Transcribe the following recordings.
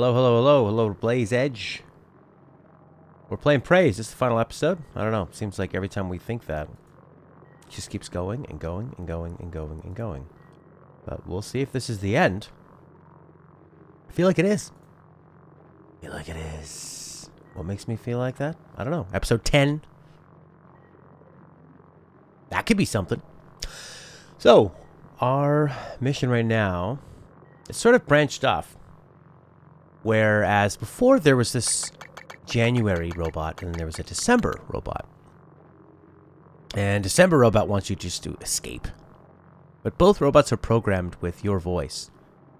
Hello, hello, hello, hello, Blaze Edge. We're playing Prey. Is this the final episode? I don't know. Seems like every time we think that, it just keeps going and going and going and going and going. But we'll see if this is the end. I feel like it is. I feel like it is. What makes me feel like that? I don't know. Episode 10. That could be something. So, our mission right now is sort of branched off. Whereas before there was this January robot and then there was a December robot. And December robot wants you just to escape. But both robots are programmed with your voice.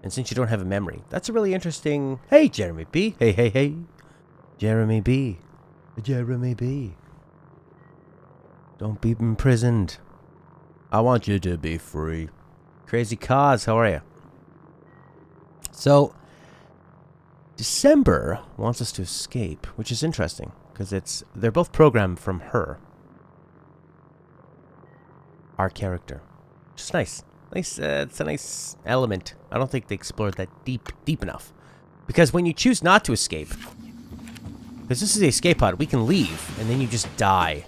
And since you don't have a memory, that's a really interesting... Hey, Jeremy B. Hey, hey, hey. Jeremy B. Jeremy B. Don't be imprisoned. I want you to be free. Crazy Cause, how are you? So, December wants us to escape, which is interesting, because they're both programmed from her. Our character. Which is nice. Nice, it's a nice element. I don't think they explored that deep enough. Because when you choose not to escape, because this is the escape pod, we can leave, and then you just die.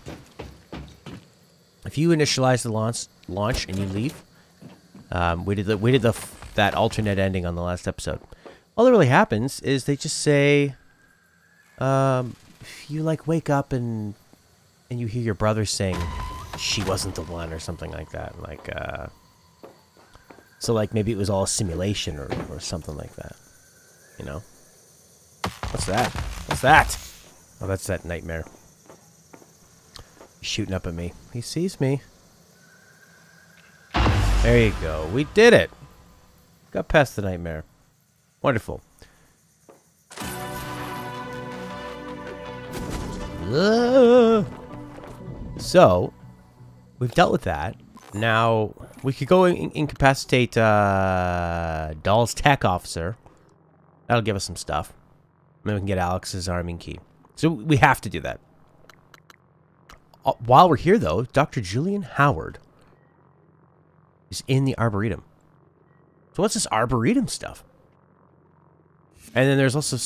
If you initialize the launch and you leave, we did that alternate ending on the last episode. All that really happens is they just say, if you like wake up and you hear your brother saying, she wasn't the one or something like that, like so like maybe it was all a simulation or something like that, you know? What's that? What's that? Oh, that's that nightmare. He's shooting up at me. He sees me. There you go. We did it. Got past the nightmare. Wonderful. So, we've dealt with that. Now, we could go incapacitate Dahl's tech officer. That'll give us some stuff. Then we can get Alex's arming key. So, we have to do that. While we're here, though, Dr. Julian Howard is in the Arboretum. So, what's this Arboretum stuff? And then there's also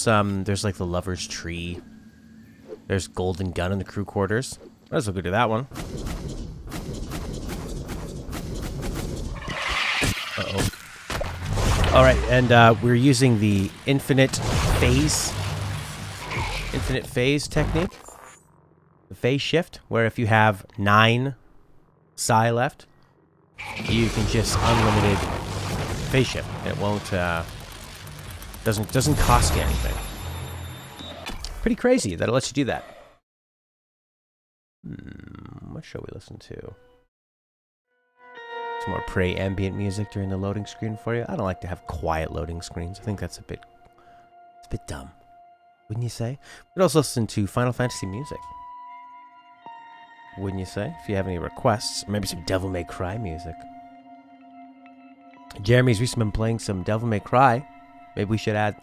there's like the Lover's Tree. There's Golden Gun in the crew quarters. Might as well go do that one. Uh-oh. Alright, and we're using the infinite phase technique. The phase shift, where if you have 9 psi left, you can just unlimited phase shift. It won't, doesn't cost you anything. Pretty crazy that it lets you do that. What shall we listen to? Some more Prey ambient music during the loading screen for you. I don't like to have quiet loading screens. I think that's it's a bit dumb. Wouldn't you say? We'd also listen to Final Fantasy music. Wouldn't you say? If you have any requests, maybe some Devil May Cry music. Jeremy's recently been playing some Devil May Cry. Maybe we should add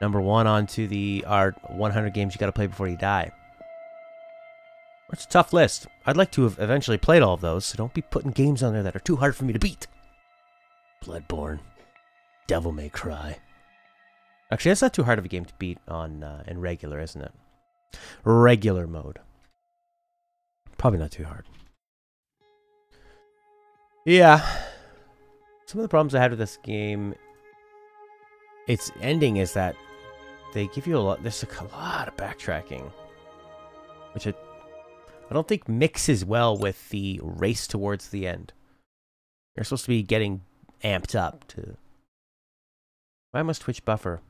number 1 onto our 100 games you gotta play before you die. It's a tough list. I'd like to have eventually played all of those, so don't be putting games on there that are too hard for me to beat. Bloodborne. Devil May Cry. Actually, that's not too hard of a game to beat on in regular, isn't it? Regular mode. Probably not too hard. Yeah. Some of the problems I had with this game, its ending is that they give you there's a lot of backtracking, which I don't think mixes well with the race towards the end. You're supposed to be getting amped up to... Why must Twitch buffer?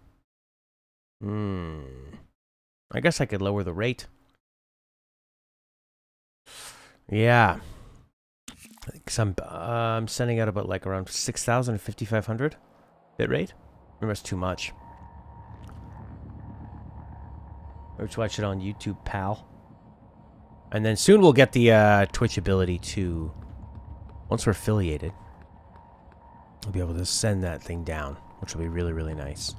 I guess I could lower the rate. Yeah. Because I'm sending out about like around 6,000 or 5,500 bit rate. Remember, it's too much. Let's watch it on YouTube, pal. And then soon we'll get the Twitch ability to, once we're affiliated, we'll be able to send that thing down, which will be really, really nice.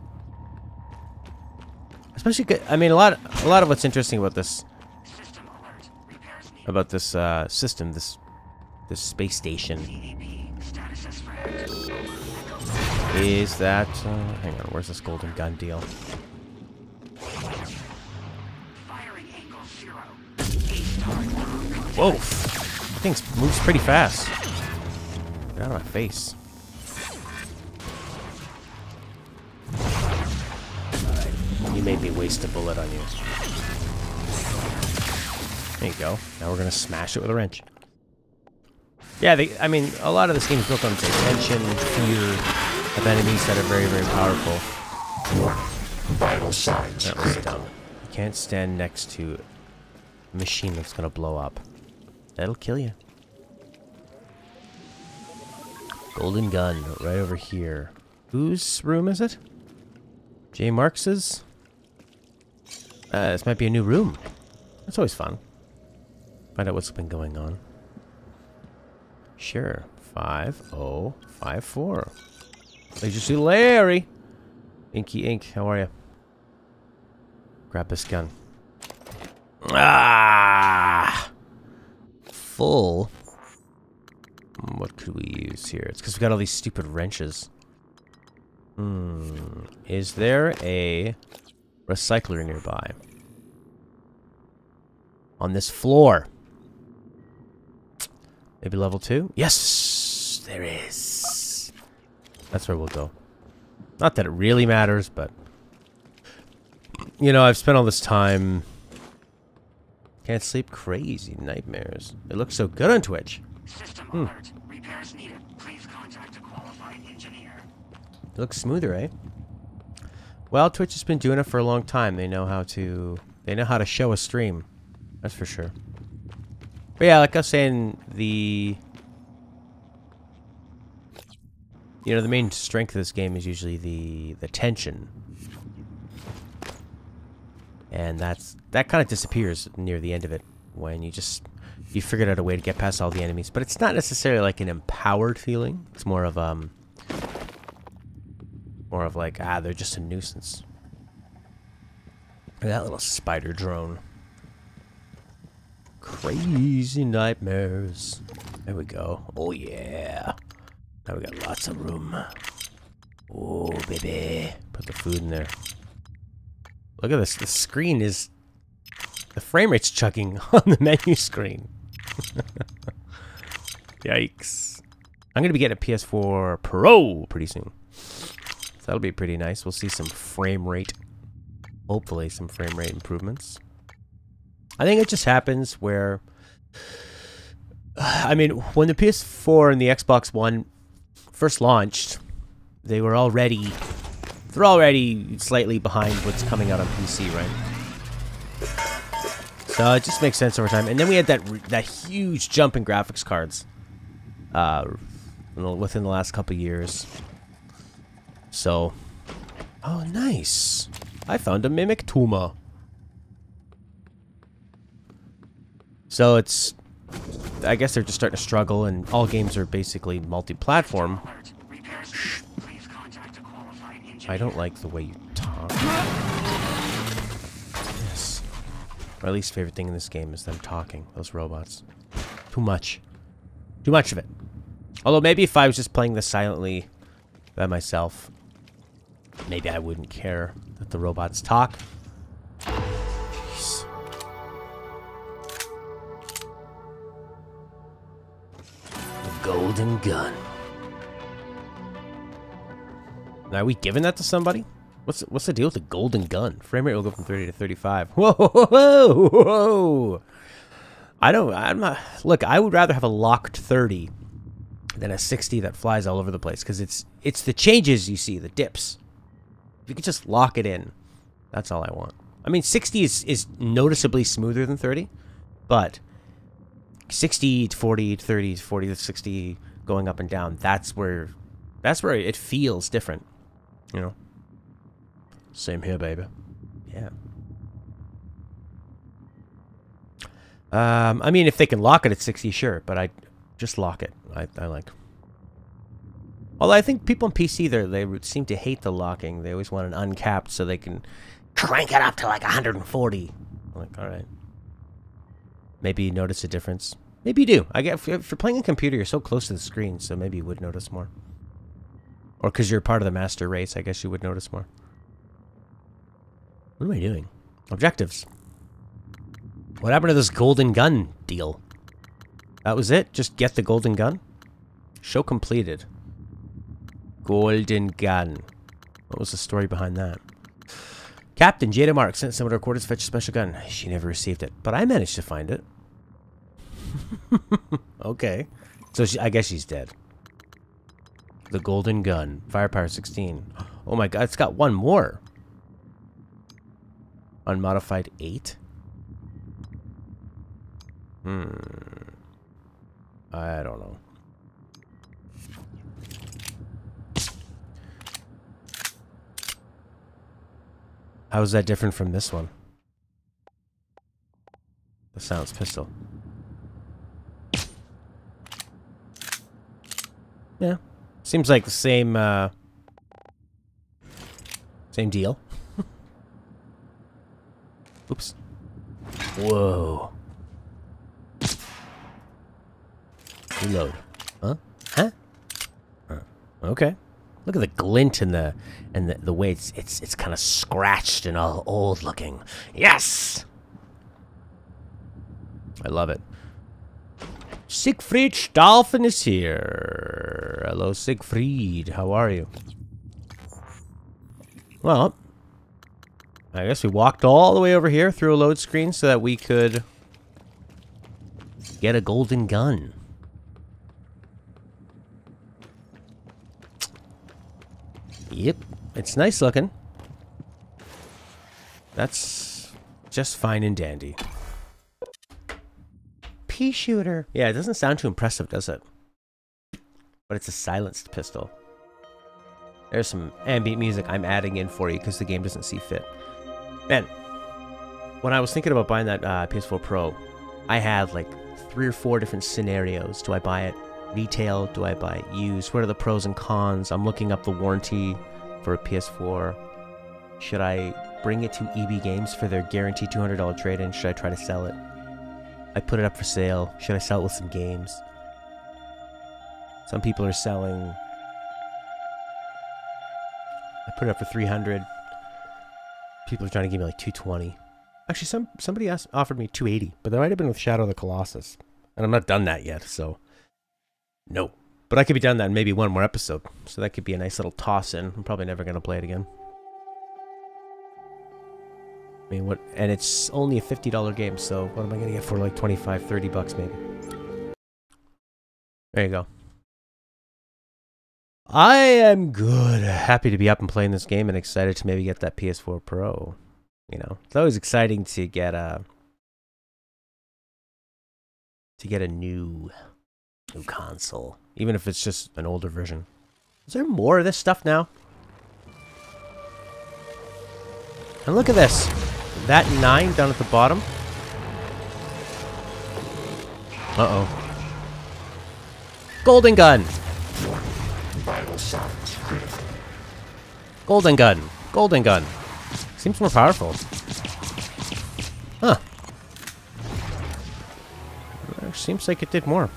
Especially, I mean, a lot of what's interesting about this system, this space station, is that hang on, where's this golden gun deal? Whoa. Thing moves pretty fast. Get out of my face. Alright. You made me waste a bullet on you. There you go. Now we're gonna smash it with a wrench. Yeah, I mean, a lot of this game is built on, say, tension, fear of enemies that are very, very powerful. Vital signs. That was dumb. You can't stand next to a machine that's gonna blow up. That'll kill you. Golden gun right over here. Whose room is it? J. Marks's? This might be a new room. That's always fun. Find out what's been going on. Sure. 5054. Did you see Larry? Inky Ink, how are you? Grab this gun. Ah! Full. What could we use here? It's because we got all these stupid wrenches. Is there a recycler nearby? On this floor. Maybe level 2? Yes! There is. That's where we'll go. Not that it really matters, but... You know, I've spent all this time... Can't sleep, crazy nightmares. It looks so good on Twitch. System alert. Repairs needed. Please contact a qualified engineer. It looks smoother, eh? Well, Twitch has been doing it for a long time. They know how to show a stream. That's for sure. But yeah, like I was saying, the main strength of this game is usually the tension. And that kind of disappears near the end of it when you figured out a way to get past all the enemies. But it's not necessarily like an empowered feeling. It's more of like, they're just a nuisance. Look at that little spider drone. Crazy nightmares. There we go. Oh yeah. Now we got lots of room. Oh baby. Put the food in there. Look at this. The screen is... The frame rate's chugging on the menu screen. Yikes. I'm going to be getting a PS4 Pro pretty soon. So that'll be pretty nice. We'll see some frame rate. Hopefully some frame rate improvements. I think it just happens where... I mean, when the PS4 and the Xbox One first launched, they were already... They're already slightly behind what's coming out on PC, right? So it just makes sense over time. And then we had that huge jump in graphics cards within the last couple years. So, oh nice! I found a Mimic Tuma. So it's, I guess they're just starting to struggle, and all games are basically multi-platform. I don't like the way you talk. Yes. My least favorite thing in this game is them talking, those robots. Too much. Too much of it. Although maybe if I was just playing this silently by myself, maybe I wouldn't care that the robots talk. Jeez. The golden gun. Now, are we giving that to somebody? What's the deal with the golden gun? Frame rate will go from 30 to 35. Whoa, whoa, whoa, whoa. I'm not... Look, I would rather have a locked 30 than a 60 that flies all over the place. Because it's the changes you see, the dips. If you could just lock it in, that's all I want. I mean, 60 is noticeably smoother than 30. But 60 to 40 to 30 to 40 to 60 going up and down, that's where it feels different. You know? Same here, baby. Yeah. I mean, if they can lock it at 60, sure, but I just lock it. I like. Although I think people on PC, they seem to hate the locking. They always want an uncapped so they can crank it up to like 140. I'm like, all right. Maybe you notice a difference. Maybe you do. I get if you're playing a computer, you're so close to the screen, so maybe you would notice more. Or because you're part of the master race, I guess you would notice more. What am I doing? Objectives. What happened to this golden gun deal? That was it? Just get the golden gun? Show completed. Golden gun. What was the story behind that? Captain Jada Mark sent someone to record to fetch a special gun. She never received it, but I managed to find it. Okay. So I guess she's dead. The golden gun. Firepower 16. Oh my god, it's got one more. Unmodified 8? I don't know. How is that different from this one? The silenced pistol. Yeah. Seems like the same, same deal. Oops. Whoa. Reload. Huh? Huh? Okay. Look at the glint and the way it's kind of scratched and all old looking. Yes! I love it. Siegfried Stauffen is here. Hello, Siegfried. How are you? Well, I guess we walked all the way over here through a load screen so that we could get a golden gun. Yep, it's nice looking. That's just fine and dandy. Pea shooter. Yeah, it doesn't sound too impressive, does it? But it's a silenced pistol. There's some ambient music I'm adding in for you because the game doesn't see fit. Man, when I was thinking about buying that PS4 Pro, I had like 3 or 4 different scenarios. Do I buy it retail? Do I buy it used? What are the pros and cons? I'm looking up the warranty for a PS4. Should I bring it to EB Games for their guaranteed $200 trade-in? Should I try to sell it? I put it up for sale. Should I sell it with some games? Some people are selling... I put it up for $300. People are trying to give me like $220. Actually, somebody offered me $280, but that might have been with Shadow of the Colossus. And I'm not done that yet, so... No. But I could be done that in maybe one more episode. So that could be a nice little toss-in. I'm probably never going to play it again. I mean, what? And it's only a $50 game, so what am I going to get for like 25, 30 bucks maybe? There you go. I am good. Happy to be up and playing this game and excited to maybe get that PS4 Pro. You know, it's always exciting to get a new console, even if it's just an older version. Is there more of this stuff now? And look at this. That 9 down at the bottom. Uh-oh. Golden gun. Vital signs critical. Golden gun. Golden gun. Seems more powerful. Huh. Seems like it did more.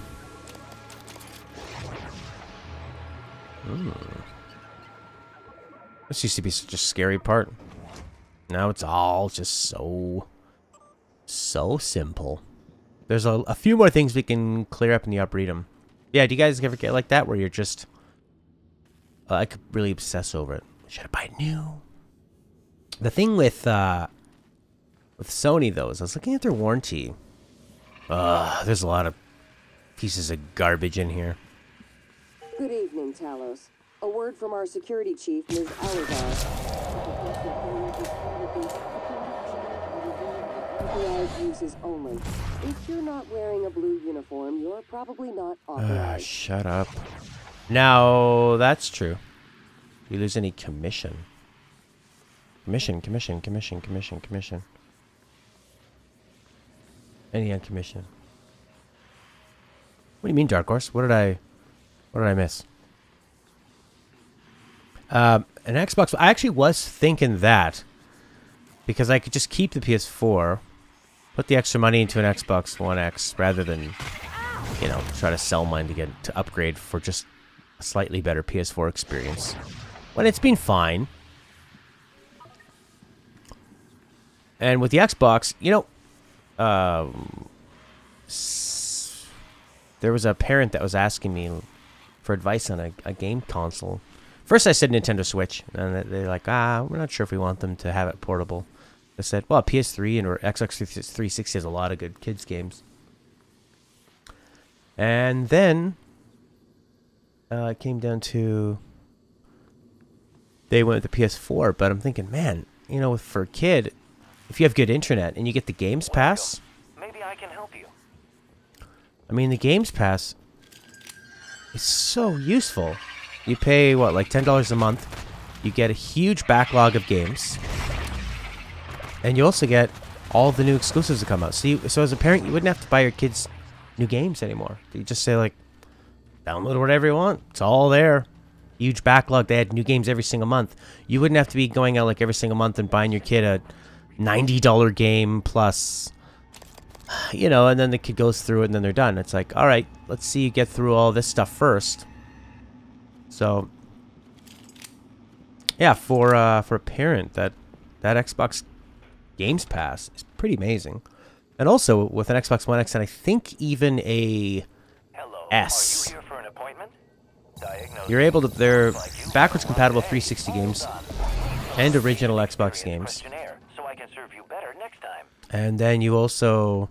This used to be such a scary part. Now it's all just so simple. There's a few more things we can clear up in the Arboretum. Yeah, do you guys ever get like that where you're just... I could really obsess over it. Should I buy new? The thing with Sony, though, is I was looking at their warranty. There's a lot of pieces of garbage in here. Good evening, Talos. A word from our security chief, Ms. Alizar. Authorized uses only. If you're not wearing a blue uniform, you're probably not authorized. Shut up. Now, that's true. You lose any commission. Commission. Any on commission. What do you mean, Dark Horse? What did I miss? An Xbox. I actually was thinking that because I could just keep the PS4, put the extra money into an Xbox One X rather than, you know, try to sell mine to upgrade for just a slightly better PS4 experience. When it's been fine. And with the Xbox, you know, there was a parent that was asking me for advice on a game console. First I said Nintendo Switch, and they're like, we're not sure if we want them to have it portable. I said, well, PS3 or Xbox 360 has a lot of good kids games. And then it came down to they went with the PS4, but I'm thinking, man, you know, for a kid, if you have good internet and you get the Games Pass, Maybe I can help you. I mean, the Games Pass is so useful. You pay, what, like $10 a month. You get a huge backlog of games. And you also get all the new exclusives that come out. So as a parent, you wouldn't have to buy your kids new games anymore. You just say, like, download whatever you want. It's all there. Huge backlog. They had new games every single month. You wouldn't have to be going out, like, every single month and buying your kid a $90 game plus, you know, and then the kid goes through it and then they're done. It's like, all right, let's see you get through all this stuff first. So, yeah, for a parent, that Xbox Games Pass is pretty amazing. And also, with an Xbox One X and I think even a Hello. S, Are you here for an appointment? Diagnosis. you're able to, they're backwards compatible 360 games and original Xbox games. Questionnaire, so I can serve you better next time. And then you also...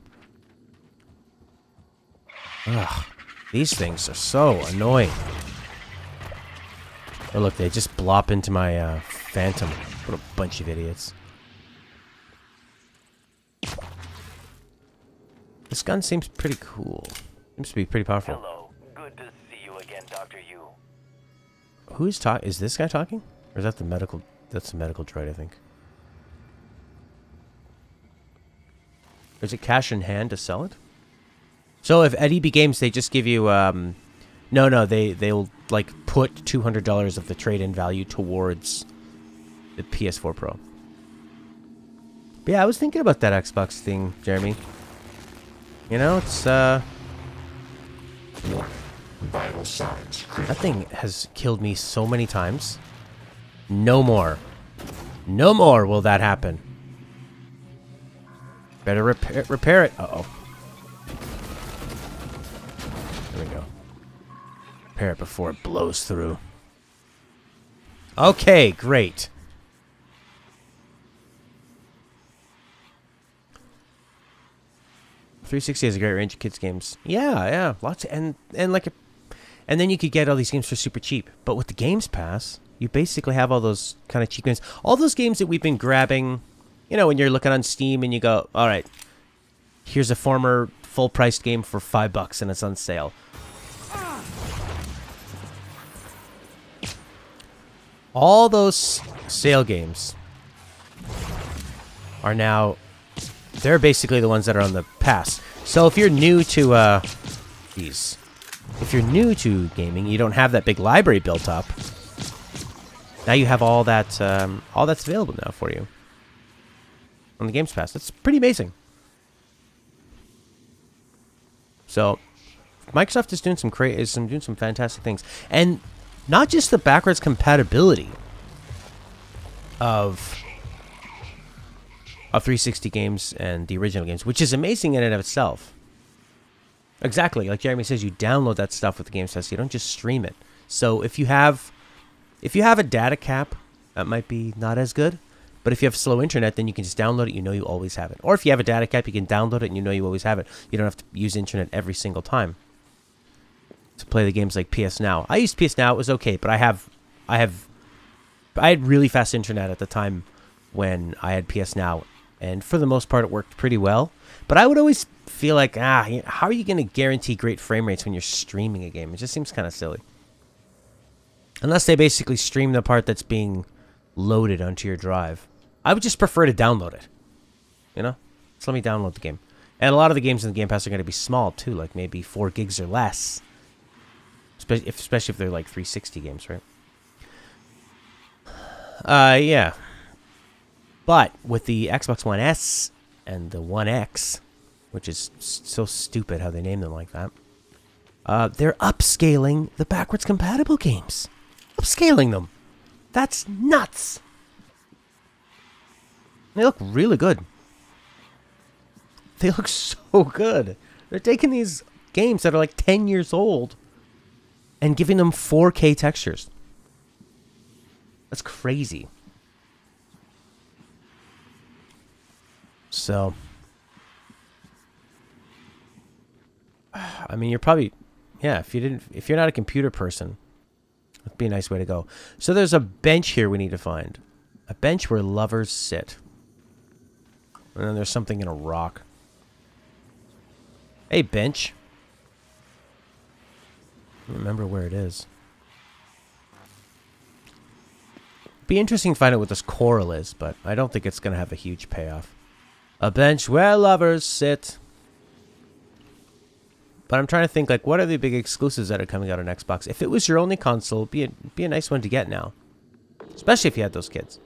Ugh, these things are so annoying. Oh, look, they just blop into my Phantom. What a bunch of idiots. This gun seems pretty cool. Seems to be pretty powerful. Hello. Good to see you again, Dr. Yu. Who's talking? Is this guy talking? Or is that the medical... That's the medical droid, I think. Is it cash in hand to sell it? So if at EB Games they just give you no, they'll like put $200 of the trade-in value towards the PS4 Pro. But yeah, I was thinking about that Xbox thing, Jeremy. You know, it's Vital signs critical. that thing has killed me so many times. No more. No more will that happen. Better repair it. Uh-oh. There we go. Repair it before it blows through. Okay, great. .360 has a great range of kids games. Yeah, lots of, and then you could get all these games for super cheap. But with the Games Pass, you basically have all those kind of cheap games. All those games that we've been grabbing, you know, when you're looking on Steam and you go, all right, here's a former full-priced game for $5 and it's on sale. All those sale games are now, they're basically the ones that are on the pass. So if you're new to, if you're new to gaming, you don't have that big library built up. Now you have all that, all that's available now for you on the Games Pass. It's pretty amazing. So Microsoft is doing some fantastic things, and not just the backwards compatibility of 360 games and the original games, which is amazing in and of itself. Exactly, like Jeremy says, you download that stuff with the Games Pass. You don't just stream it. So if you have a data cap, that might be not as good. But if you have slow internet, then you can just download it. You know you always have it. Or if you have a data cap, you can download it and you know you always have it. You don't have to use internet every single time to play the games like PS Now. I used PS Now. It was okay, but I had really fast internet at the time when I had PS Now, and for the most part, it worked pretty well. But I would always feel like, how are you going to guarantee great frame rates when you're streaming a game? It just seems kind of silly. Unless they basically stream the part that's being loaded onto your drive. I would just prefer to download it. You know? Just let me download the game. And a lot of the games in the Game Pass are going to be small, too. Like maybe 4 gigs or less. Especially if they're like 360 games, right? Yeah. But with the Xbox One S and the One X, which is so stupid how they name them like that, they're upscaling the backwards compatible games. Upscaling them. That's nuts. They look really good. They look so good. They're taking these games that are like 10 years old and giving them 4K textures. That's crazy. So, I mean, you're probably, yeah, if you're not a computer person, that'd be a nice way to go. So there's a bench here we need to find. A bench where lovers sit. And then there's something in a rock. Hey, bench. I don't remember where it is. Be interesting to find out what this coral is, but I don't think it's going to have a huge payoff. A bench where lovers sit. But I'm trying to think, like, what are the big exclusives that are coming out on Xbox? If it was your only console, it'd be a nice one to get now. Especially if you had those kids.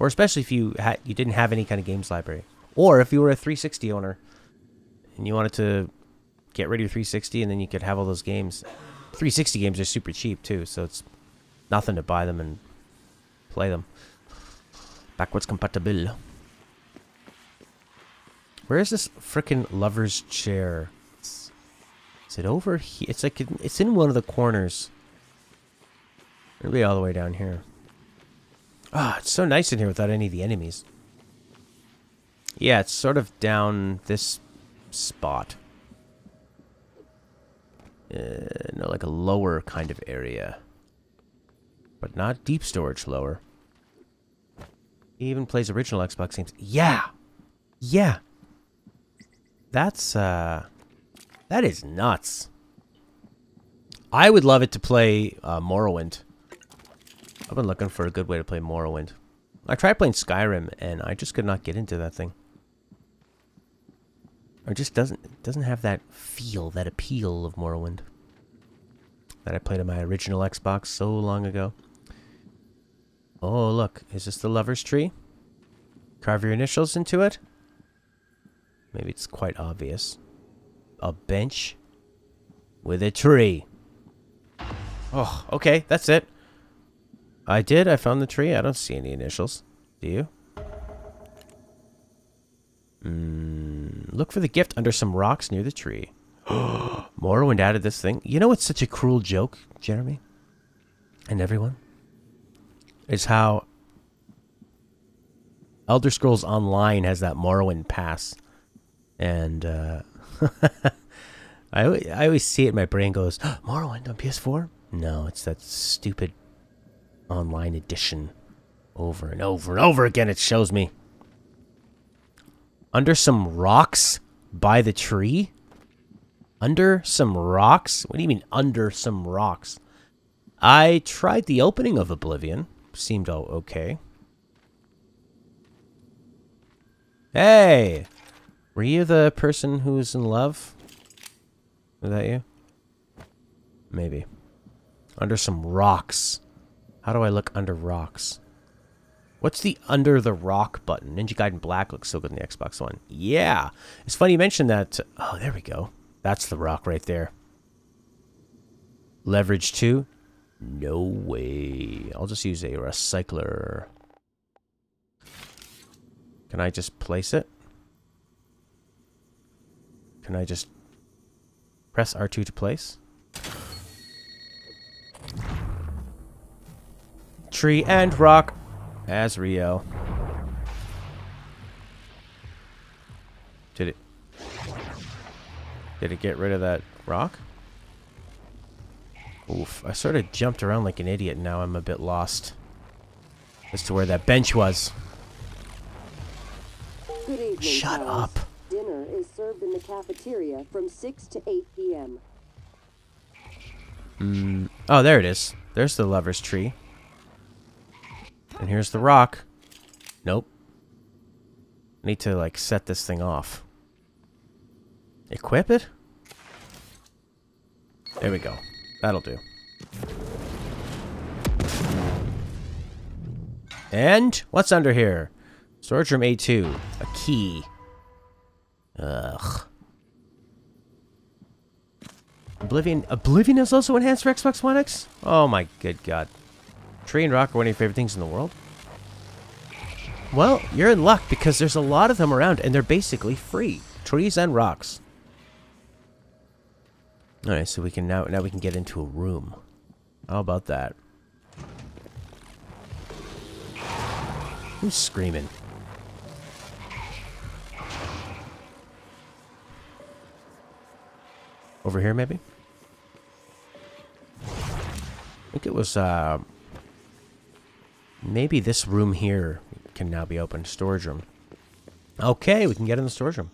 Or especially if you didn't have any kind of games library. Or if you were a 360 owner and you wanted to get rid of your 360 and then you could have all those games. 360 games are super cheap too, so it's nothing to buy them and play them. Backwards compatible. Where is this frickin' lover's chair? Is it over here? It's like it's in one of the corners. It'll be all the way down here. Ah, it's so nice in here without any of the enemies. Yeah, it's sort of down this spot. No, like a lower kind of area. But not deep storage lower. He even plays original Xbox games. Yeah! Yeah! That's, that is nuts. I would love it to play Morrowind. I've been looking for a good way to play Morrowind. I tried playing Skyrim, and I just could not get into that thing. It just doesn't have that feel, that appeal of Morrowind that I played on my original Xbox so long ago. Oh, look. Is this the lover's tree? Carve your initials into it? Maybe it's quite obvious. A bench with a tree. Oh, okay. That's it. I found the tree. I don't see any initials. Do you? Look for the gift under some rocks near the tree. Morrowind added this thing. You know what's such a cruel joke, Jeremy? And everyone? Is how Elder Scrolls Online has that Morrowind pass. And I always see it in my brain goes, Morrowind on PS4? No, it's that stupid online edition. Over and over and over again it shows me. Under some rocks by the tree? Under some rocks? What do you mean under some rocks? I tried the opening of Oblivion. Seemed all okay. Hey! Were you the person who was in love? Was that you? Maybe. Under some rocks. How do I look under rocks? What's the under the rock button? Ninja Gaiden Black looks so good in the Xbox One. Yeah! It's funny you mentioned that. Oh, there we go. That's the rock right there. Leverage 2? No way. I'll just use a recycler. Can I just place it? Can I just press R2 to place? Tree and rock. Azrael. Did it get rid of that rock? Oof, I sort of jumped around like an idiot and now I'm a bit lost as to where that bench was. Good evening, Shut Charles. up. Dinner is served in the cafeteria from 6 to 8 p.m. Oh, there it is. There's the lover's tree. And here's the rock. Nope. I need to, like, set this thing off. Equip it? There we go. That'll do. And what's under here? Storage room A2. A key. Ugh. Oblivion is also enhanced for Xbox One X? Oh my good god. Tree and rock are one of your favorite things in the world? Well, you're in luck because there's a lot of them around and they're basically free. Trees and rocks. Alright, so we can now we can get into a room. How about that? Who's screaming? Over here, maybe? I think it was, maybe this room here can now be opened. Storage room. Okay, we can get in the storage room.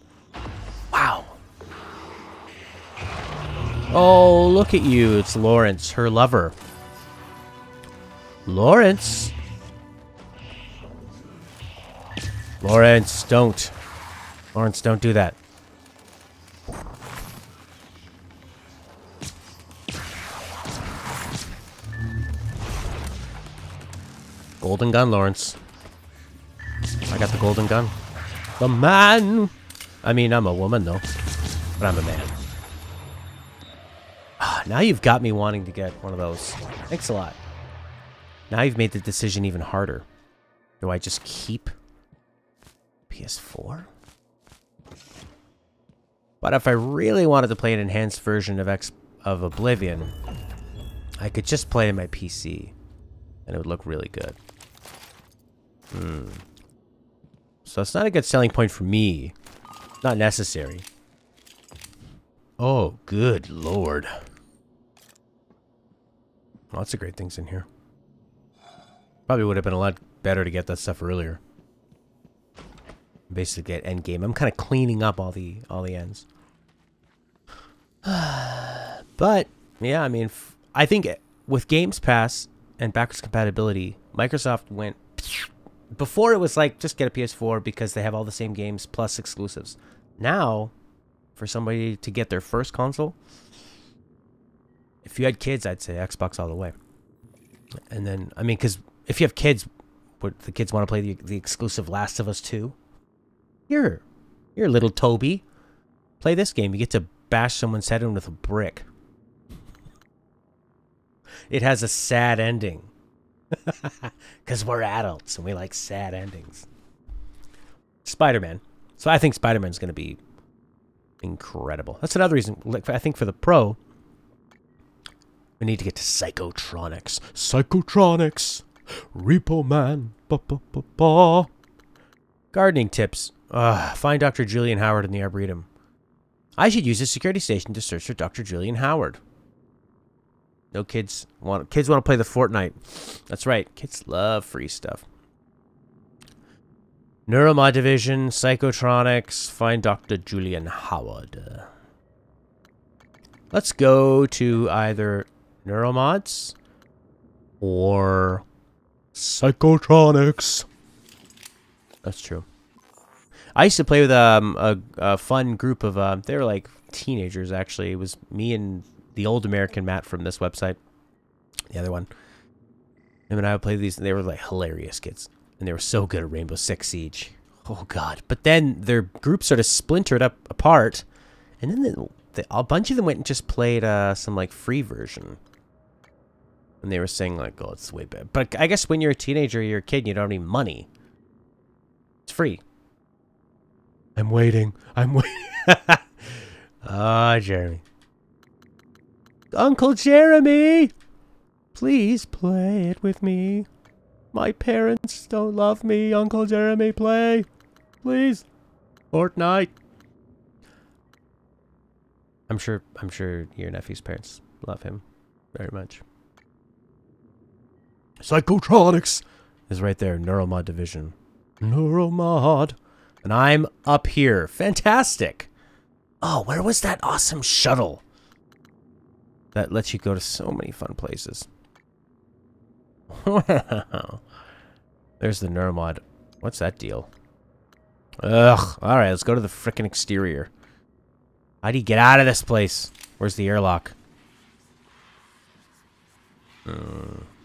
Wow. Oh, look at you. It's Lawrence, her lover. Lawrence. Lawrence, don't. Lawrence, don't do that. Golden gun, Lawrence. I got the golden gun. The man! I mean, I'm a woman, though. But I'm a man. Now you've got me wanting to get one of those. Thanks a lot. Now you've made the decision even harder. Do I just keep PS4? But if I really wanted to play an enhanced version of Oblivion, I could just play it in my PC. And it would look really good. So it's not a good selling point for me. Not necessary. Oh, good lord. Lots of great things in here. Probably would have been a lot better to get that stuff earlier. Basically get end game. I'm kind of cleaning up all the ends. But yeah, I mean, I think with Games Pass and backwards compatibility, Microsoft went. Before it was like, just get a PS4 because they have all the same games plus exclusives. Now, for somebody to get their first console, if you had kids, I'd say Xbox all the way. And then, I mean, because if you have kids, would the kids want to play the exclusive Last of Us 2? Here, little Toby. Play this game. You get to bash someone's head in with a brick. It has a sad ending. Because we're adults and we like sad endings. Spider-Man. So I think Spider-Man's going to be incredible. That's another reason. Like, I think for the Pro, we need to get to Psychotronics. Psychotronics. Repo Man. Ba, ba, ba, ba. Gardening tips. Find Dr. Julian Howard in the Arboretum. I should use a security station to search for Dr. Julian Howard. No kids want to play the Fortnite. That's right. Kids love free stuff. Neuromod Division, Psychotronics, find Dr. Julian Howard. Let's go to either Neuromods or Psychotronics. That's true. I used to play with a fun group of they were like teenagers actually. It was me and the old American Matt from this website. The other one. Him and I would play these, and they were like hilarious kids. And they were so good at Rainbow Six Siege. Oh, God. But then their group sort of splintered up apart. And then a bunch of them went and just played some like free version. And they were saying like, oh, it's way better. But I guess when you're a teenager, you're a kid, and you don't have any money. It's free. I'm waiting. I'm waiting. Ah, Jeremy. Uncle Jeremy! Please play it with me. My parents don't love me. Uncle Jeremy, play. Please. Fortnite. I'm sure your nephew's parents love him very much. Psychotronics is right there. Neuromod Division. Neuromod. And I'm up here. Fantastic. Oh, where was that awesome shuttle? That lets you go to so many fun places. Wow. There's the Neuromod. What's that deal? Ugh. Alright, let's go to the frickin' exterior. How do you get out of this place? Where's the airlock? I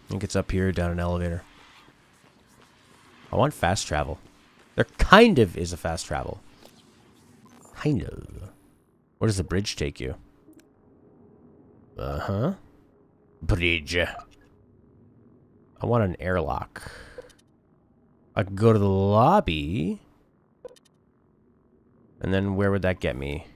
think it's up here, down an elevator. I want fast travel. There kind of is a fast travel. Kind of. Where does the bridge take you? Uh-huh. Bridge. I want an airlock. I can go to the lobby. And then where would that get me?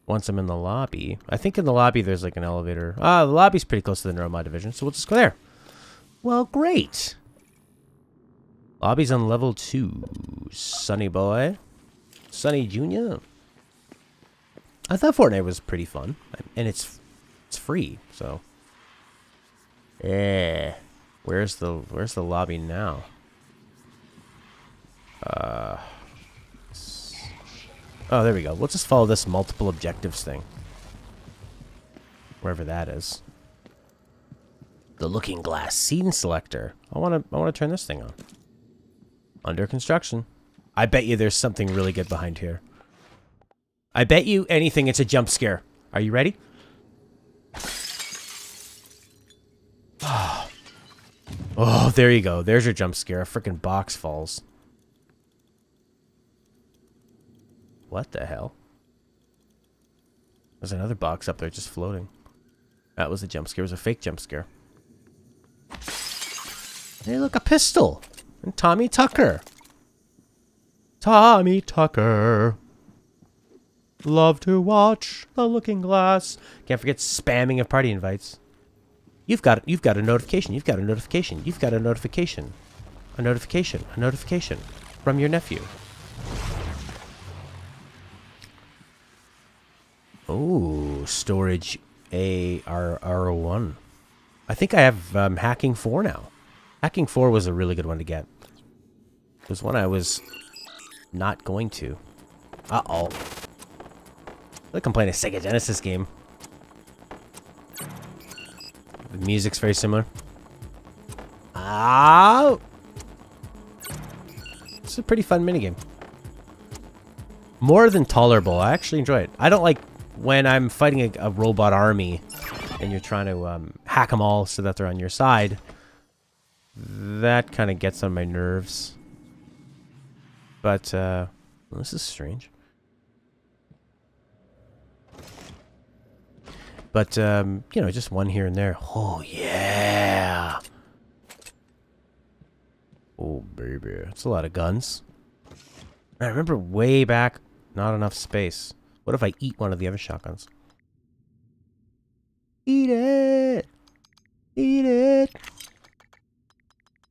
Once I'm in the lobby. I think in the lobby there's like an elevator. Ah, the lobby's pretty close to the Neuromod division, so we'll just go there. Well, great. Lobby's on level 2. Sunny boy. Sunny Jr. I thought Fortnite was pretty fun. And it's free, so. Yeah. Where's the lobby now? Oh, there we go. We'll just follow this multiple objectives thing. Wherever that is. The looking glass scene selector. I wanna turn this thing on. Under construction. I bet you there's something really good behind here. I bet you anything it's a jump scare. Are you ready? Oh, there you go. There's your jump scare. A freaking box falls. What the hell? There's another box up there just floating. That was a jump scare. It was a fake jump scare. Hey, look, a pistol. And Tommy Tucker. Tommy Tucker. Love to watch The Looking Glass. Can't forget spamming of party invites. You've got a notification. You've got a notification. You've got a notification. A notification. A notification from your nephew. Oh, storage ARR1. I think I have Hacking 4 now. Hacking 4 was a really good one to get. It was one I was not going to. Uh-oh. Like I'm playing a Sega Genesis game. The music's very similar. Ow! It's a pretty fun minigame. More than tolerable. I actually enjoy it. I don't like when I'm fighting a robot army and you're trying to hack them all so that they're on your side. That kind of gets on my nerves. But, this is strange. But, you know, just one here and there. Oh, yeah! Oh, baby. That's a lot of guns. I remember way back, not enough space. What if I eat one of the other shotguns? Eat it! Eat it!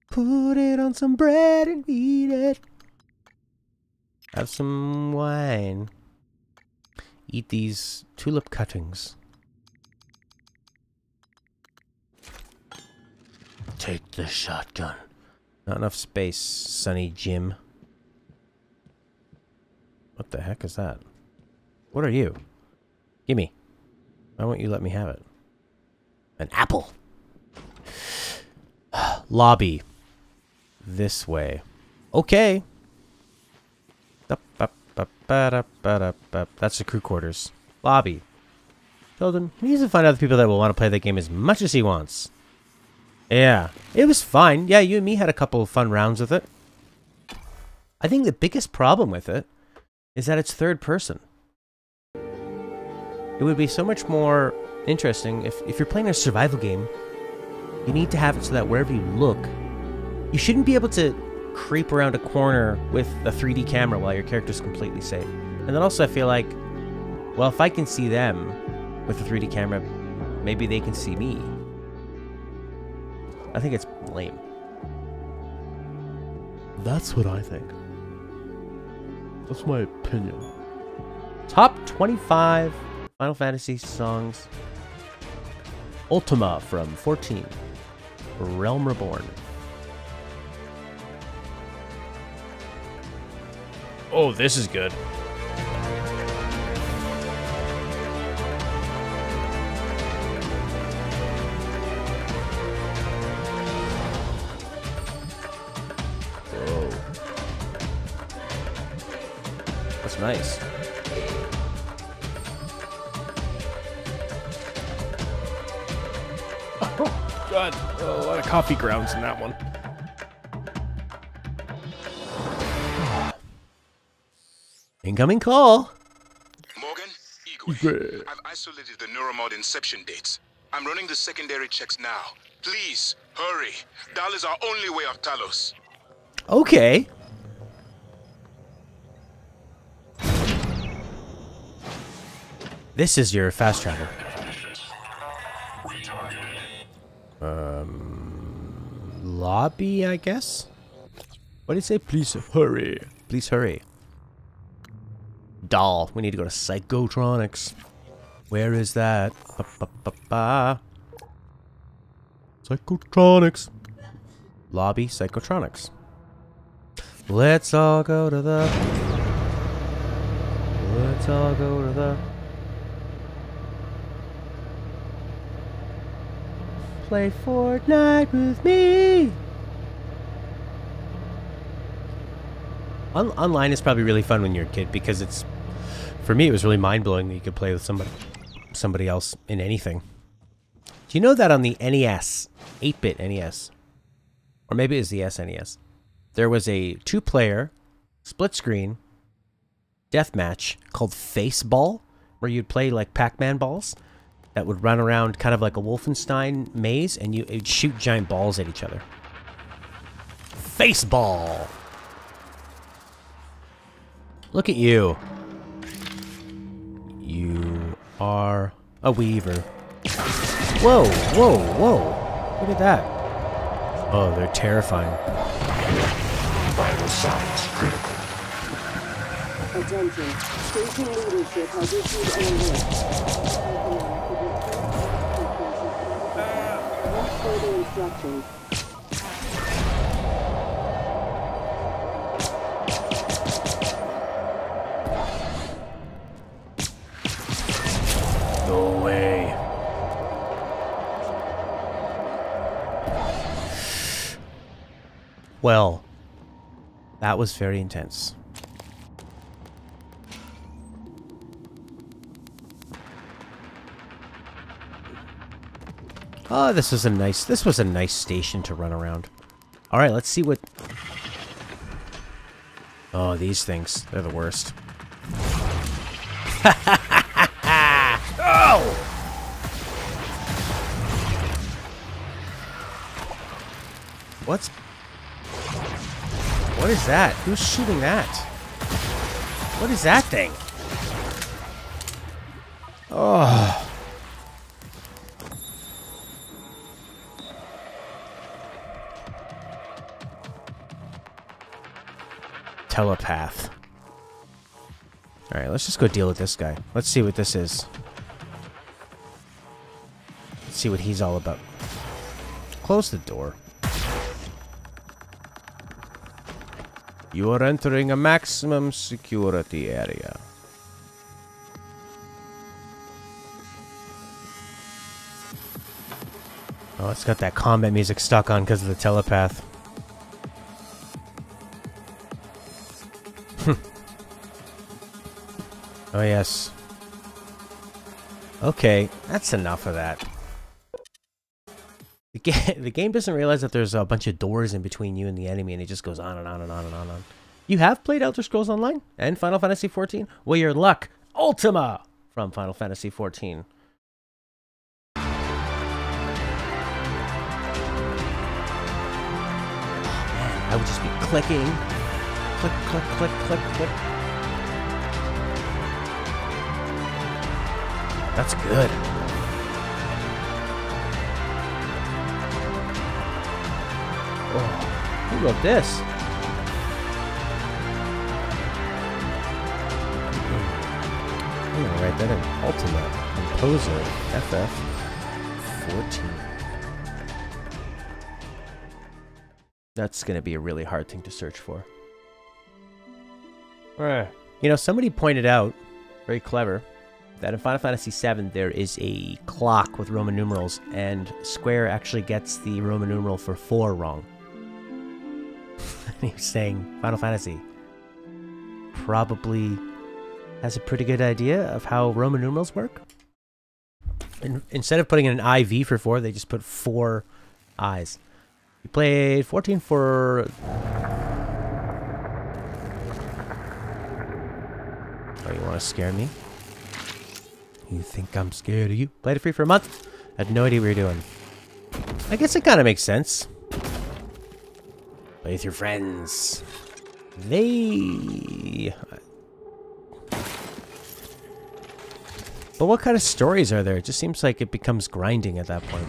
Put it on some bread and eat it! Have some wine. Eat these tulip cuttings. Take the shotgun. Not enough space, Sonny Jim. What the heck is that? What are you? Gimme. Why won't you let me have it? An apple. Lobby. This way. Okay. That's the crew quarters. Lobby. Children, he needs to find other people that will want to play that game as much as he wants. Yeah. It was fine. Yeah, you and me had a couple of fun rounds with it. I think the biggest problem with it is that it's third person. It would be so much more interesting if you're playing a survival game, you need to have it so that wherever you look, you shouldn't be able to creep around a corner with a 3D camera while your character's completely safe. And then also I feel like, well, if I can see them with a 3D camera, maybe they can see me. I think it's lame. That's what I think. That's my opinion. Top 25 Final Fantasy songs. Ultima from 14. Realm Reborn. Oh, this is good. Whoa. That's nice. Oh, God. Oh, a lot of coffee grounds in that one. Incoming call. Morgan, Igwe. I've isolated the Neuromod inception dates. I'm running the secondary checks now. Please, hurry. Dal is our only way off Talos. Okay. This is your fast travel. Lobby, I guess? What did it say? Please hurry. Please hurry. Doll. We need to go to Psychotronics. Where is that? Psychotronics. Lobby, Psychotronics. Let's all go to the... Let's all go to the... Play Fortnite with me! Online is probably really fun when you're a kid because it's... For me, it was really mind-blowing that you could play with somebody else in anything. Do you know that on the NES, 8-bit NES, or maybe it was the SNES, there was a 2-player, split-screen, deathmatch called Faceball, where you'd play like Pac-Man balls that would run around kind of like a Wolfenstein maze, and it'd shoot giant balls at each other. Faceball! Look at you. You are a weaver. Whoa, whoa, whoa. Look at that. Oh, they're terrifying. Vital signs critical. Attention. Station leadership has issued an alert. Await further instructions. Go away. Well, that was very intense. Oh, this was a nice station to run around. All right, let's see what... Oh, these things, they're the worst. Oh! What is that? Who's shooting that? What is that thing? Oh. Telepath. Alright, let's just go deal with this guy. Let's see what this is. Let's see what he's all about. Close the door. You are entering a maximum security area. Oh, it's got that combat music stuck on because of the telepath. Oh, yes. Okay, that's enough of that. The game doesn't realize that there's a bunch of doors in between you and the enemy, and it just goes on and on and on and on and on. You have played Elder Scrolls Online and Final Fantasy XIV? Well, your luck. Ultima from Final Fantasy XIV. Oh, man, I would just be clicking. Click, click, click, click, click. That's good. Oh, who wrote this? I'm gonna write that in Ultima Composer FF14. That's gonna be a really hard thing to search for. You know, somebody pointed out, very clever, that in Final Fantasy VII there is a clock with Roman numerals, and Square actually gets the Roman numeral for 4 wrong. And he was saying Final Fantasy probably has a pretty good idea of how Roman numerals work. And instead of putting in an IV for 4, they just put 4 I's. You played 14 for... Oh, you want to scare me? You think I'm scared of you? Played it free for a month. Had no idea what you're doing. I guess it kind of makes sense. Play with your friends. But what kind of stories are there? It just seems like it becomes grinding at that point.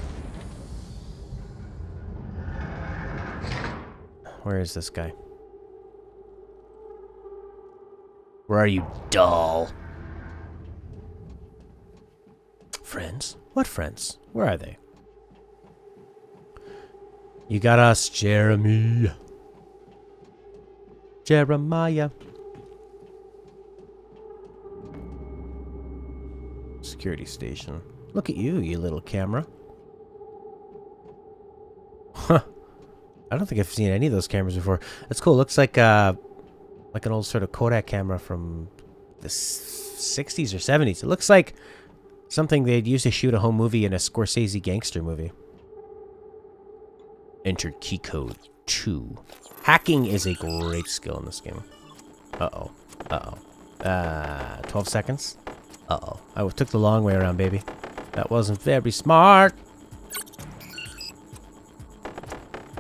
Where is this guy? Where are you, doll? Friends? What friends? Where are they? You got us, Jeremy. Jeremiah. Security station. Look at you, you little camera. Huh. I don't think I've seen any of those cameras before. That's cool. Looks like an old sort of Kodak camera from the 60s or 70s. It looks like something they'd use to shoot a home movie in a Scorsese gangster movie. Enter key code 2. Hacking is a great skill in this game. Uh-oh. Uh-oh. 12 seconds? Uh-oh. I took the long way around, baby. That wasn't very smart.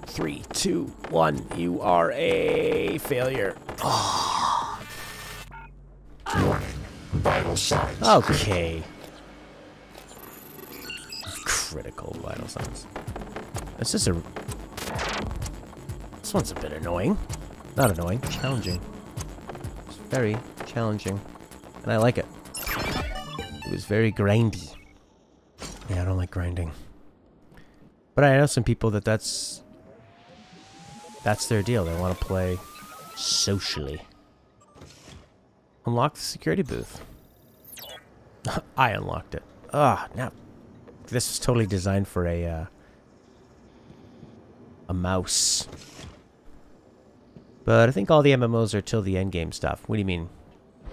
3, 2, 1. You are a failure. Oh. Warning. Vital signs. Okay. Critical vital signs. This is a... This one's a bit annoying. Not annoying. Challenging. It's very challenging. And I like it. It was very grindy. Yeah, I don't like grinding. But I know some people that's their deal. They want to play socially. Unlock the security booth. I unlocked it. Ah, now this was totally designed for a mouse. But I think all the MMOs are till the end game stuff. What do you mean?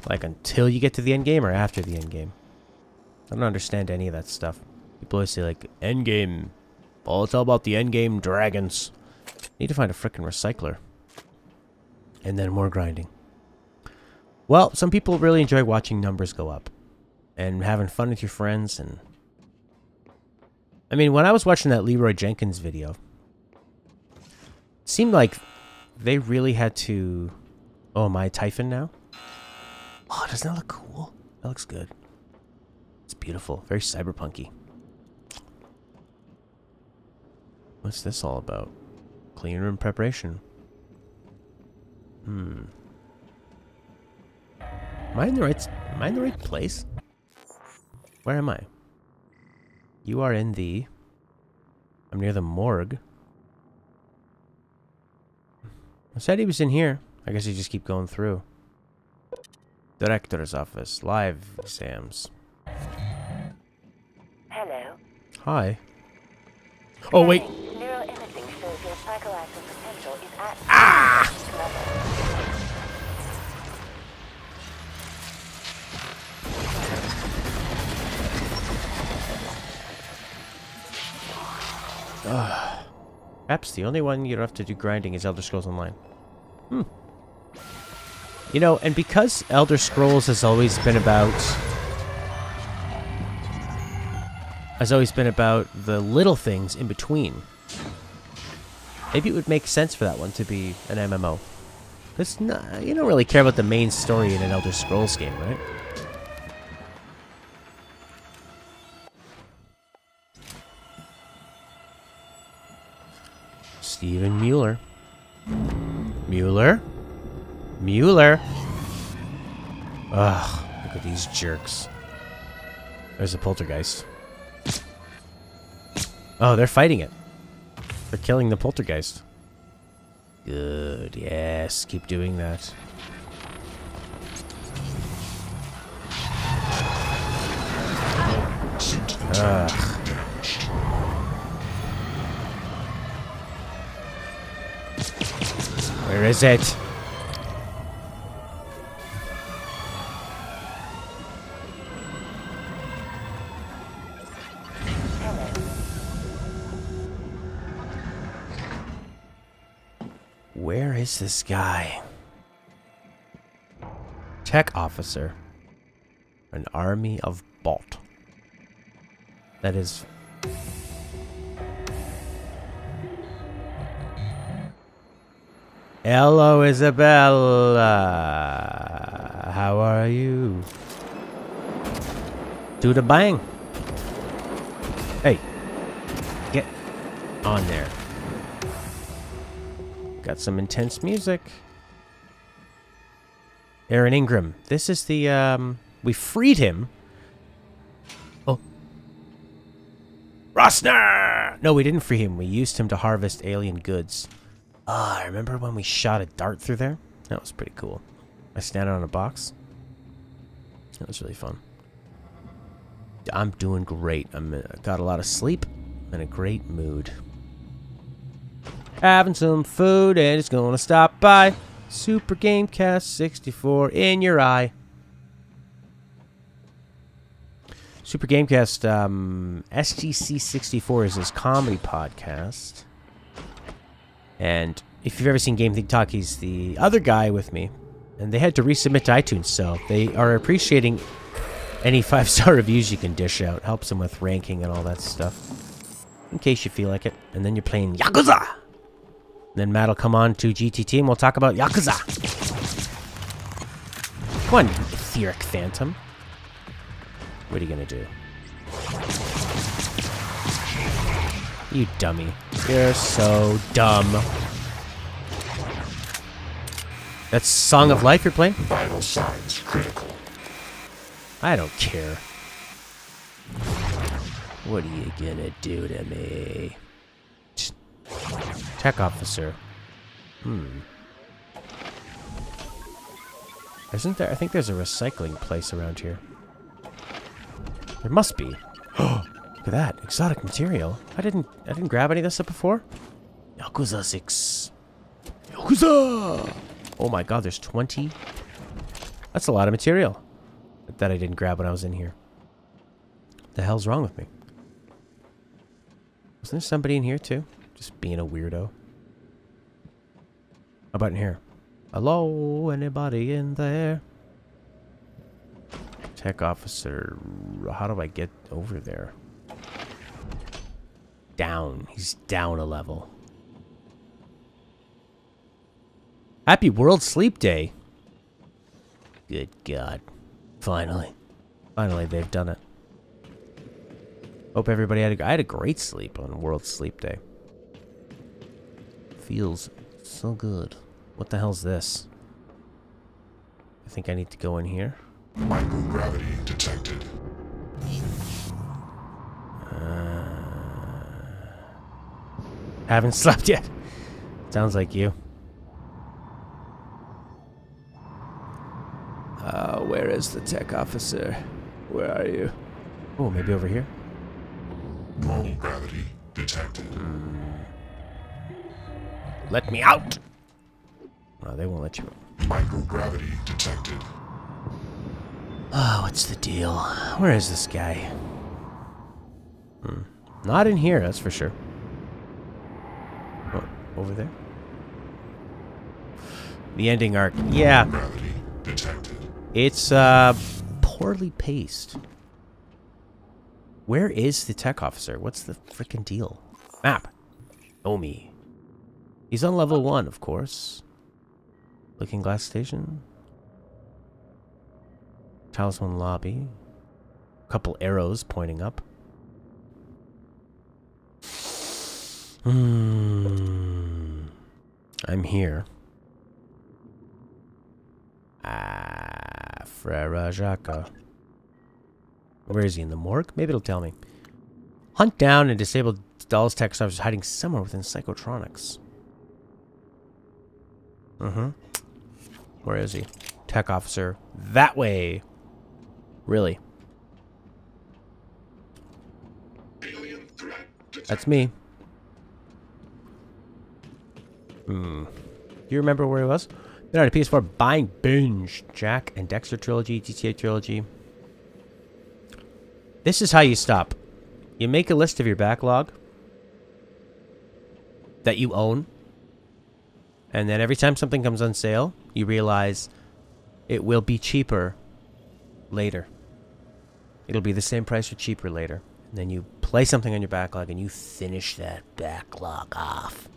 Like until you get to the end game or after the end game? I don't understand any of that stuff. People always say like end game. Oh, it's all about the end game dragons. Need to find a frickin' recycler. And then more grinding. Well, some people really enjoy watching numbers go up. And having fun with your friends. And I mean, when I was watching that Leroy Jenkins video, it seemed like they really had to... Oh, am I Typhon now? Oh, doesn't that look cool? That looks good. It's beautiful. Very cyberpunky. What's this all about? Clean room preparation. Am I in the right place? Where am I? You are in the... I'm near the morgue. I said he was in here. I guess you just keep going through. Director's office. Live exams. Hello. Hi. Oh, wait. Neuroimaging shows your psychoactive potential is at Perhaps the only one you don't have to do grinding is Elder Scrolls Online. You know, and because Elder Scrolls has always been about the little things in between, maybe it would make sense for that one to be an MMO. Because you don't really care about the main story in an Elder Scrolls game, right? Stephen Mueller. Mueller? Ugh, look at these jerks. There's a poltergeist. Oh, they're fighting it. They're killing the poltergeist. Good, yes, keep doing that. Ugh. Where is it? Where is this guy? Tech officer. An army of Balt. That is... Hello, Isabella. How are you? Do the bang. Hey. Get on there. Got some intense music. Aaron Ingram. This is the, we freed him. Oh. Rosner! No, we didn't free him. We used him to harvest alien goods. Ah, I remember when we shot a dart through there? That was pretty cool. I stand on a box. That was really fun. I'm doing great. I got a lot of sleep. I'm in a great mood. Having some food and it's gonna stop by. Super Gamecast 64 in your eye. Super Gamecast, SGC 64 is his comedy podcast. And if you've ever seen Game Think Talk, he's the other guy with me. And they had to resubmit to iTunes, so they are appreciating any 5-star reviews you can dish out. Helps them with ranking and all that stuff. In case you feel like it. And then you're playing Yakuza! And then Matt will come on to GTT and we'll talk about Yakuza! Come on, etheric phantom. What are you gonna do? You dummy. You're so dumb. That's Song of Life you're playing? Vital signs critical. I don't care. What are you gonna do to me? Tech officer. Isn't there? I think there's a recycling place around here. There must be. Oh, look at that. Exotic material. I didn't grab any of this stuff before. Yakuza 6. Yakuza! Oh my god, there's 20. That's a lot of material that I didn't grab when I was in here. What the hell's wrong with me? Wasn't there somebody in here too? Just being a weirdo. How about in here? Hello, anybody in there? Tech officer. How do I get over there? Down. He's down a level. Happy World Sleep Day. Good God. Finally. Finally, they've done it. Hope everybody had I had a great sleep on World Sleep Day. Feels so good. What the hell's this? I think I need to go in here. Microgravity detected. Haven't slept yet. Sounds like you. Where is the tech officer? Where are you? Oh, maybe over here? Null gravity detected. Let me out! Oh, they won't let you out. Microgravity detected. Oh, what's the deal? Where is this guy? Not in here, that's for sure. Oh, over there? The ending arc. Yeah. Gravity detected. It's, poorly paced. Where is the tech officer? What's the frickin' deal? Map. Omi. He's on level 1, of course. Looking Glass Station. Talisman Lobby. Couple arrows pointing up. I'm here. Frere Jacques. Where is he? In the morgue? Maybe it'll tell me. Hunt down and disable Dulles tech officers hiding somewhere within Psychotronics. Where is he? Tech officer. That way. Really? That's me. Do you remember where he was? Been on a PS4 buying binge. Jack and Dexter trilogy, GTA trilogy. This is how you stop. You make a list of your backlog that you own. And then every time something comes on sale, you realize it will be cheaper later. It'll be the same price or cheaper later. And then you play something on your backlog and you finish that backlog off.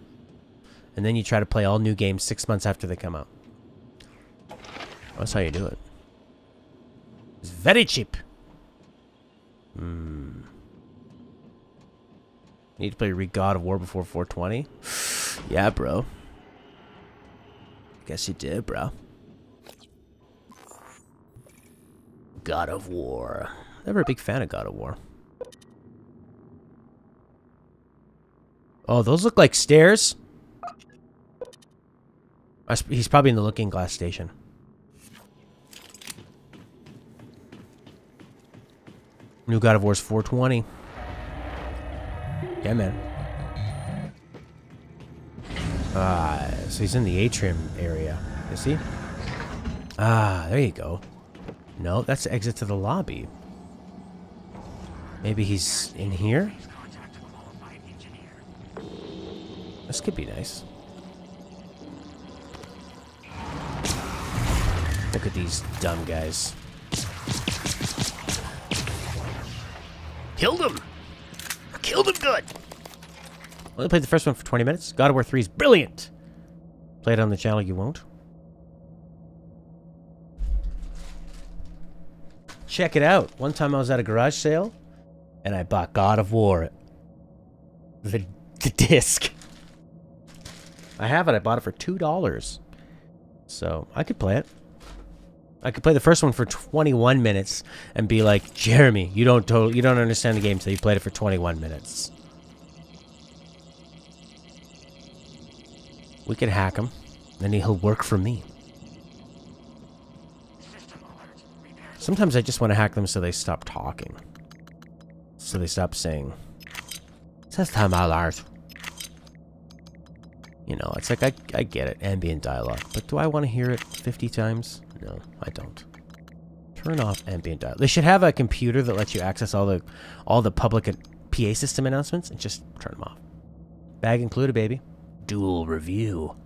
And then you try to play all new games 6 months after they come out. That's how you do it. It's very cheap. Need to play God of War before 420? Yeah, bro. Guess you did, bro. God of War. Never a big fan of God of War. Oh, those look like stairs. He's probably in the looking glass station. New God of War's 420. Yeah, man. So he's in the atrium area. Is he? There you go. No, that's the exit to the lobby. Maybe he's in here? This could be nice. Look at these dumb guys. Killed him! Killed him good! Only played the first one for 20 minutes. God of War 3 is brilliant! Play it on the channel, you won't. Check it out. One time I was at a garage sale, and I bought God of War. The disc. I have it. I bought it for $2. So, I could play it. I could play the first one for 21 minutes and be like, Jeremy, you don't understand the game until you played it for 21 minutes. We could hack him, then he'll work for me. Sometimes I just want to hack them so they stop talking. So they stop saying, System alert. You know, it's like, I get it, ambient dialogue. But do I want to hear it 50 times? No, I don't. Turn off ambient dialogue. They should have a computer that lets you access all the public PA system announcements and just turn them off. Bag included, baby. Dual review.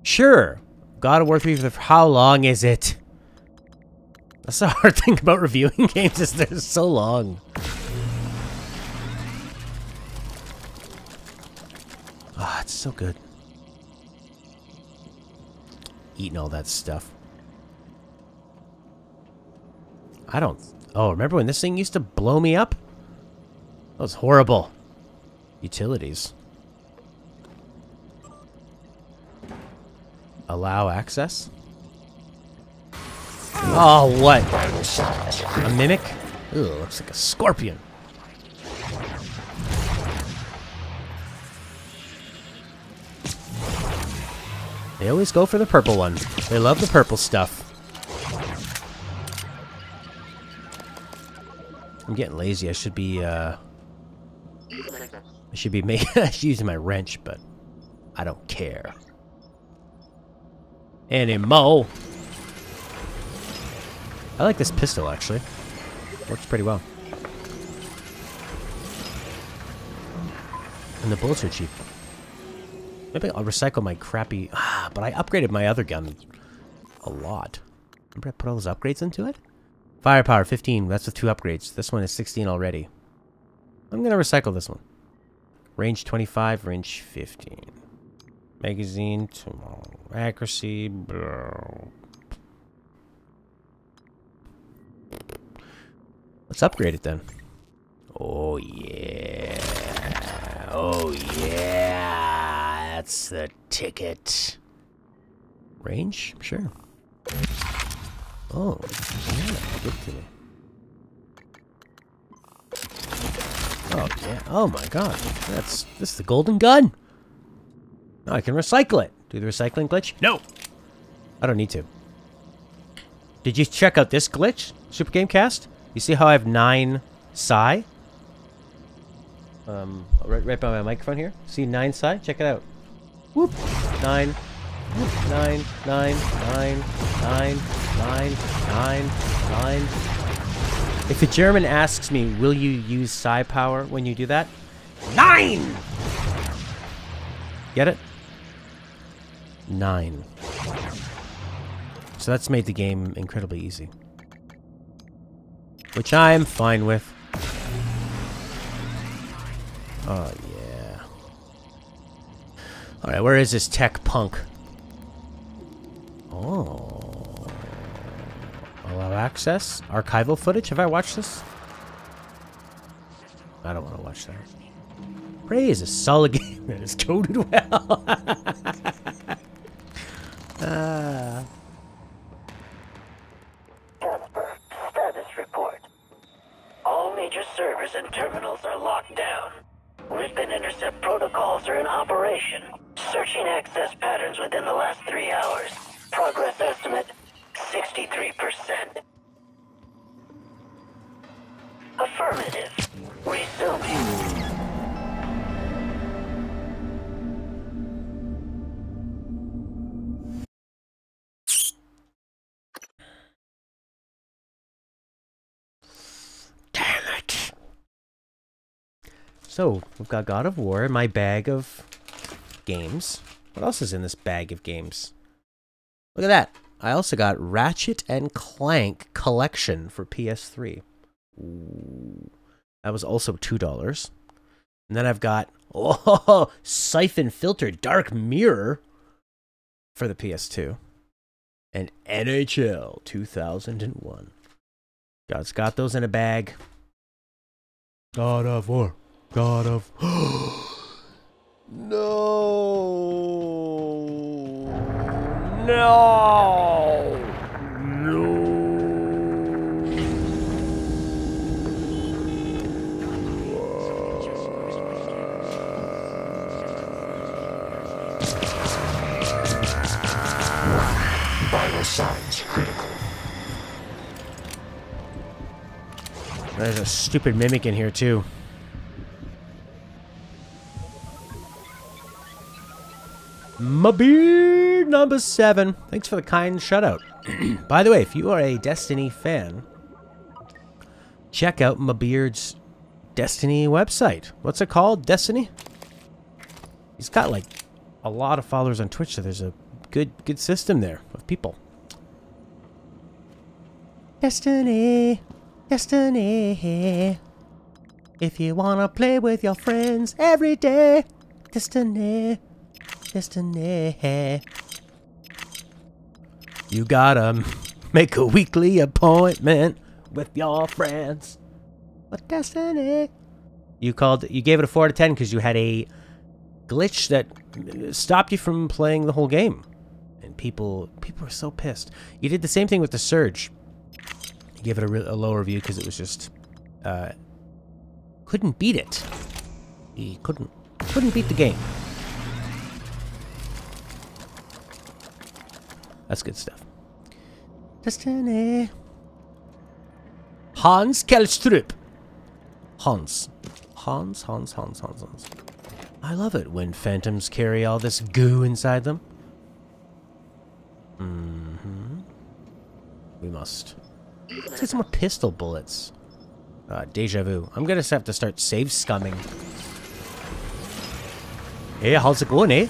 Sure. God of War 3 for how long is it? That's the hard thing about reviewing games is they're so long. Ah, it's so good. Eating all that stuff. I don't... Oh, remember when this thing used to blow me up? That was horrible. Utilities. Allow access? Oh, what? A mimic? Ugh, looks like a scorpion. They always go for the purple one. They love the purple stuff. I'm getting lazy. I should be using my wrench, but I don't care anymore. I like this pistol, actually. Works pretty well. And the bullets are cheap. Maybe I'll recycle my crappy... but I upgraded my other gun a lot. Remember I put all those upgrades into it? Firepower, 15. That's with 2 upgrades. This one is 16 already. I'm going to recycle this one. Range 25, range 15. Magazine, accuracy... Bro. Let's upgrade it then. Oh yeah. Oh yeah. That's the ticket. Range? Sure. Oh, yeah. Give it to me. Oh yeah. Oh my god. This is the golden gun. Now I can recycle it. Do the recycling glitch? No. I don't need to. Did you check out this glitch, Super Gamecast? You see how I have 9 psi? Right by my microphone here. See 9 psi? Check it out. Whoop. 9. Whoop. 9, 9, 9, 9, 9, 9, 9. If a German asks me, will you use psi power when you do that? 9! Get it? 9. So that's made the game incredibly easy. Which I'm fine with. Oh, yeah. Alright, where is this tech punk? Oh. Allow access? Archival footage? Have I watched this? I don't want to watch that. Prey is a solid game that is coded well. Status report. All major servers and terminals are locked down. Rift-and intercept protocols are in operation. Searching access patterns within the last 3 hours. Progress estimate, 63%. Affirmative. Resuming. So, we've got God of War in my bag of games. What else is in this bag of games? Look at that. I also got Ratchet and Clank Collection for PS3. Ooh. That was also $2. And then I've got Siphon Filter Dark Mirror for the PS2. And NHL 2001. God's got those in a bag. God of War. God of... No! No! No! Vital signs critical. There's a stupid mimic in here, too. Mabeard number 7. Thanks for the kind shutout. By the way, if you are a Destiny fan, check out Mabeard's Destiny website. What's it called? Destiny? He's got like a lot of followers on Twitch, so there's a good system there of people. Destiny, Destiny. If you wanna play with your friends every day, Destiny. Destiny. You gotta make a weekly appointment with your friends. But Destiny. You gave it a 4 out of 10 because you had a glitch that stopped you from playing the whole game. And people were so pissed. You did the same thing with the Surge. You gave it a low review because it was just couldn't beat it. He couldn't beat the game. That's good stuff. Destiny. Hans Kellstrup. Hans. I love it when phantoms carry all this goo inside them. We must. Let's get some more pistol bullets. Deja vu. I'm gonna have to start save scumming. Hey, how's it going, eh?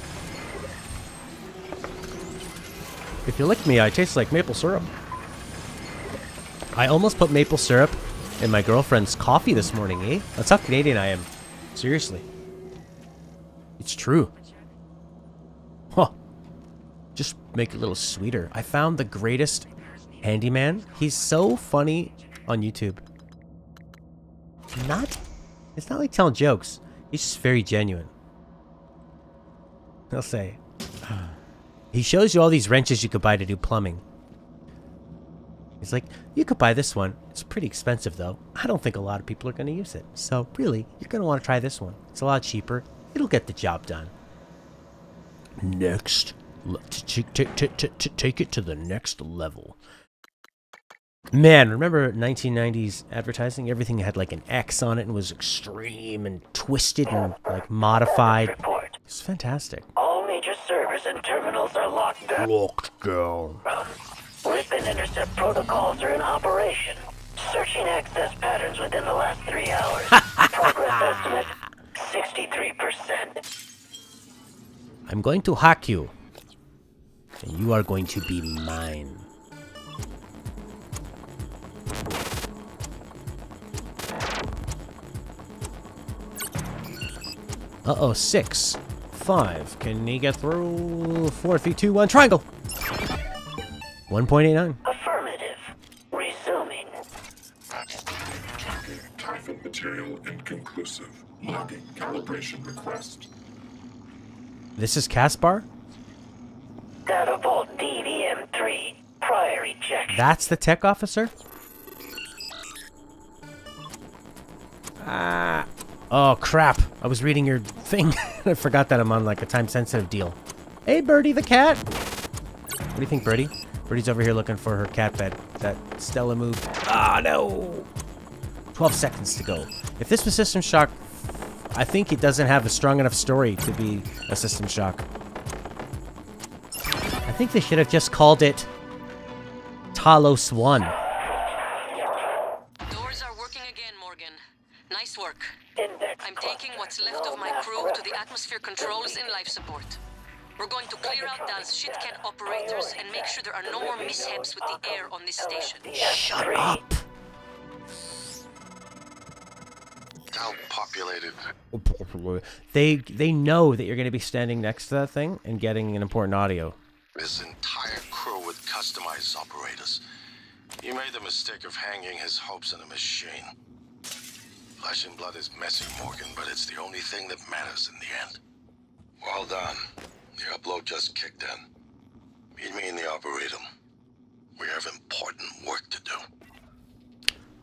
If you lick me, I taste like maple syrup. I almost put maple syrup in my girlfriend's coffee this morning, eh? That's how Canadian I am. Seriously. It's true. Huh. Just make it a little sweeter. I found the greatest handyman. He's so funny on YouTube. It's not like telling jokes. He's just very genuine. I'll say. He shows you all these wrenches you could buy to do plumbing. He's like, you could buy this one. It's pretty expensive, though. I don't think a lot of people are going to use it. So, really, you're going to want to try this one. It's a lot cheaper. It'll get the job done. Next. Take it to the next level. Man, remember 1990s advertising? Everything had like an X on it and was extreme and twisted and like modified. It's fantastic. All major servers and terminals are locked down. Locked down. Rift-and intercept protocols are in operation. Searching access patterns within the last 3 hours. Progress estimate, 63%. I'm going to hack you. And you are going to be mine. Uh-oh, 6. 5. Can he get through? 4, 3, 2, 1. Triangle! 1.89. Affirmative. Resuming. Target Typhon material inconclusive. Logging calibration request. This is Caspar? Data vault DVM-3. Prior ejection. That's the tech officer? Ah. Oh, crap. I was reading your thing. I forgot that I'm on like a time-sensitive deal. Hey, Birdie the cat. What do you think, Birdie? Birdie's over here looking for her cat bed that Stella moved. Ah, no. 12 seconds to go. If this was System Shock, I think it doesn't have a strong enough story to be a System Shock. I think they should have just called it Talos 1. Doors are working again, Morgan. Nice work. Index I'm taking what's left of my crew to the atmosphere controls and life support. We're going to clear out those shit-can operators and make sure there are no more mishaps with the air on this station. Shut up. How populated? They know that you're going to be standing next to that thing and getting an important audio. His entire crew with customized operators. He made the mistake of hanging his hopes in a machine. Flesh and blood is messy, Morgan, but it's the only thing that matters in the end. Well done. The upload just kicked in. Meet me in the Arboretum. We have important work to do.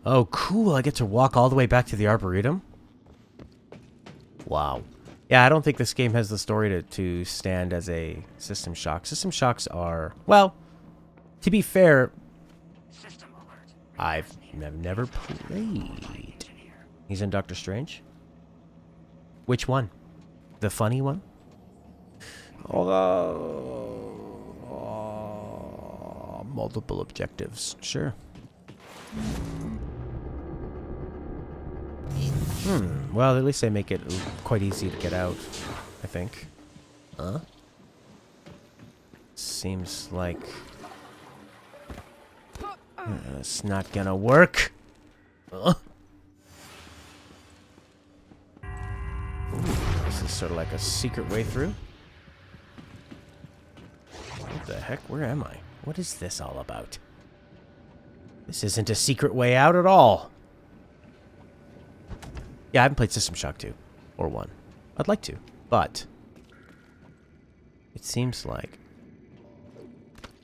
Oh, cool. I get to walk all the way back to the Arboretum? Wow. Yeah, I don't think this game has the story to stand as a System Shock. System Shocks are... Well, to be fair, System alert. I've never played. He's in Doctor Strange? Which one? The funny one? Multiple objectives. Sure. Well, at least they make it quite easy to get out, I think. Huh? Seems like... it's not gonna work. Ooh, this is sort of like a secret way through. What the heck? Where am I? What is this all about? This isn't a secret way out at all. Yeah, I haven't played System Shock 2. Or 1. I'd like to, but... it seems like...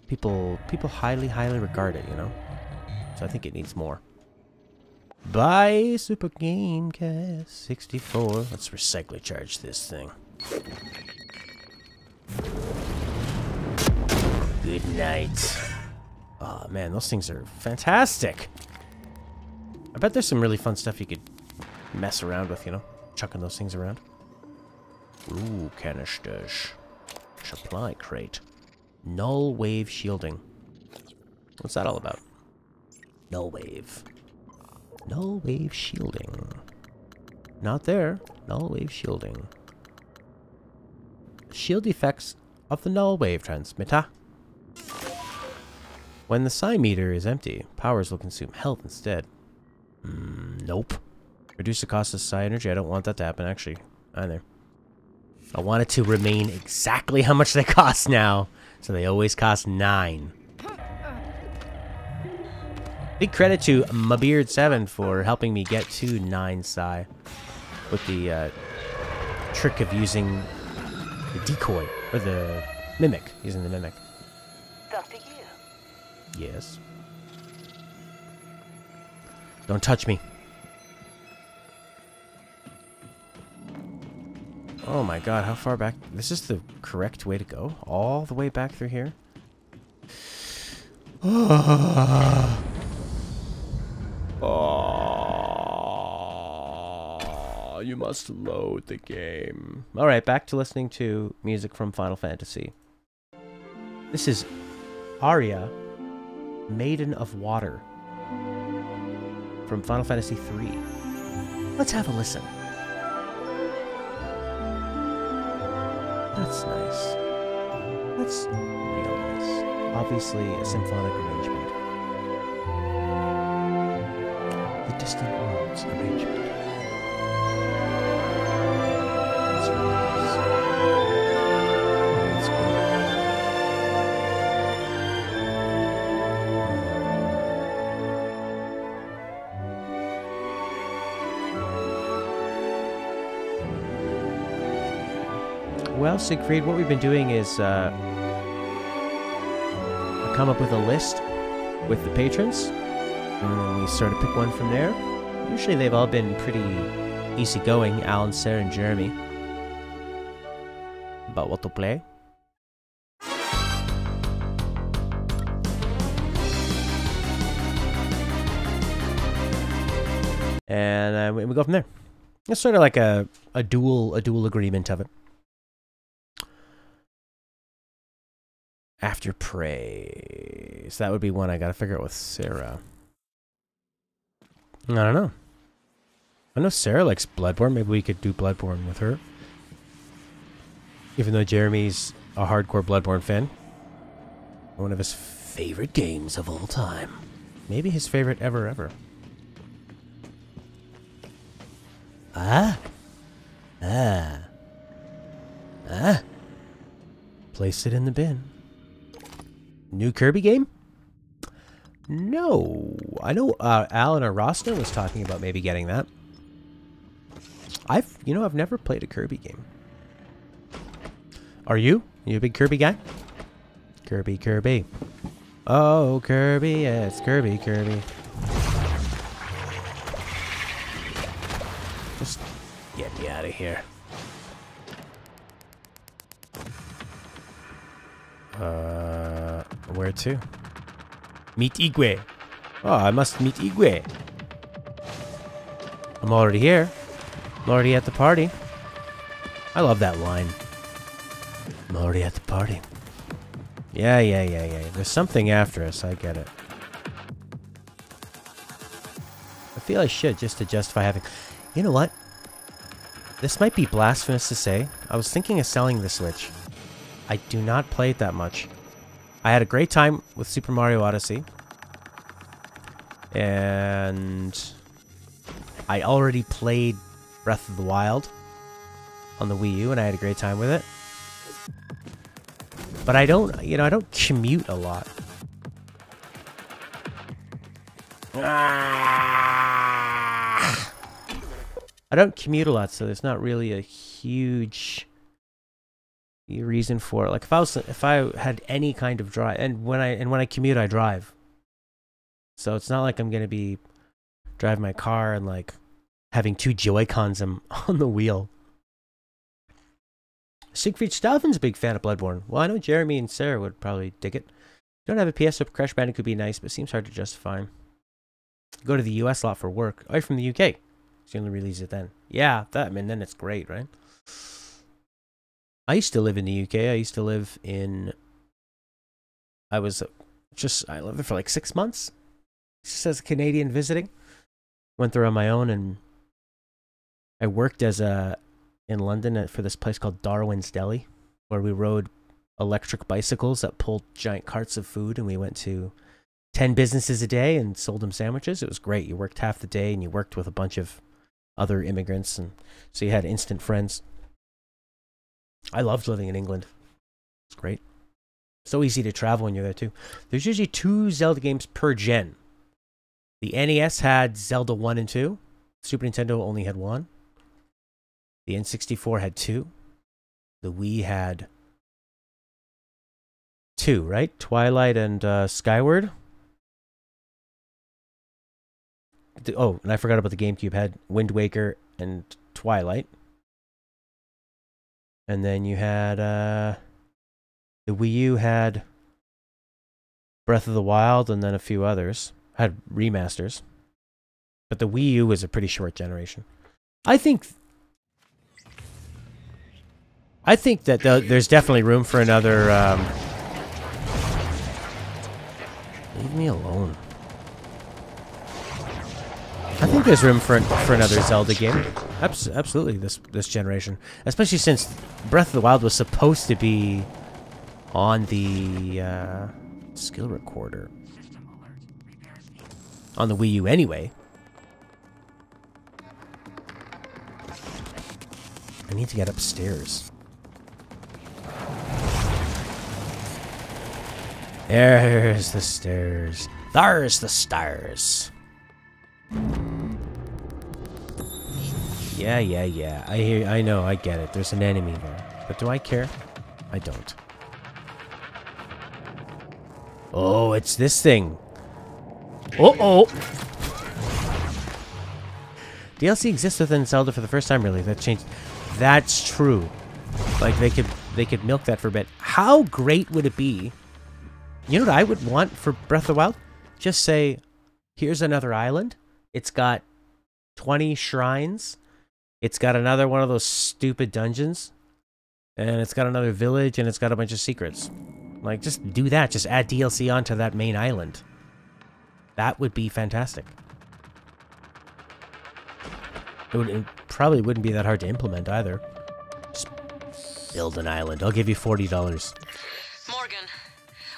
People highly regard it, you know? So I think it needs more. Bye, Super Gamecast 64. Let's recycle charge this thing. Good night. Oh man, those things are fantastic. I bet there's some really fun stuff you could mess around with, you know? Chucking those things around. Ooh, canisters. Supply crate. Null wave shielding. What's that all about? Null wave. Null wave shielding. Not there. Null wave shielding. Shield effects of the null wave transmitter. When the psi meter is empty, powers will consume health instead. Nope. Reduce the cost of psi energy. I don't want that to happen, actually, either. I want it to remain exactly how much they cost now. So they always cost 9. Big credit to Mabeard7 for helping me get to 9 psi. With the trick of using the decoy. Or the mimic. Using the mimic. Dr. Yu. Yes. Don't touch me. Oh my god, how far back? This is the correct way to go? All the way back through here? Oh, you must load the game. Alright, back to listening to music from Final Fantasy. This is Aria, Maiden of Water, from Final Fantasy III. Let's have a listen. That's nice. That's real nice. Obviously, a symphonic arrangement. The Distant Worlds arrangement. That's really nice. That's cool. Well, Siegfried, what we've been doing is I come up with a list with the patrons, and then we sort of pick one from there. Usually they've all been pretty easygoing, Alan, Sarah, and Jeremy. About what to play. And we go from there. It's sort of like a dual agreement of it. After Prey. So that would be one I gotta figure out with Sarah. I don't know. I know Sarah likes Bloodborne. Maybe we could do Bloodborne with her. Even though Jeremy's a hardcore Bloodborne fan. One of his favorite games of all time. Maybe his favorite ever. Place it in the bin. New Kirby game? No. I know Alan or Rosner was talking about maybe getting that. I've never played a Kirby game. Are you? You a big Kirby guy? Kirby. Oh, Kirby, yeah, it's Kirby. Just get me out of here. Where to? Meet Igwe. Oh, I must meet Igwe. I'm already here. I'm already at the party. I love that line. I'm already at the party. Yeah. There's something after us, I get it. I feel I should, just to justify having... You know what? This might be blasphemous to say. I was thinking of selling the Switch. I do not play it that much. I had a great time with Super Mario Odyssey. And I already played Breath of the Wild on the Wii U, and I had a great time with it. But I don't commute a lot. I don't commute a lot, so there's not really a huge reason for it. Like if I had any kind of drive, and when I commute, I drive. So it's not like I'm gonna be driving my car and like having two Joy-Cons on the wheel. Siegfried Stauffen's a big fan of Bloodborne. Well, I know Jeremy and Sarah would probably dig it. Don't have a PS, so Crash Bandicoot could be nice, but it seems hard to justify. Go to the US a lot for work. Oh, you're from the UK. So you only release it then. Yeah, then it's great, right? I used to live in the UK. I lived there for like 6 months. Just as a Canadian visiting. Went there on my own, and I worked in London for this place called Darwin's Deli, where we rode electric bicycles that pulled giant carts of food, and we went to 10 businesses a day and sold them sandwiches. It was great. You worked half the day, and you worked with a bunch of other immigrants, and so you had instant friends. I loved living in England. It's great. So easy to travel when you're there too. There's usually 2 Zelda games per gen. The NES had Zelda 1 and 2. Super Nintendo only had 1. The N64 had 2. The Wii had 2, right? Twilight and Skyward. Oh, and I forgot about the GameCube. Had Wind Waker and Twilight. And then you had the Wii U had Breath of the Wild, and then a few others. Had remasters. But the Wii U was a pretty short generation. I think that there's definitely room for another... Leave me alone. I think there's room for another Zelda game. Absolutely, this generation. Especially since Breath of the Wild was supposed to be on the skill recorder. On the Wii U anyway. I need to get upstairs. There's the stairs. There's the stairs. Yeah. I know, I get it. There's an enemy there. But do I care? I don't. Oh, it's this thing. Uh-oh! DLC exists within Zelda for the first time, really. That changed. That's true. Like, they could milk that for a bit. How great would it be? You know what I would want for Breath of the Wild? Just say, here's another island. It's got 20 shrines. It's got another one of those stupid dungeons. And it's got another village, and it's got a bunch of secrets. Like, just do that. Just add DLC onto that main island. That would be fantastic. It probably wouldn't be that hard to implement either. Just build an island. I'll give you $40. Morgan,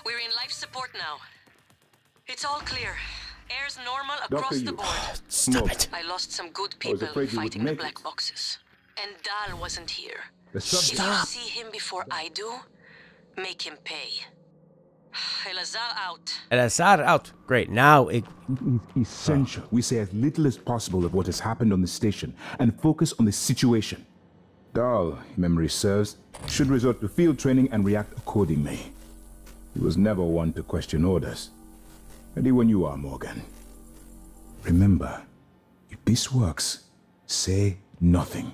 we're in life support now. It's all clear. Air's normal across the board. Stop it. I lost some good people fighting the black boxes. And Dal wasn't here. If you see him before I do, make him pay. Elazar out. Elazar out. Great. Now it... It's essential we say as little as possible of what has happened on the station and focus on the situation. Dal, if memory serves, should resort to field training and react accordingly. He was never one to question orders. Ready when you are, Morgan. Remember, if this works, say nothing.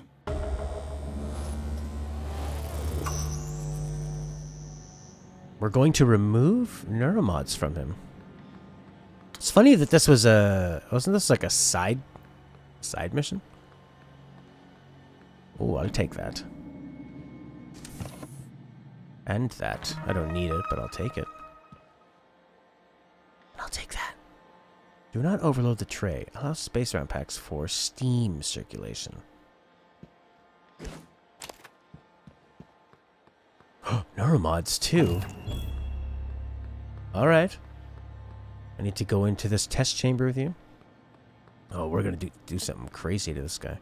We're going to remove neuromods from him. It's funny that this was a... Wasn't this like a side mission? Oh, I'll take that. And that. I don't need it, but I'll take it. I'll take that. Do not overload the tray. Allow space around packs for steam circulation. Neuromods too. Alright. I need to go into this test chamber with you. Oh, we're gonna do something crazy to this guy.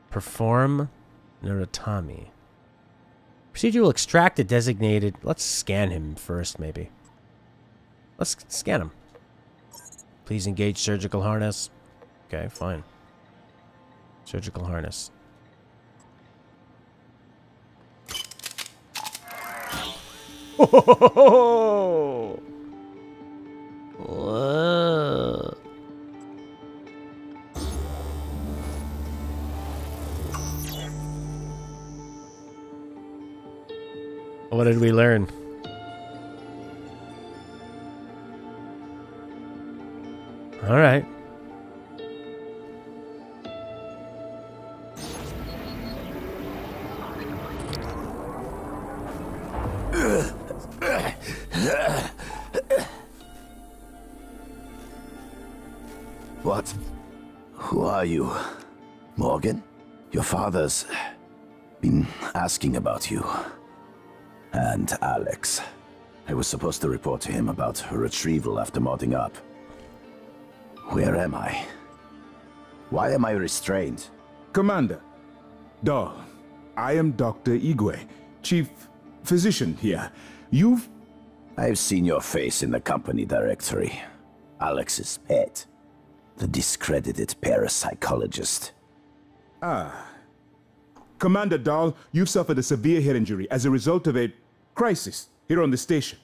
Perform neurotomy. Procedure will extract a designated... Let's scan him first, maybe. Let's scan him. Please engage surgical harness. Okay, fine. Surgical harness. Whoa! Whoa! What did we learn? All right. What? Who are you? Morgan? Your father's been asking about you. And Alex. I was supposed to report to him about her retrieval after modding up. Where am I? Why am I restrained? Commander. Dal, I am Dr. Igwe, Chief Physician here. I've seen your face in the company directory. Alex's pet. The discredited parapsychologist. Ah. Commander Dal, you've suffered a severe head injury as a result of a crisis here on the station.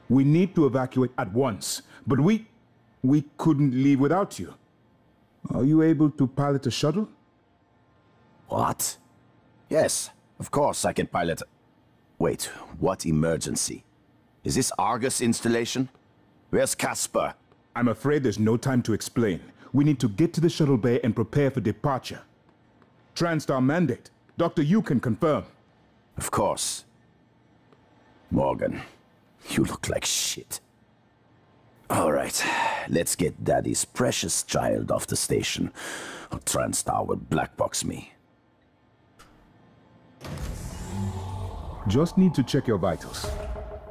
We need to evacuate at once, but we couldn't leave without you. Are you able to pilot a shuttle? What? Yes, of course I can pilot. Wait, what emergency? Is this Argus installation? Where's Casper? I'm afraid there's no time to explain. We need to get to the shuttle bay and prepare for departure. TranStar mandate. Dr. Yu can confirm. Of course. Morgan, you look like shit. All right, let's get Daddy's precious child off the station, or TranStar will blackbox me. Just need to check your vitals.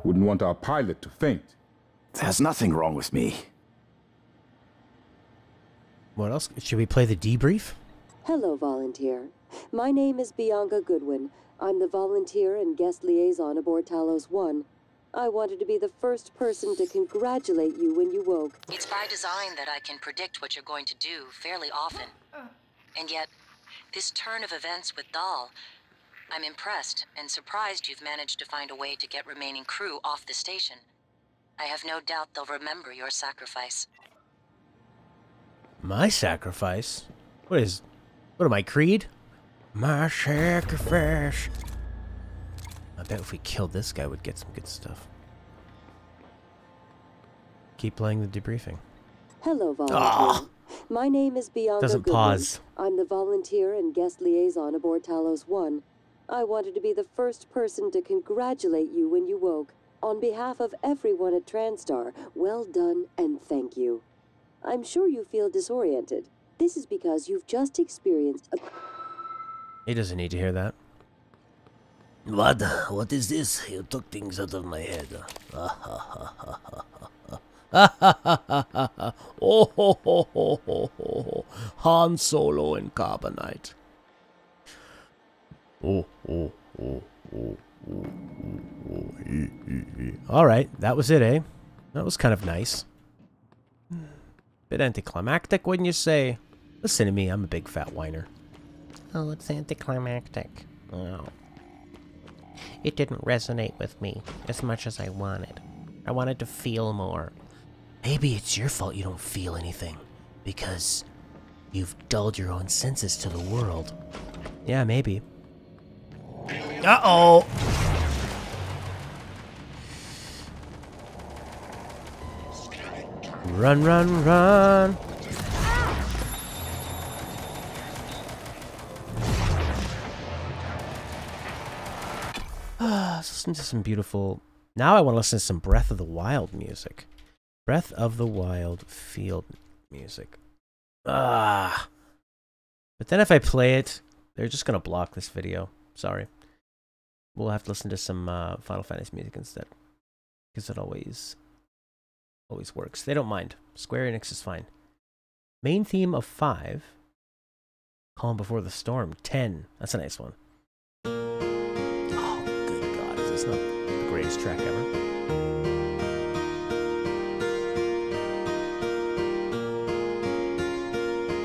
Wouldn't want our pilot to faint. There's nothing wrong with me. What else? Should we play the debrief? Hello, volunteer. My name is Bianca Goodwin. I'm the volunteer and guest liaison aboard Talos 1. I wanted to be the first person to congratulate you when you woke. It's by design that I can predict what you're going to do fairly often. And yet, this turn of events with Dal, I'm impressed and surprised you've managed to find a way to get remaining crew off the station. I have no doubt they'll remember your sacrifice. My sacrifice? What am I, Creed? My sacrifice. I bet if we killed this guy, we'd get some good stuff. Keep playing the debriefing. Hello, Volunteer. My name is Bianca Goodwin. Pause. I'm the volunteer and guest liaison aboard Talos 1. I wanted to be the first person to congratulate you when you woke. On behalf of everyone at TranStar, well done and thank you. I'm sure you feel disoriented. This is because you've just experienced a... He doesn't need to hear that. What is this? You took things out of my head. Oh, ho, ho, ho, ho, ho. Han Solo and Carbonite. All right, that was it, eh? That was kind of nice. Bit anticlimactic, wouldn't you say? Listen to me, I'm a big fat whiner. Oh, it's anticlimactic. Oh. It didn't resonate with me as much as I wanted. I wanted to feel more. Maybe it's your fault you don't feel anything, because you've dulled your own senses to the world. Yeah, maybe. Uh-oh! Run, run, run! Let's listen to some beautiful... Now I want to listen to some Breath of the Wild music. Breath of the Wild field music. But then if I play it, they're just going to block this video. Sorry. We'll have to listen to some Final Fantasy music instead. Because it always works. They don't mind. Square Enix is fine. Main theme of 5. Calm Before the Storm. 10. That's a nice one. Oh, good God. Is this not the greatest track ever?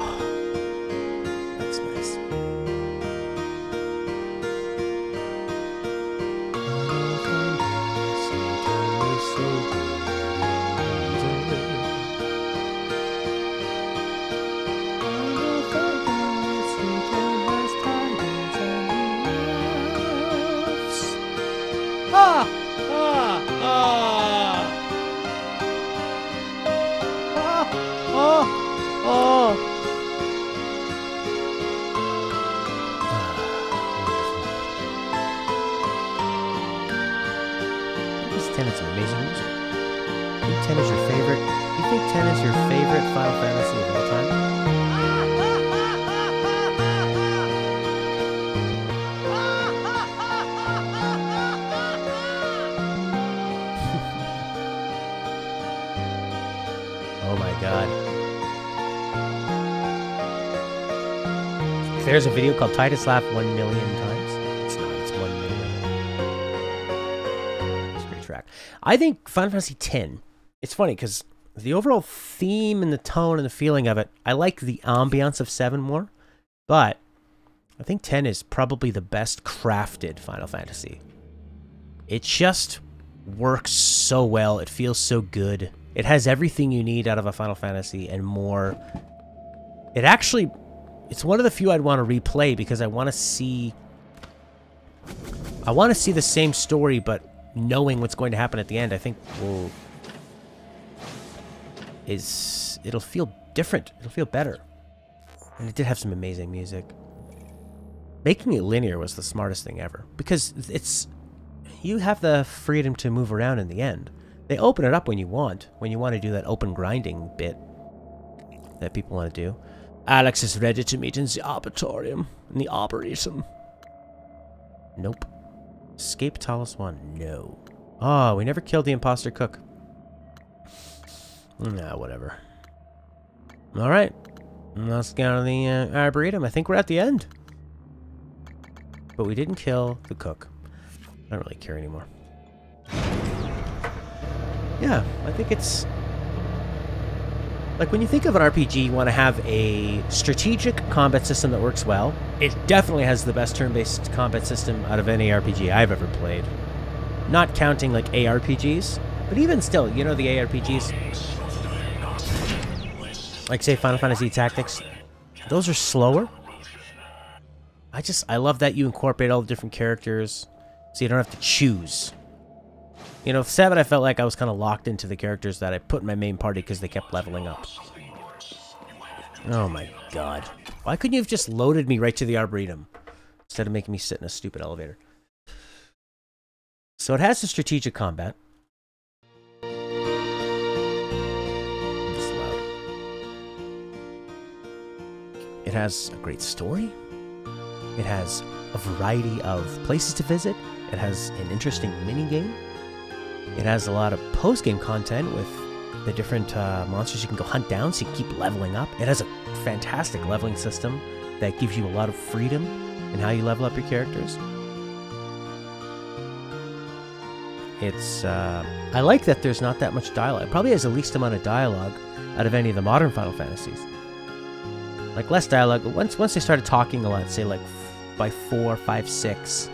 Oh, that's nice. Final Fantasy of all time? Oh my God. There's a video called Titus Laugh 1 million times. It's not, it's 1 million. It's a great track. I think Final Fantasy X, it's funny because the overall theme and the tone and the feeling of it, I like the ambiance of 7 more, but I think 10 is probably the best crafted Final Fantasy. It just works so well. It feels so good. It has everything you need out of a Final Fantasy and more. It's one of the few I'd want to replay because I want to see the same story, but knowing what's going to happen at the end, I think it'll feel different. It'll feel better. And it did have some amazing music. Making it linear was the smartest thing ever because you have the freedom to move around in the end. They open it up when you want to do that open grinding bit that people want to do. Alex is ready to meet in the Arbitorium. In the Arboretum. Nope. Escape Talos 1. No. Oh, we never killed the imposter cook. Nah, whatever. Alright. Let's go to the Arboretum. I think we're at the end. But we didn't kill the cook. I don't really care anymore. Yeah, I think it's Like, when you think of an RPG, you want to have a strategic combat system that works well. It definitely has the best turn-based combat system out of any RPG I've ever played. Not counting, like, ARPGs. But even still, you know the ARPGs? Like, say, Final Fantasy Tactics. Those are slower. I love that you incorporate all the different characters, so you don't have to choose. You know, 7, I felt like I was kind of locked into the characters that I put in my main party because they kept leveling up. Oh my god. Why couldn't you have just loaded me right to the Arboretum instead of making me sit in a stupid elevator? So it has the strategic combat. It's loud. It has a great story. It has a variety of places to visit. It has an interesting mini-game. It has a lot of post-game content with the different monsters you can go hunt down so you can keep leveling up. It has a fantastic leveling system that gives you a lot of freedom in how you level up your characters. It's, I like that there's not that much dialogue. It probably has the least amount of dialogue out of any of the modern Final Fantasies. Like, less dialogue. Once they started talking a lot, say like by 4, 5, 6,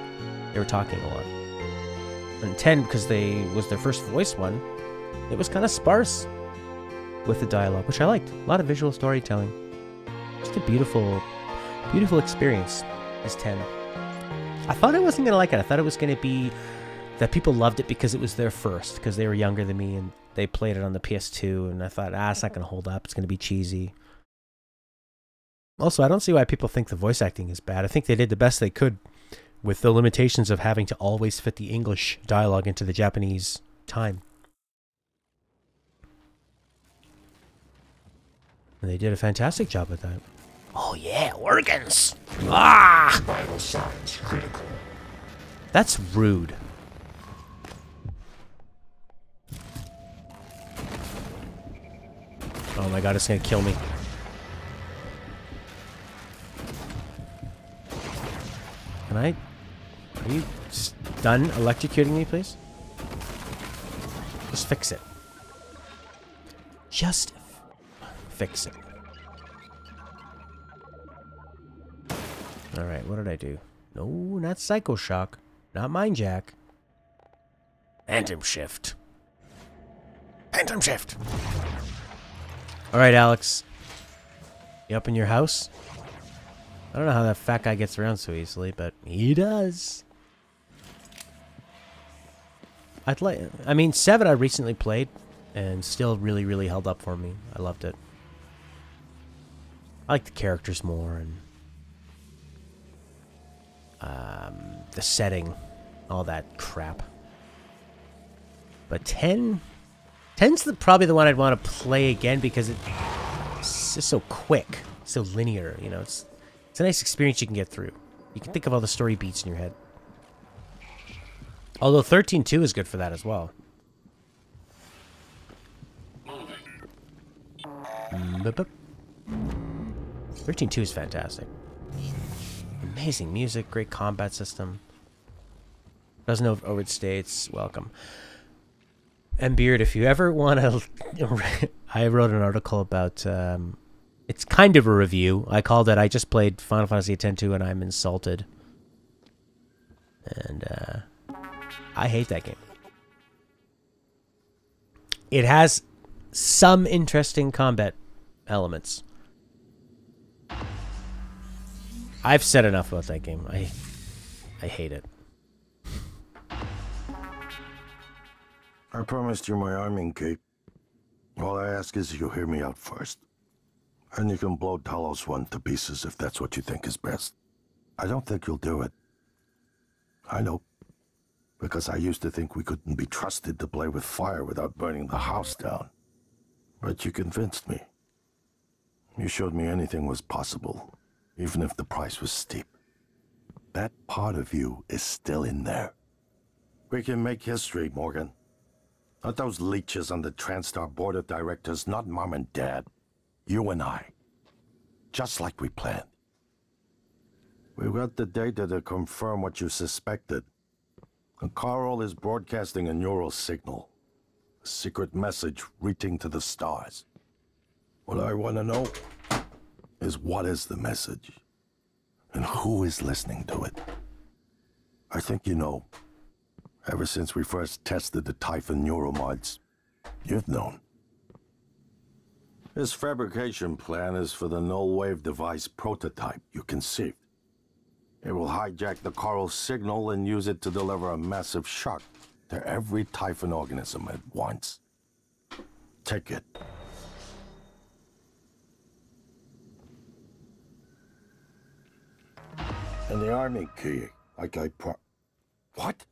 they were talking a lot. And 10, because was their first voice one, it was kind of sparse with the dialogue, which I liked. A lot of visual storytelling. Just a beautiful, beautiful experience as 10. I thought I wasn't going to like it. I thought it was going to be that people loved it because it was their first, because they were younger than me and they played it on the PS2, and I thought, it's not going to hold up. It's going to be cheesy. Also, I don't see why people think the voice acting is bad. I think they did the best they could with the limitations of having to always fit the English dialogue into the Japanese time. And they did a fantastic job with that. Oh yeah, organs! Ah! Vital signs critical. That's rude. Oh my god, it's gonna kill me. Can I... Are you just done electrocuting me, please? Just fix it. Just fix it. Alright, what did I do? No, not Psycho Shock. Not Mind Jack. Phantom Shift. Phantom Shift! Alright, Alex. You up in your house? I don't know how that fat guy gets around so easily, but he does. I mean, 7 I recently played, and still really, really held up for me. I loved it. I like the characters more, and the setting, all that crap. But 10's probably the one I'd want to play again because it's just so quick, so linear. You know, it's a nice experience you can get through. You can think of all the story beats in your head. Although 13.2 is good for that as well. 13.2 is fantastic. Amazing music, great combat system. Doesn't overstay its welcome. And Beard, if you ever want to... I wrote an article about... it's kind of a review. I called it, I just played Final Fantasy X-2 and I'm insulted. And, I hate that game. It has some interesting combat elements. I've said enough about that game. I hate it. I promised you my arming cape. All I ask is you hear me out first. And you can blow Talos 1 to pieces if that's what you think is best. I don't think you'll do it. I know. Because I used to think we couldn't be trusted to play with fire without burning the house down. But you convinced me. You showed me anything was possible, even if the price was steep. That part of you is still in there. We can make history, Morgan. Not those leeches on the TranStar board of directors, not Mom and Dad. You and I. Just like we planned. We got the data to confirm what you suspected. And Carl is broadcasting a neural signal. A secret message reaching to the stars. What I want to know is what is the message? And who is listening to it? I think you know. Ever since we first tested the Typhon neuromods, you've known. This fabrication plan is for the null-wave device prototype you conceived. It will hijack the coral signal and use it to deliver a massive shock to every Typhon organism at once. Take it. And the army key, like I What?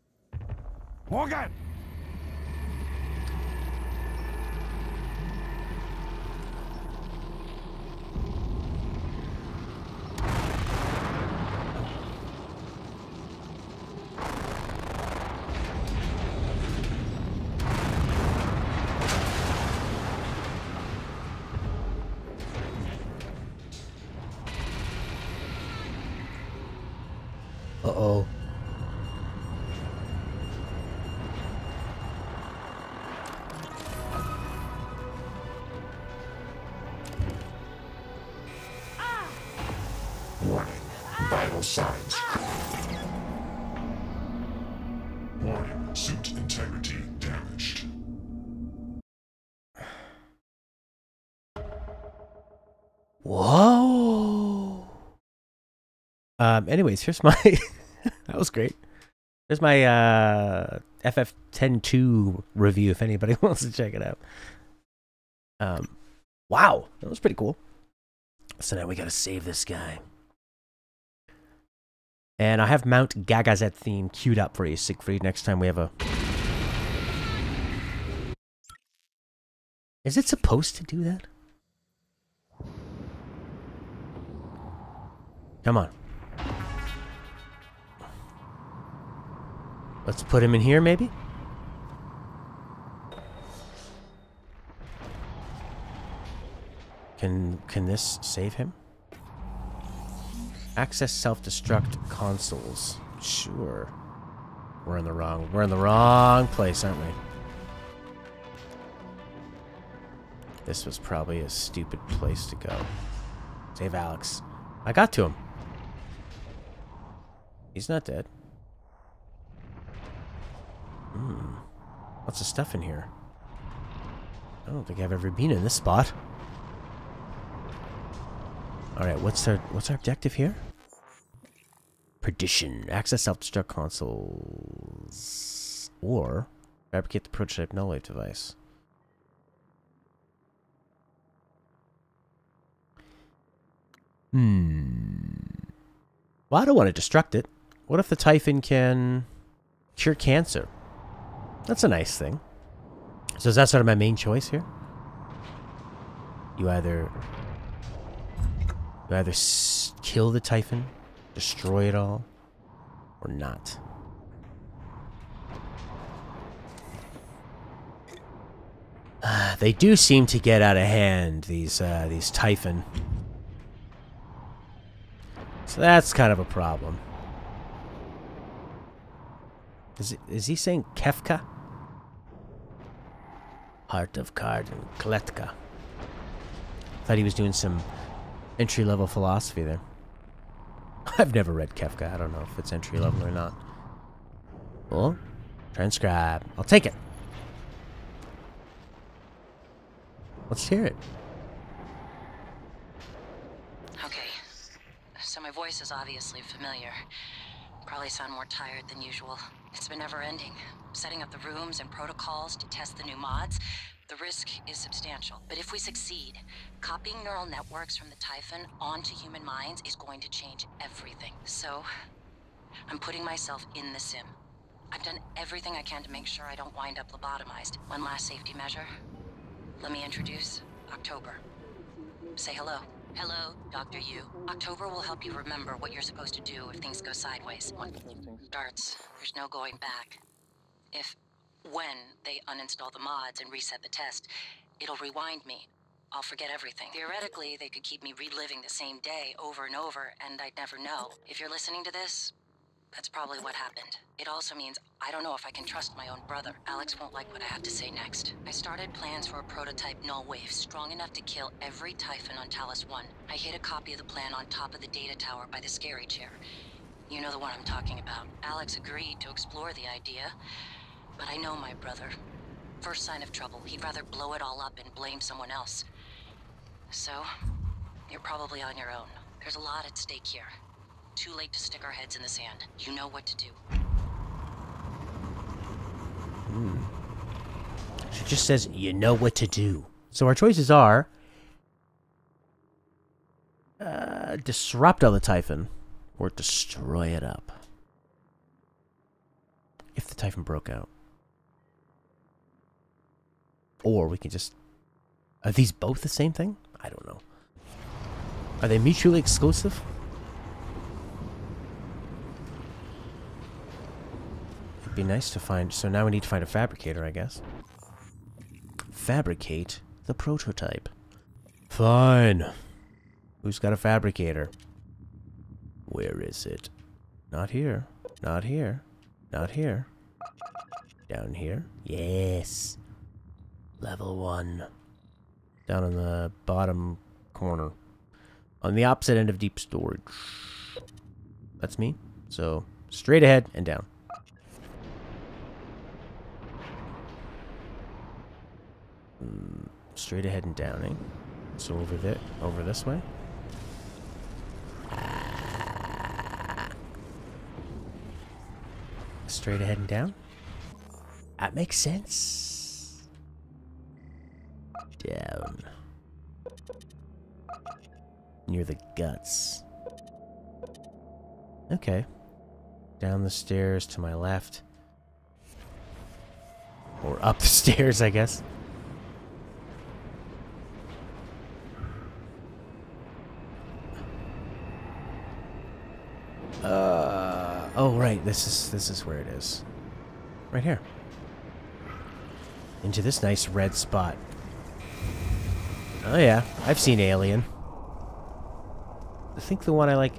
Morgan! Uh-oh. Warning. Vital signs. Warning. Suit integrity damaged. Whoa. Anyways, here's my that was great. Here's my FF10-2 review if anybody wants to check it out. Wow, that was pretty cool. So now we gotta save this guy. And I have Mount Gagazet theme queued up for you, Siegfried, next time we have a... Is it supposed to do that? Come on. Let's put him in here, maybe? Can this save him? Access self-destruct consoles. Sure. We're in the wrong place, aren't we? This was probably a stupid place to go. Save Alex. I got to him. He's not dead. Lots of stuff in here. I don't think I've ever been in this spot. Alright, what's our objective here? Perdition. Access self-destruct consoles. Or fabricate the prototype null-wave device. Well, I don't want to destruct it. What if the Typhon can cure cancer? That's a nice thing. So is that sort of my main choice here? You either kill the Typhon, destroy it all, or not. They do seem to get out of hand, these Typhon. So that's kind of a problem. Is he saying Kefka? Heart of Carden, Kletka. Thought he was doing some entry-level philosophy there. I've never read Kefka. I don't know if it's entry-level or not. Well, transcribe. I'll take it. Let's hear it. Okay. So my voice is obviously familiar. Probably sound more tired than usual. It's been never-ending. Setting up the rooms and protocols to test the new mods. The risk is substantial, but if we succeed, copying neural networks from the Typhon onto human minds is going to change everything. So, I'm putting myself in the sim. I've done everything I can to make sure I don't wind up lobotomized. One last safety measure. Let me introduce October. Say hello. Hello, Dr. Yu. October will help you remember what you're supposed to do if things go sideways. Once the testing starts, there's no going back. When they uninstall the mods and reset the test, it'll rewind me. I'll forget everything. Theoretically, they could keep me reliving the same day over and over, and I'd never know. If you're listening to this, That's probably what happened. It also means I don't know if I can trust my own brother. Alex won't like what I have to say next. I started plans for a prototype null wave strong enough to kill every Typhon on Talos 1. I hid a copy of the plan on top of the data tower by the scary chair. You know the one I'm talking about. Alex agreed to explore the idea, but I know my brother. First sign of trouble, he'd rather blow it all up and blame someone else. So, you're probably on your own. There's a lot at stake here. Too late to stick our heads in the sand. You know what to do. She just says, you know what to do. So our choices are... disrupt all the Typhon, or destroy it up. If the Typhon broke out. Or we can just... Are these both the same thing? I don't know. Are they mutually exclusive? It'd be nice to find... So now we need to find a fabricator, I guess. Fabricate the prototype. Fine. Who's got a fabricator? Where is it? Not here. Not here. Not here. Down here? Yes. Level 1. Down in the bottom corner. On the opposite end of deep storage. That's me. So, straight ahead and down. Straight ahead and down, eh? So over there, over this way. Straight ahead and down. That makes sense. Down. Near the guts. Okay. Down the stairs to my left. Or up the stairs, I guess. Oh right, this is where it is. Right here. Into this nice red spot. Oh yeah, I've seen Alien. I think the one I like...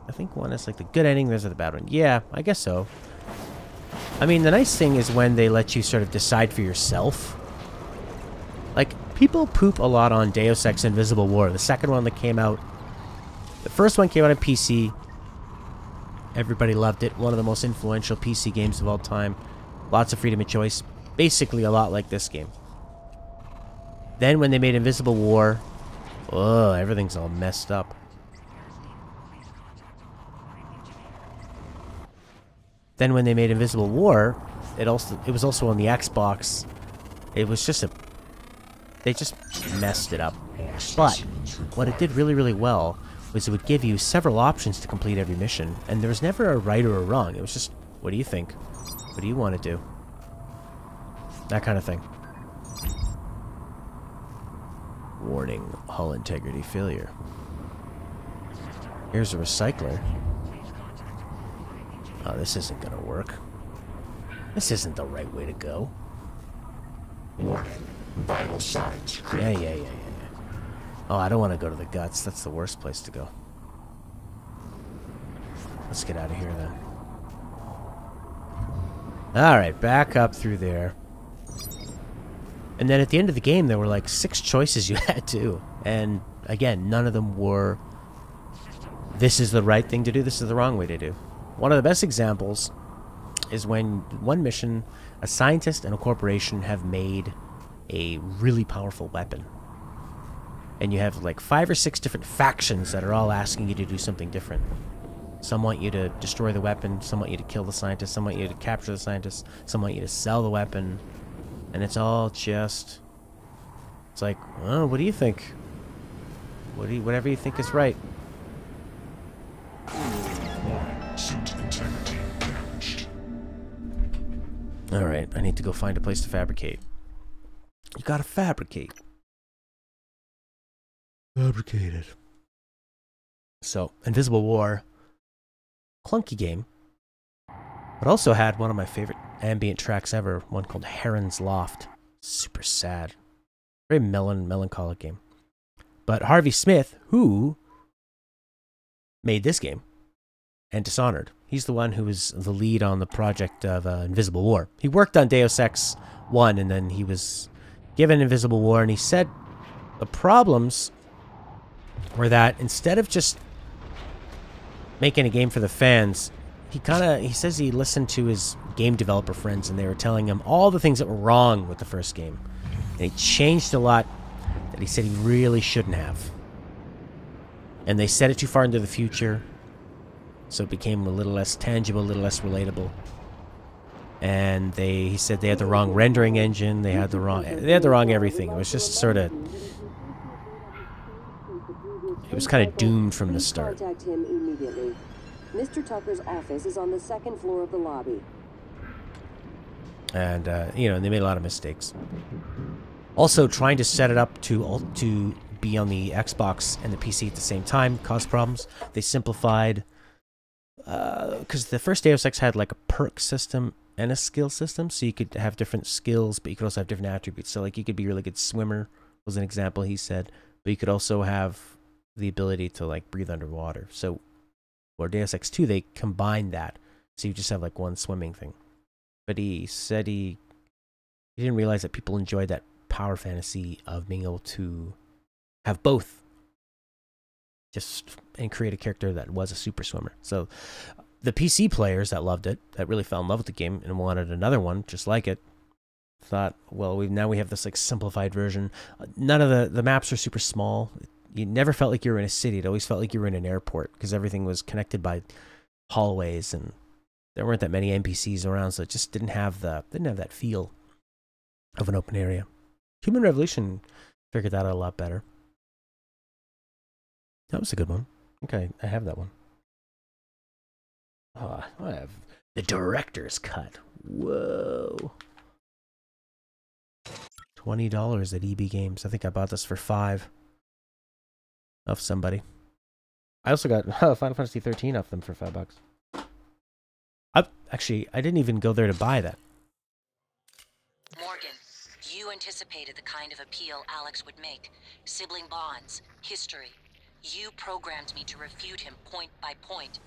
I think one is like the good ending, there's the bad one. Yeah, I guess so. I mean, the nice thing is when they let you sort of decide for yourself. Like, people poop a lot on Deus Ex Invisible War, the second one that came out. The first one came out on PC. Everybody loved it. One of the most influential PC games of all time. Lots of freedom of choice. Basically a lot like this game. Then when they made Invisible War, oh, everything's all messed up. Then when they made Invisible War, it was also on the Xbox. It was just they just messed it up. But what it did really, really well was it would give you several options to complete every mission, and there was never a right or a wrong. It was just, what do you think? What do you want to do? That kind of thing. Warning, hull integrity failure. Here's a recycler. Oh, this isn't gonna work. This isn't the right way to go. Warning, vital signs. Yeah. Oh, I don't want to go to the guts. That's the worst place to go. Let's get out of here, then. Alright, back up through there. And then at the end of the game, there were like 6 choices you had to. And, again, none of them were... This is the right thing to do, this is the wrong way to do. One of the best examples is when one mission, a scientist and a corporation have made a really powerful weapon. And you have like 5 or 6 different factions that are all asking you to do something different. Some want you to destroy the weapon, some want you to kill the scientist, some want you to capture the scientist, some want you to sell the weapon. And it's all just... It's like, oh, what do you think? Whatever you think is right. Suit integrity damaged. Alright, I need to go find a place to fabricate. You gotta fabricate. Fabricated. So, Invisible War. Clunky game. But also had one of my favorite ambient tracks ever. One called Heron's Loft. Super sad. Very melancholic game. But Harvey Smith, who made this game, and Dishonored. He's the one who was the lead on the project of Invisible War. He worked on Deus Ex 1, and then he was given Invisible War, and he said the problems were that instead of just making a game for the fans, he says he listened to his game developer friends, and they were telling him all the things that were wrong with the first game. And he changed a lot that he said he really shouldn't have. And they set it too far into the future, so it became a little less tangible, a little less relatable. And he said they had the wrong rendering engine, they had the wrong everything. It was just sort of, it was kind of doomed from the start. Contact him immediately. Mr. Tucker's office is on the 2nd floor of the lobby. And you know, they made a lot of mistakes. Also, trying to set it up to be on the Xbox and the PC at the same time caused problems. They simplified, because the first Deus Ex had like a perk system and a skill system, so you could have different skills, but you could also have different attributes. So like you could be a really good swimmer, was an example he said, but you could also have the ability to like breathe underwater. So for Deus Ex 2, they combined that, so you just have like one swimming thing. But he said he didn't realize that people enjoyed that power fantasy of being able to have both, and create a character that was a super swimmer. So the PC players that loved it, that really fell in love with the game and wanted another one just like it, thought, well, now we have this like simplified version. None of the maps are super small. You never felt like you were in a city. It always felt like you were in an airport because everything was connected by hallways, and there weren't that many NPCs around, so it just didn't have that feel of an open area. Human Revolution figured that out a lot better. That was a good one. Okay, I have that one. Oh, I have the director's cut. Whoa. $20 at EB Games. I think I bought this for $5 off somebody. I also got Final Fantasy 13 off them for $5. Actually, I didn't even go there to buy that. Morgan, you anticipated the kind of appeal Alex would make. Sibling bonds, history. You programmed me to refute him point by point.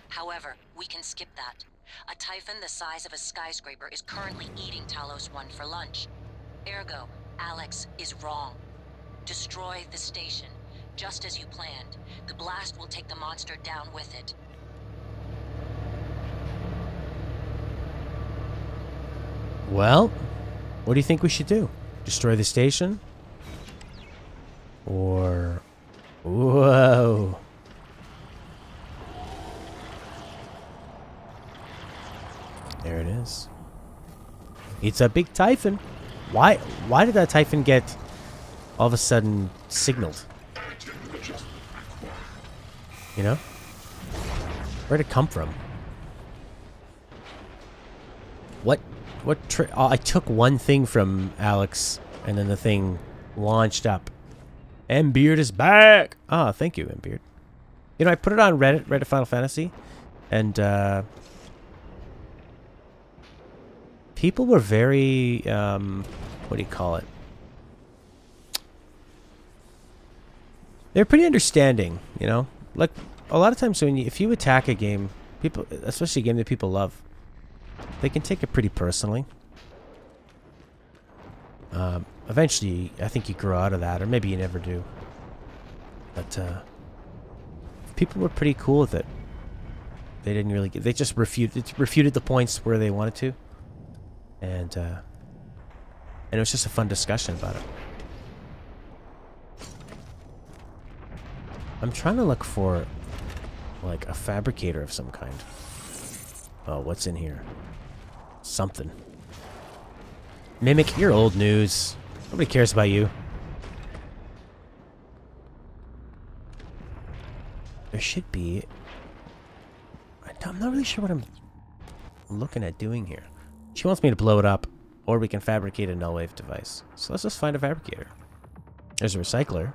However, we can skip that. A Typhon the size of a skyscraper is currently eating Talos 1 for lunch. Ergo, Alex is wrong. Destroy the station, just as you planned. The blast will take the monster down with it. Well, what do you think we should do? Destroy the station? Or... Whoa. There it is. It's a big Typhon. Why did that Typhon get all of a sudden signaled? You know? Where'd it come from? I took one thing from Alex, and then the thing launched up. M-Beard is back! Ah, thank you, M-Beard. You know, I put it on Reddit Final Fantasy, and people were very, what do you call it? They're pretty understanding, you know? Like, a lot of times if you attack a game, people, especially a game that people love, they can take it pretty personally. Eventually, I think you grow out of that, or maybe you never do. But people were pretty cool with it. They didn't really they just refuted the points where they wanted to, and it was just a fun discussion about it. I'm trying to look for like a fabricator of some kind. Oh, what's in here? Something. Mimic, you're old news. Nobody cares about you. There should be... I'm not really sure what I'm looking at doing here. She wants me to blow it up, or we can fabricate a null wave device. So let's just find a fabricator. There's a recycler.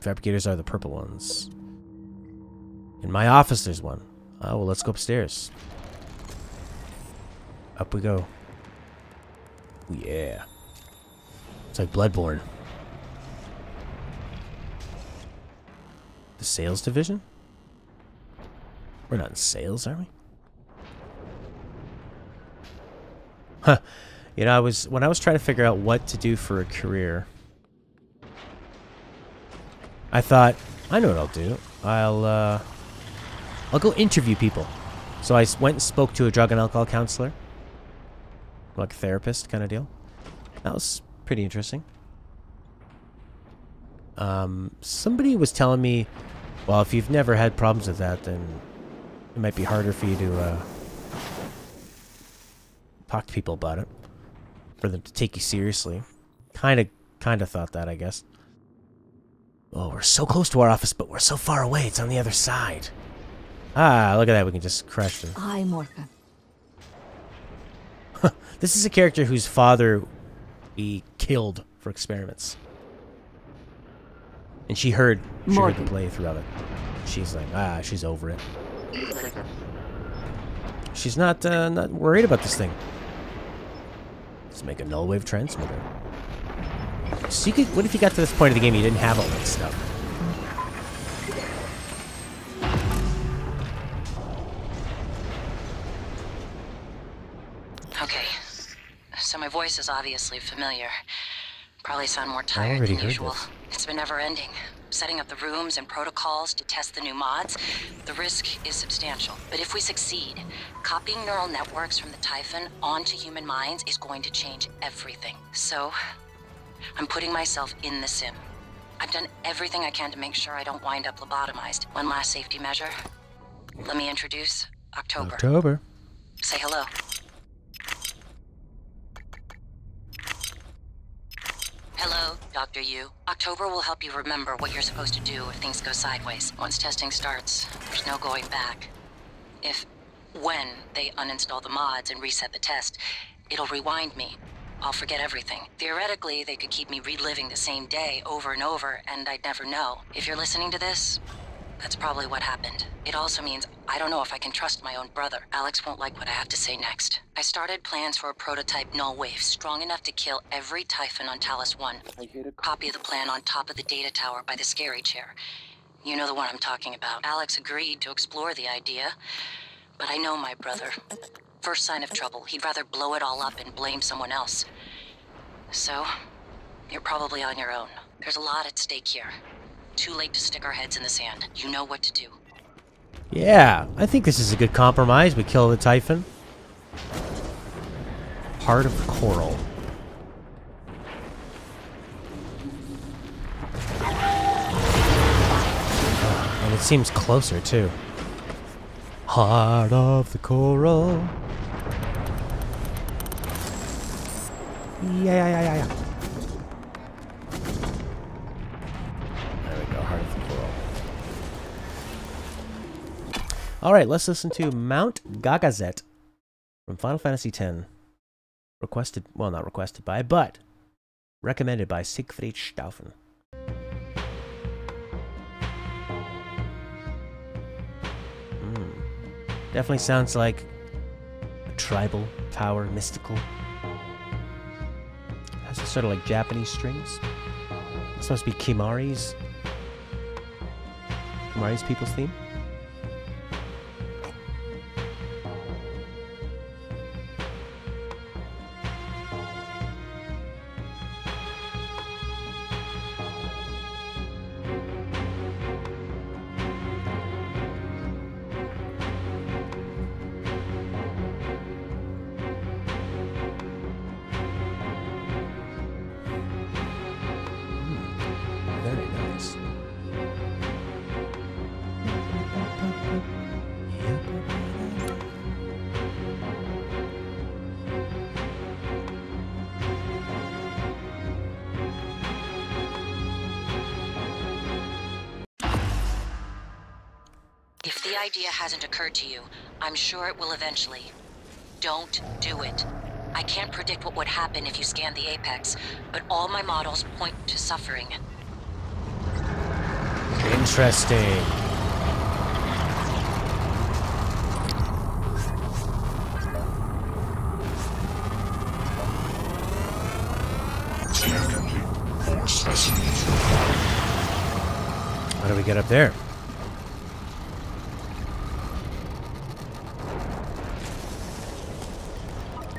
Fabricators are the purple ones. In my office there's one. Oh, well, let's go upstairs. Up we go. Yeah. It's like Bloodborne. The sales division? We're not in sales, are we? Huh. You know, when I was trying to figure out what to do for a career, I thought, I know what I'll do. I'll go interview people. So I went and spoke to a drug and alcohol counselor. Like a therapist kind of deal. That was pretty interesting. Somebody was telling me, well, if you've never had problems with that, then it might be harder for you to talk to people about it. For them to take you seriously. Kind of thought that, I guess. Oh, we're so close to our office, but we're so far away. It's on the other side. Ah, look at that. We can just crash them. Hi, Morgan. This is a character whose father we killed for experiments. And she heard the playthrough of it. She's like, she's over it. She's not worried about this thing. Let's make a null wave transmitter. So you could, what if you got to this point of the game and you didn't have all that stuff? Okay. So my voice is obviously familiar. Probably sound more tired than usual. It's been never ending. Setting up the rooms and protocols to test the new mods, the risk is substantial. But if we succeed, copying neural networks from the Typhon onto human minds is going to change everything. So, I'm putting myself in the sim. I've done everything I can to make sure I don't wind up lobotomized. One last safety measure. Let me introduce October. October. Say hello. Hello, Dr. Yu. October will help you remember what you're supposed to do if things go sideways. Once testing starts, there's no going back. When they uninstall the mods and reset the test, it'll rewind me. I'll forget everything. Theoretically, they could keep me reliving the same day over and over, and I'd never know. If you're listening to this, that's probably what happened. It also means I don't know if I can trust my own brother. Alex won't like what I have to say next. I started plans for a prototype null wave strong enough to kill every Typhon on Talos 1. Copy of the plan on top of the data tower by the scary chair. You know the one I'm talking about. Alex agreed to explore the idea, but I know my brother. First sign of trouble, he'd rather blow it all up and blame someone else. So, you're probably on your own. There's a lot at stake here. Too late to stick our heads in the sand. You know what to do. Yeah, I think this is a good compromise. We kill the Typhon. Heart of Coral. And it seems closer, too. Heart of the Coral. Yeah. There we go, Heart of the Coral. Alright, let's listen to Mount Gagazet from Final Fantasy X. Requested, well, not requested by, but recommended by Siegfried Stauffen. Definitely sounds like a tribal power, mystical. Has a sort of like Japanese strings. This must be Kimahri's people's theme. Very nice. If the idea hasn't occurred to you, I'm sure it will eventually. Don't do it. I can't predict what would happen if you scan the Apex, but all my models point to suffering. Interesting. Specimens. How do we get up there?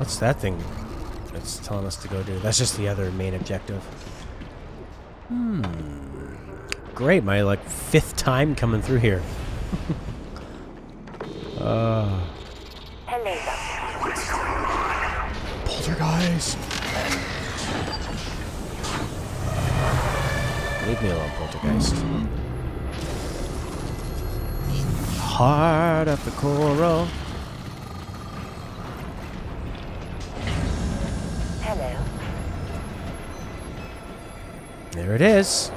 What's that thing that's telling us to go do? That's just the other main objective. Great, my like 5th time coming through here. Hello, Poltergeist. Leave me alone, Poltergeist. Heart of the coral. Hello. There it is.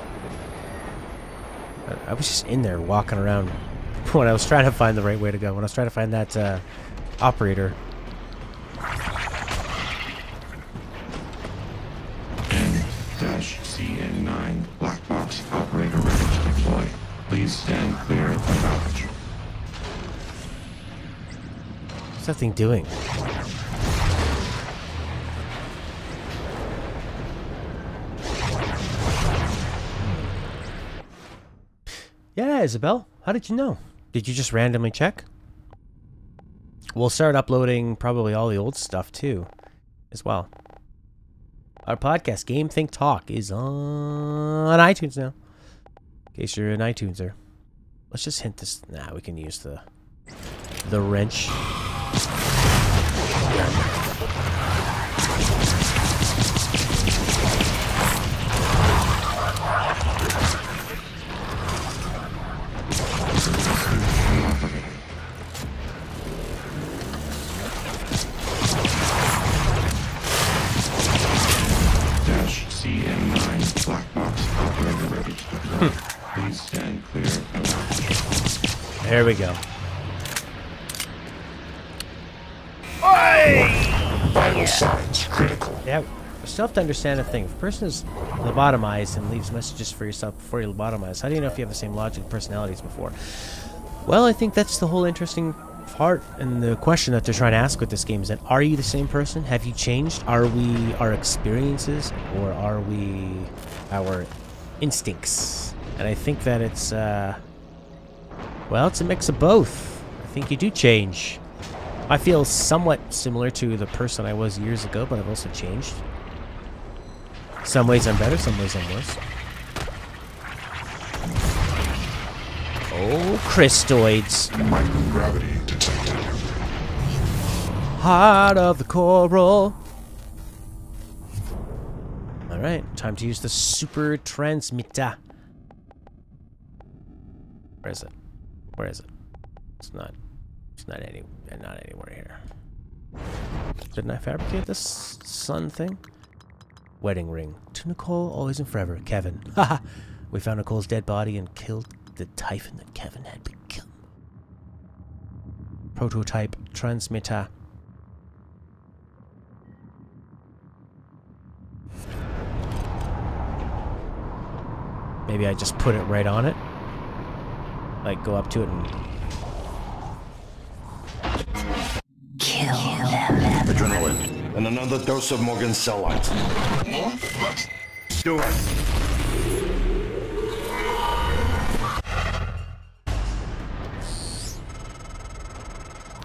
I was just in there walking around when I was trying to find the right way to go. When I was trying to find that operator. N-CN9 black box operator ready to deploy. Please stand clear of the knowledge. What's that thing doing? Yeah, Isabel. How did you know? Did you just randomly check? We'll start uploading probably all the old stuff too, as well. Our podcast, Game Think Talk, is on iTunes now. In case you're an iTuneser. Let's just hint this. Nah, we can use the wrench. CN9 black box operator ready to deploy. Please stand clear of the There we go. vital signs critical. Yeah, I still have to understand a thing. If a person is lobotomized and leaves messages for yourself before you lobotomize, how do you know if you have the same logic and personalities before? Well, I think that's the whole interesting part and the question that they're trying to ask with this game is that are you the same person? Have you changed? Are we our experiences or are we our instincts? And I think that it's well, it's a mix of both. I think you do change. I feel somewhat similar to the person I was years ago, but I've also changed. Some ways I'm better, some ways I'm worse. Oh, Christoids. Microgravity detected. Heart of the coral. Alright, time to use the super transmitter. Where is it? Where is it? It's not anywhere here. Didn't I fabricate this sun thing? Wedding ring. To Nicole, always and forever. Kevin. Haha. We found Nicole's dead body and killed the Typhon that Kevin had become. Prototype transmitter. Maybe I just put it right on it. Like go up to it and kill them. Adrenaline and another dose of Morgan's cell lines. Do it.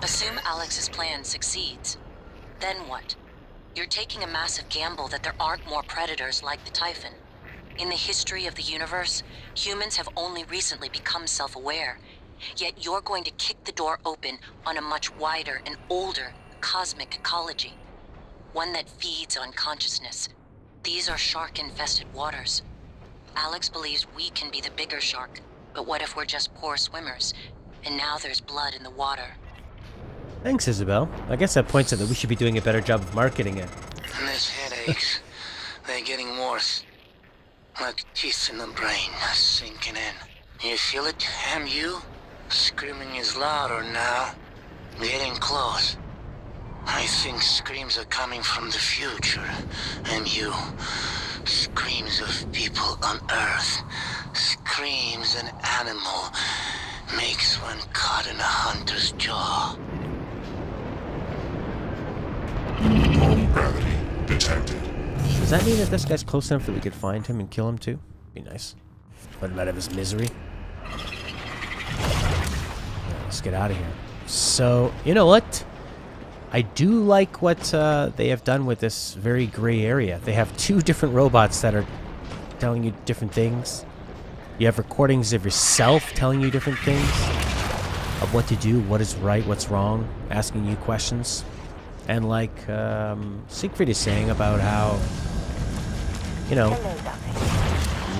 Assume Alex's plan succeeds. Then what? You're taking a massive gamble that there aren't more predators like the Typhon. In the history of the universe, humans have only recently become self-aware. Yet you're going to kick the door open on a much wider and older cosmic ecology. One that feeds on consciousness. These are shark-infested waters. Alex believes we can be the bigger shark, but what if we're just poor swimmers? And now there's blood in the water. Thanks, Isabel. I guess that points out that we should be doing a better job of marketing it. And these headaches, they're getting worse. Like teeth in the brain, sinking in. You feel it, MU? Screaming is louder now. Getting close. I think screams are coming from the future. MU. Screams of people on Earth. Screams an animal makes when caught in a hunter's jaw. Home gravity detected. Does that mean that this guy's close enough that we could find him and kill him too? Be nice. Put him out of his misery. Yeah, let's get out of here. So, you know what? I do like what they have done with this very gray area. They have 2 different robots that are telling you different things. You have recordings of yourself telling you different things. Of what to do, what is right, what's wrong, asking you questions. And like Siegfried is saying about how, you know,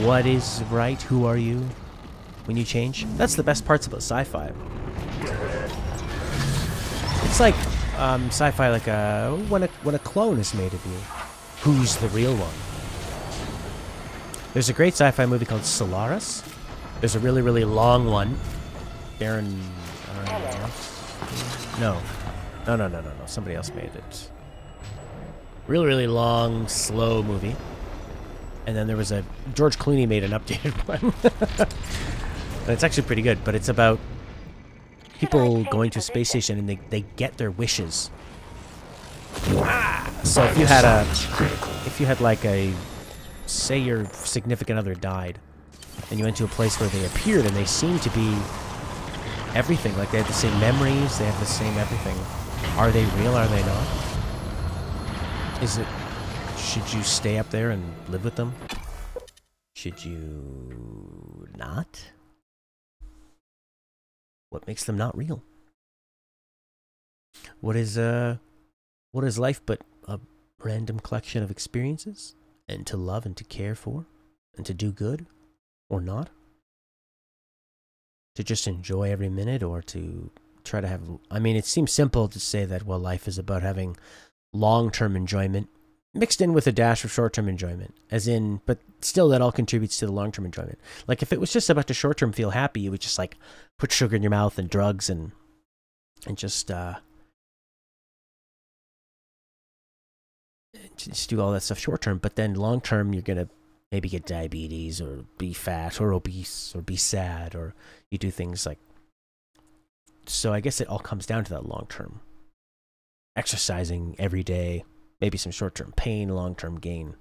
what is right, who are you when you change. That's the best parts about sci-fi. It's like sci-fi like when a clone is made of you. Who's the real one? There's a great sci-fi movie called Solaris. There's a really, really long one. Baron... No. Somebody else made it. Really, really long, slow movie. And then there was a... George Clooney made an updated one. And it's actually pretty good, but it's about people going to a space station and they get their wishes. So if you had like a... Say your significant other died, and you went to a place where they appeared and they seemed to be everything. Like they have the same memories, they have the same everything. Are they real? Are they not? Should you stay up there and live with them? Should you not? What makes them not real? What is life but a random collection of experiences? And to love and to care for? And to do good? Or not? To just enjoy every minute, or to try to have... I mean, it seems simple to say that, well, life is about having long-term enjoyment mixed in with a dash of short-term enjoyment. As in, but still that all contributes to the long-term enjoyment. Like, if it was just about the short-term feel happy, you would just, like, put sugar in your mouth and drugs and just do all that stuff short-term. But then long-term, you're going to maybe get diabetes, or be fat, or obese, or be sad, or you do things like... So I guess it all comes down to that long-term. Exercising every day, maybe some short-term pain, long-term gain.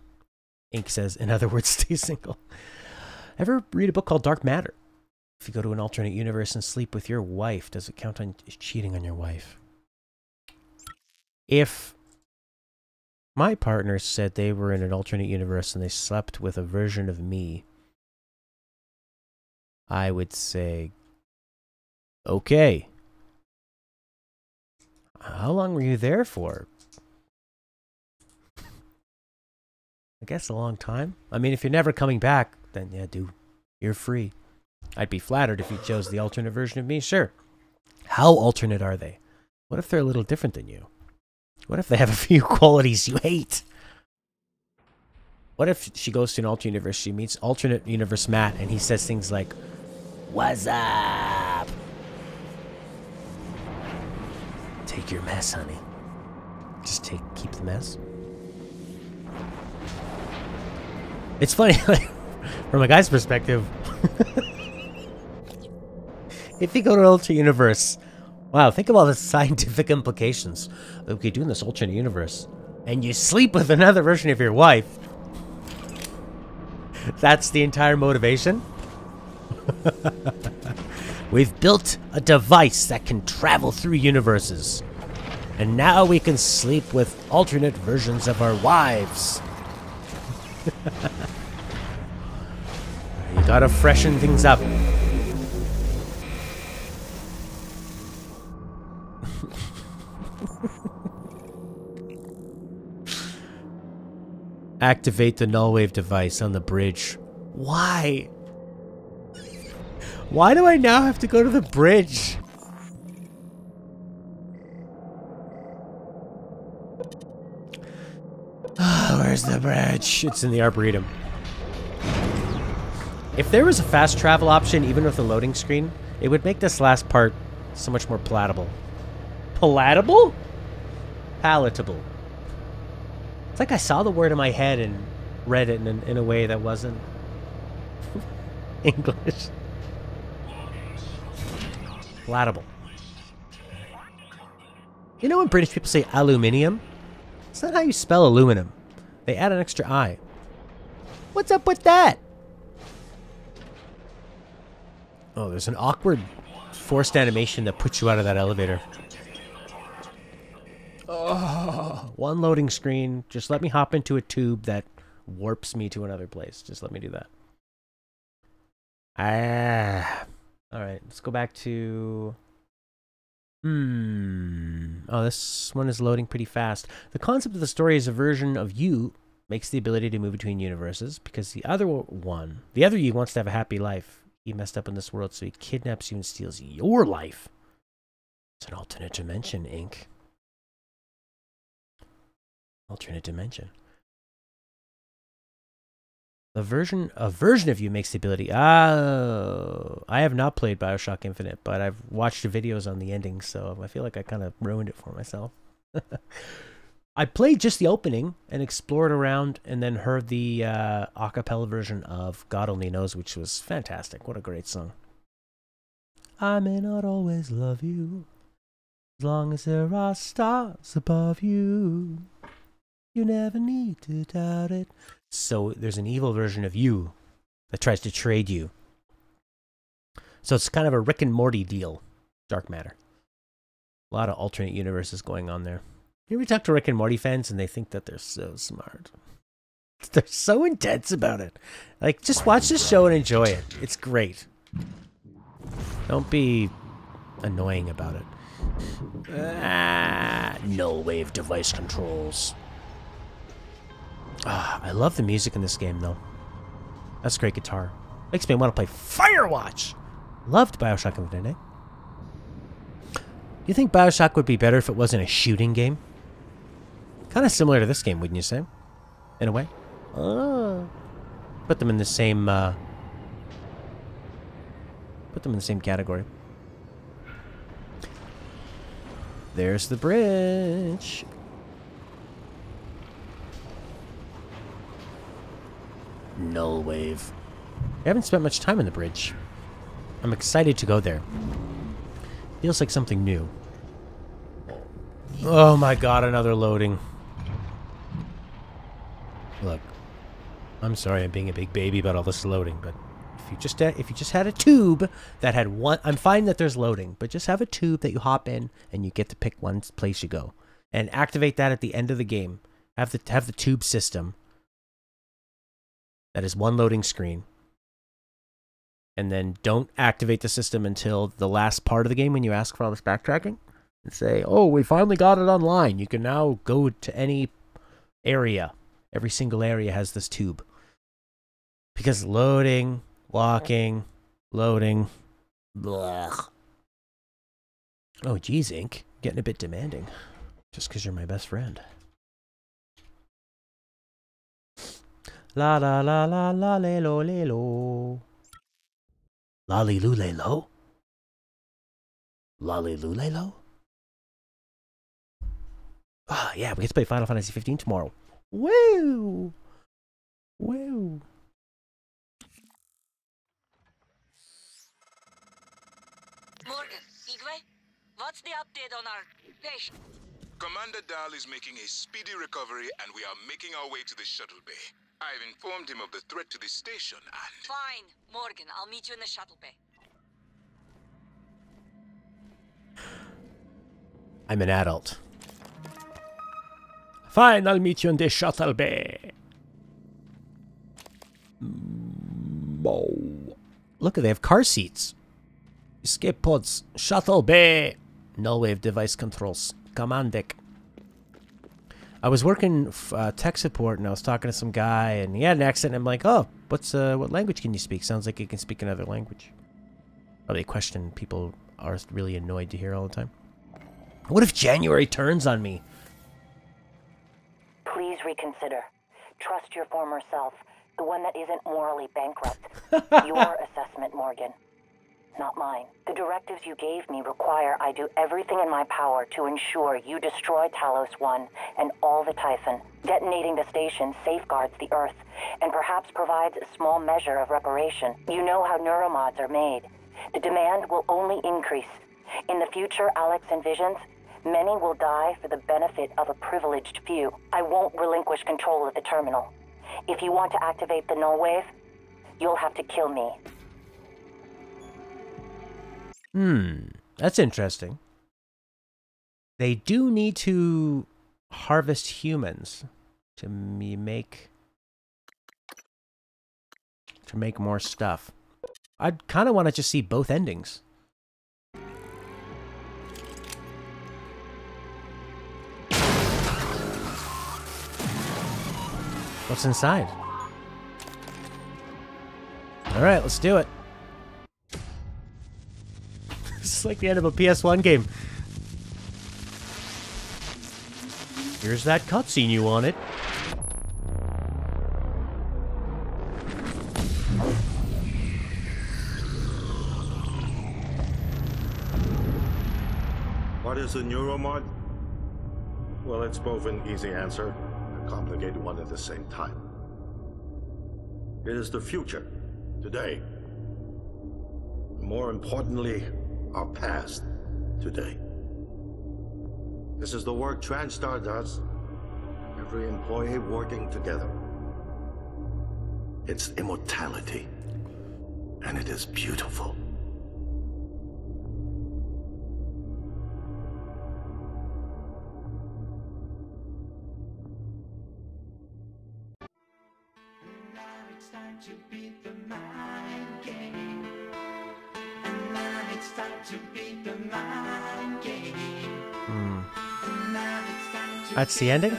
Ink says, in other words, stay single. Ever read a book called Dark Matter? If you go to an alternate universe and sleep with your wife, does it count on cheating on your wife? If my partner said they were in an alternate universe and they slept with a version of me, I would say, okay. How long were you there for? I guess a long time. I mean, if you're never coming back, then yeah, dude, you're free. I'd be flattered if you chose the alternate version of me, sure. How alternate are they? What if they're a little different than you? What if they have a few qualities you hate? What if she goes to an alternate universe, she meets alternate universe Matt, and he says things like, "What's up? Take your mess, honey. Just keep the mess." It's funny, like, from a guy's perspective, if you go to an alternate universe, wow, think of all the scientific implications. Okay, doing this alternate universe, and you sleep with another version of your wife. That's the entire motivation? We've built a device that can travel through universes. And now we can sleep with alternate versions of our wives. You gotta freshen things up. Activate the null wave device on the bridge. Why? Why do I now have to go to the bridge? Where's the bridge? It's in the Arboretum. If there was a fast travel option, even with a loading screen, it would make this last part so much more palatable. Palatable? Palatable. It's like I saw the word in my head and read it in a way that wasn't English. Palatable. You know when British people say aluminium? It's not how you spell aluminum. They add an extra I. What's up with that? Oh, there's an awkward forced animation that puts you out of that elevator. One loading screen. Just let me hop into a tube that warps me to another place. Just let me do that. Alright, let's go back to... Oh, this one is loading pretty fast. The concept of the story is a version of you makes the ability to move between universes because the other you wants to have a happy life. He messed up in this world, so he kidnaps you and steals your life. It's an alternate dimension, Inc. Alternate dimension. A version of you makes the ability. I have not played BioShock Infinite, but I've watched the videos on the ending, so I feel like I kind of ruined it for myself. I played just the opening and explored around, and then heard the a cappella version of God Only Knows, which was fantastic. What a great song. I may not always love you, as long as there are stars above you. You never need to doubt it. So there's an evil version of you that tries to trade you. So it's kind of a Rick and Morty deal. Dark matter. A lot of alternate universes going on there. Here we talk to Rick and Morty fans and they think that they're so smart. They're so intense about it. Like, just watch this show and enjoy it. It's great. Don't be annoying about it. Null wave device controls. I love the music in this game, though. That's great guitar. Makes me want to play Firewatch. Loved BioShock Infinite. Do you think BioShock would be better if it wasn't a shooting game? Kind of similar to this game, wouldn't you say? In a way. Put them in the same. Put them in the same category. There's the bridge. Null wave. I haven't spent much time in the bridge. I'm excited to go there. Feels like something new. Oh my god, another loading. Look, I'm sorry I'm being a big baby about all this loading, but if you just had a tube that had one, I'm fine that there's loading, but just have a tube that you hop in and you get to pick one place you go, and activate that at the end of the game. Have the tube system. That is one loading screen. And then don't activate the system until the last part of the game when you ask for all this backtracking. And say, oh, we finally got it online. You can now go to any area. Every single area has this tube. Because loading, walking, loading. Blah. Oh, geez, Inc. Getting a bit demanding. Just because you're my best friend. La la la la la le lo le lo. Lolly loo le lo? Lolly loo le lo? Ah, yeah, we get to play Final Fantasy 15 tomorrow. Woo! Woo! Morgan, Igwe, what's the update on our patient? Commander Dahl is making a speedy recovery and we are making our way to the shuttle bay. I've informed him of the threat to the station and... Fine, Morgan, I'll meet you in the shuttle bay. I'm an adult. Fine, I'll meet you in the shuttle bay. Look, they have car seats. Escape pods. Shuttle bay. Null wave device controls. Command deck. I was working tech support and I was talking to some guy and he had an accent and I'm like, oh, what language can you speak? Sounds like you can speak another language. Probably a question people are really annoyed to hear all the time. What if January turns on me? Please reconsider. Trust your former self, the one that isn't morally bankrupt. Your assessment, Morgan, not mine. The directives you gave me require I do everything in my power to ensure you destroy Talos 1 and all the Typhon. Detonating the station safeguards the Earth, and perhaps provides a small measure of reparation. You know how neuromods are made. The demand will only increase. In the future Alex envisions, many will die for the benefit of a privileged few. I won't relinquish control of the terminal. If you want to activate the null wave, you'll have to kill me. That's interesting. They do need to harvest humans to make more stuff. I'd kind of want to just see both endings. What's inside? All right, let's do it. It's like the end of a PS1 game. Here's that cutscene you wanted. What is a neuromod? Well, it's both an easy answer and a complicated one at the same time. It is the future, today. More importantly, our past, today. This is the work TranStar does. Every employee working together. It's immortality. And it is beautiful. That's the ending?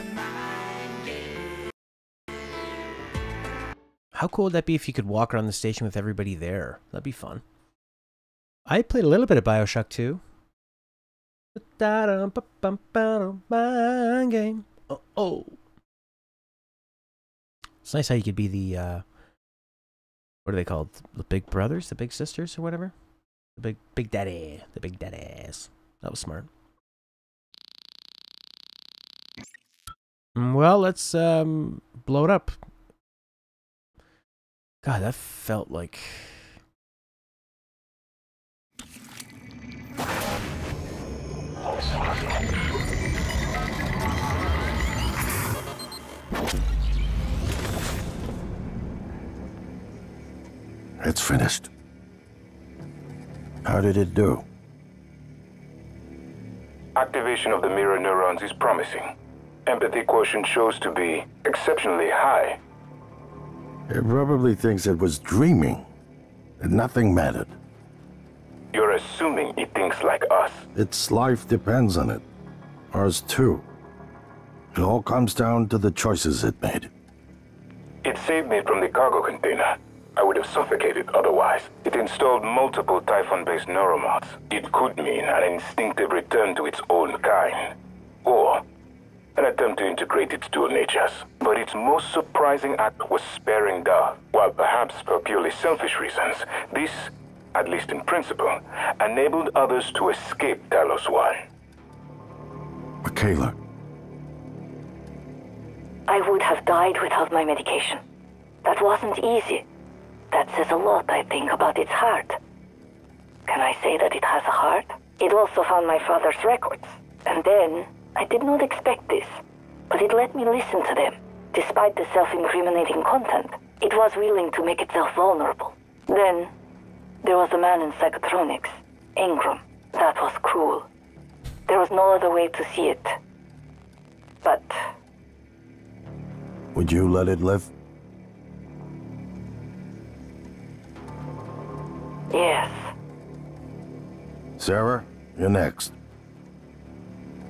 How cool would that be if you could walk around the station with everybody there? That'd be fun. I played a little bit of BioShock 2. Mind game. Oh. It's nice how you could be the, what are they called? The big brothers? The big sisters or whatever? The big daddy. The big daddies. That was smart. Well, let's blow it up. God, that felt like... It's finished. How did it do? Activation of the mirror neurons is promising. Empathy quotient shows to be exceptionally high. It probably thinks it was dreaming, and nothing mattered. You're assuming it thinks like us. Its life depends on it. Ours too. It all comes down to the choices it made. It saved me from the cargo container. I would have suffocated otherwise. It installed multiple Typhon-based neuromods. It could mean an instinctive return to its own kind. Or an attempt to integrate its dual natures. But its most surprising act was sparing Dahl. While perhaps for purely selfish reasons, this, at least in principle, enabled others to escape Talos 1. Michaela. I would have died without my medication. That wasn't easy. That says a lot, I think, about its heart. Can I say that it has a heart? It also found my father's records. And then, I did not expect this, but it let me listen to them. Despite the self-incriminating content, it was willing to make itself vulnerable. Then, there was a man in psychotronics, Ingram. That was cruel. There was no other way to see it. But... Would you let it live? Yes. Sarah, you're next.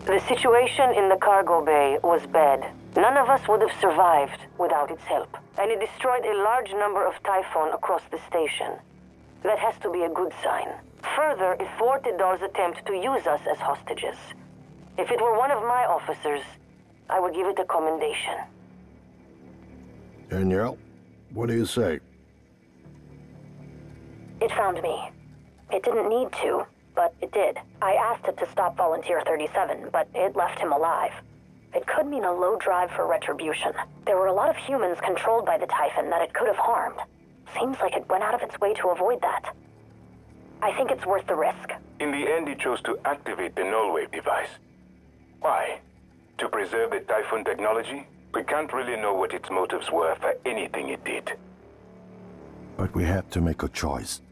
The situation in the cargo bay was bad. None of us would have survived without its help. And it destroyed a large number of Typhon across the station. That has to be a good sign. Further, it thwarted Dahl's attempt to use us as hostages. If it were one of my officers, I would give it a commendation. Danielle, what do you say? It found me. It didn't need to, but it did. I asked it to stop Volunteer 37, but it left him alive. It could mean a low drive for retribution. There were a lot of humans controlled by the Typhon that it could have harmed. Seems like it went out of its way to avoid that. I think it's worth the risk. In the end, it chose to activate the null-wave device. Why? To preserve the Typhon technology? We can't really know what its motives were for anything it did. But we had to make a choice.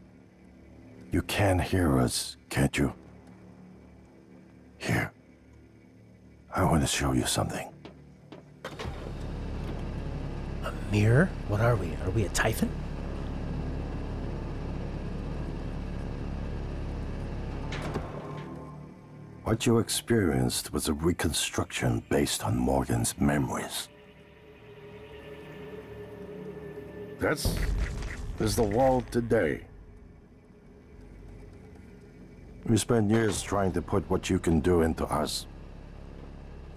You can hear us, can't you? Here. I want to show you something. A mirror? What are we? Are we a Typhon? What you experienced was a reconstruction based on Morgan's memories. That's the world today. We spent years trying to put what you can do into us.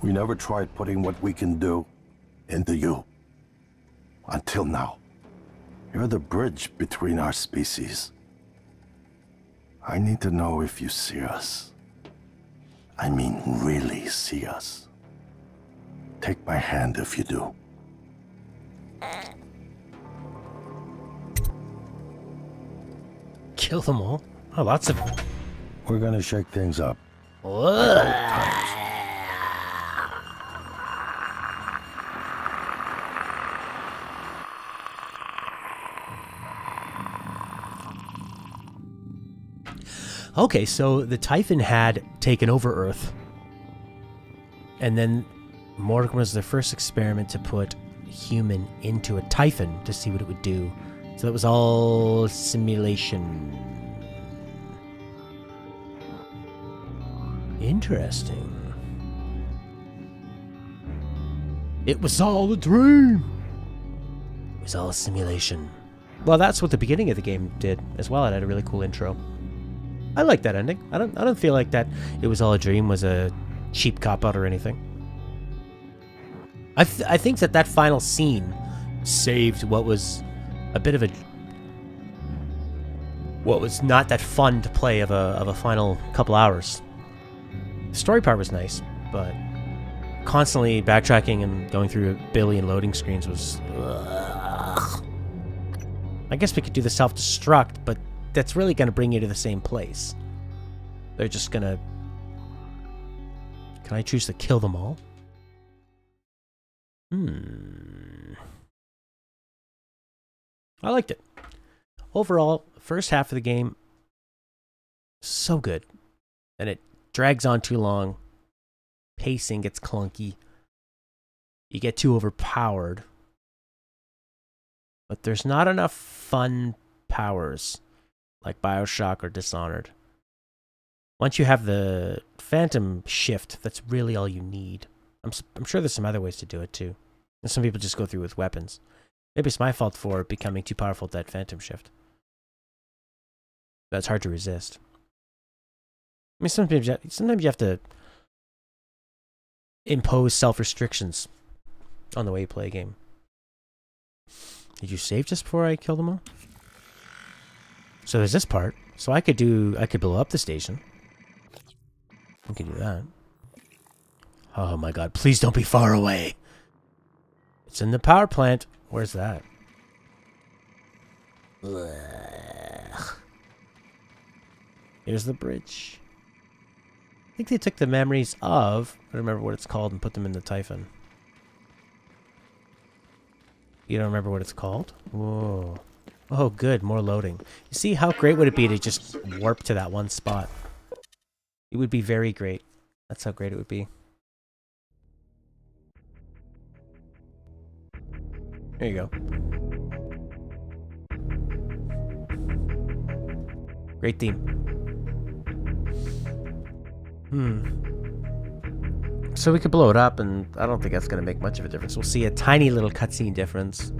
We never tried putting what we can do into you. Until now. You're the bridge between our species. I need to know if you see us. I mean, really see us. Take my hand if you do. Kill them all? Oh, lots of... We're gonna shake things up. Okay, so the Typhon had taken over Earth. And then Morgan was the first experiment to put human into a Typhon to see what it would do. So that was all simulation. Interesting. It was all a dream. It was all a simulation. Well, that's what the beginning of the game did as well. It had a really cool intro. I like that ending. I don't feel like that it was all a dream was a cheap cop-out or anything. I think that final scene saved what was a bit of a... what was not that fun to play of a final couple hours. The story part was nice, but constantly backtracking and going through a billion loading screens was... ugh. I guess we could do the self-destruct, but that's really going to bring you to the same place. They're just going to... Can I choose to kill them all? I liked it. Overall, first half of the game, so good. And it drags on too long. Pacing gets clunky. You get too overpowered. But there's not enough fun powers like BioShock or Dishonored. Once you have the Phantom Shift, that's really all you need. I'm sure there's some other ways to do it too. And some people just go through with weapons. Maybe it's my fault for becoming too powerful with that Phantom Shift. That's hard to resist. I mean, sometimes you have to impose self-restrictions on the way you play a game. Did you save just before I killed them all? So there's this part. So I could blow up the station. I can do that. Oh my god, please don't be far away. It's in the power plant. Where's that? Ugh. Here's the bridge. I think they took the memories of... I don't remember what it's called and put them in the Typhon. You don't remember what it's called? Whoa. Oh, good. More loading. You see, how great would it be to just warp to that one spot? It would be very great. That's how great it would be. There you go. Great theme. So we could blow it up, and I don't think that's going to make much of a difference. We'll see a tiny little cutscene difference,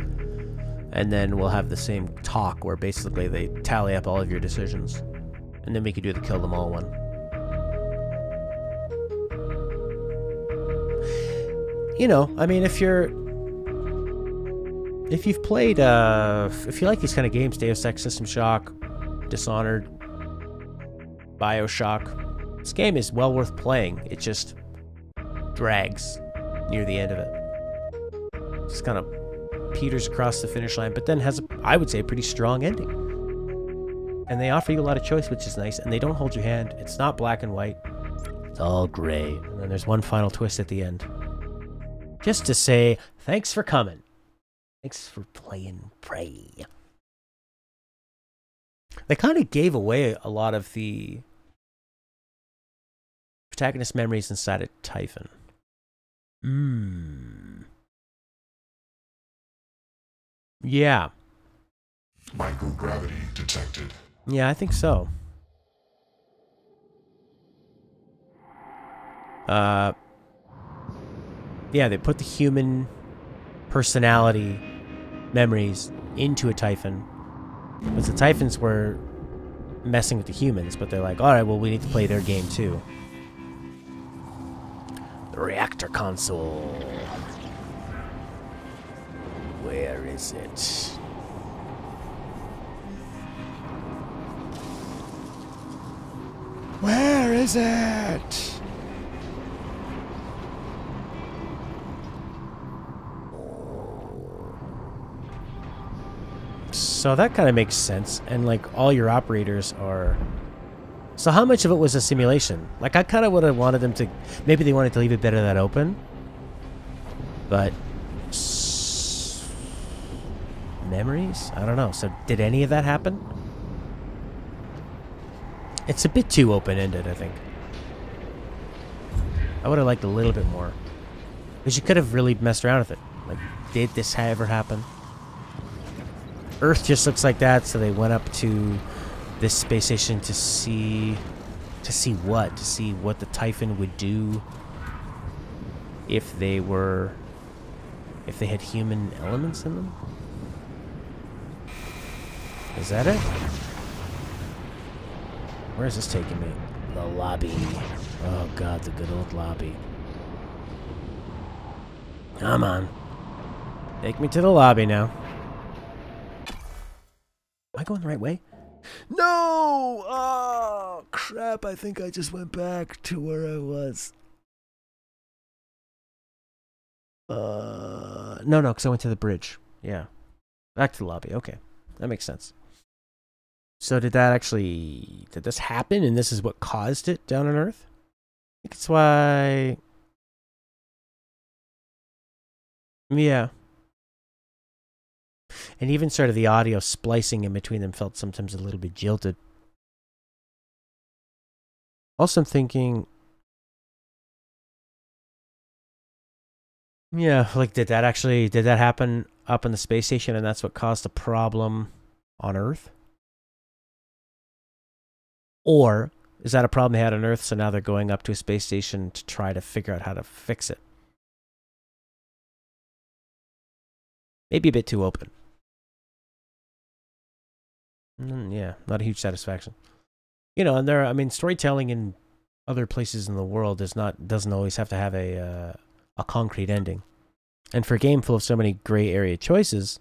and then we'll have the same talk where basically they tally up all of your decisions. And then we could do the kill them all one. You know, I mean, if you've played, if you like these kind of games, Deus Ex, System Shock, Dishonored, BioShock, this game is well worth playing. It just drags near the end of it. Just kind of peters across the finish line, but then has, I would say, a pretty strong ending. And they offer you a lot of choice, which is nice, and they don't hold your hand. It's not black and white. It's all gray. And then there's one final twist at the end. Just to say, thanks for coming. Thanks for playing Prey. They kind of gave away a lot of the protagonist memories inside of Typhon. Yeah. Microgravity detected. Yeah, I think so. Yeah, they put the human personality memories into a Typhon. Because the Typhons were messing with the humans, but they're like, alright, well, we need to play their game too. The reactor console. Where is it? Where is it? So that kind of makes sense, and like all your operators are... So how much of it was a simulation? Like I kind of would have wanted them to... Maybe they wanted to leave a bit of that open. But... Memories? I don't know. So did any of that happen? It's a bit too open-ended, I think. I would have liked a little bit more. Because you could have really messed around with it. Like, did this ever happen? Earth just looks like that, so they went up to this space station to see... To see what? To see what the Typhon would do if they were... If they had human elements in them? Is that it? Where is this taking me? The lobby. Oh god, the good old lobby. Come on. Take me to the lobby now. Am I going the right way? No! Oh, crap. I think I just went back to where I was. No, because I went to the bridge. Yeah. Back to the lobby. Okay. That makes sense. So did this happen and this is what caused it down on Earth? I think it's why... Yeah. And even sort of the audio splicing in between them felt sometimes a little bit jilted. Also, I'm thinking... Yeah, like did that happen up in the space station and that's what caused the problem on Earth? Or is that a problem they had on Earth, so now they're going up to a space station to try to figure out how to fix it? Maybe a bit too open. Yeah, not a huge satisfaction. You know, and I mean, storytelling in other places in the world doesn't always have to have a concrete ending. And for a game full of so many gray area choices,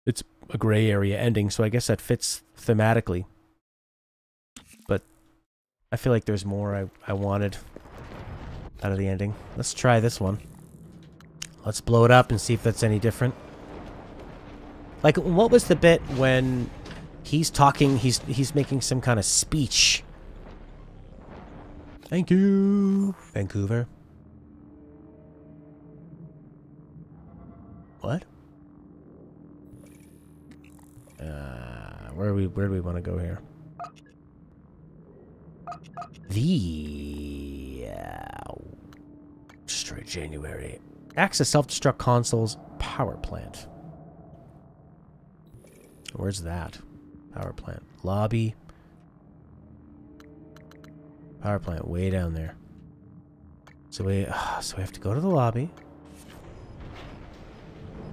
it's a gray area ending, so I guess that fits thematically. But I feel like there's more I wanted out of the ending. Let's try this one. Let's blow it up and see if that's any different. Like, what was the bit when he's talking, he's making some kind of speech? Thank you, Vancouver. What? Where do we want to go here? Destroy January. Access self-destruct consoles power plant. Where's that? Power plant. Lobby. Power plant way down there. So we have to go to the lobby.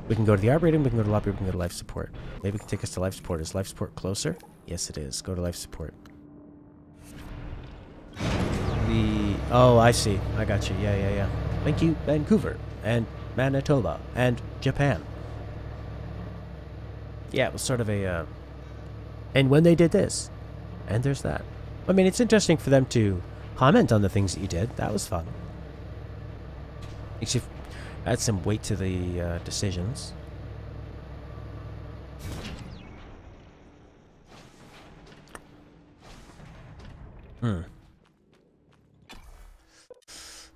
We can go to the operator, we can go to the lobby, we can go to life support. Maybe it can take us to life support. Is life support closer? Yes, it is. Go to life support. Oh, I see. I got you. Yeah. Thank you, Vancouver. And Manitoba. And Japan. Yeah, it was sort of a... And when they did this. And there's that. I mean, it's interesting for them to comment on the things that you did. That was fun. Makes you add some weight to the decisions.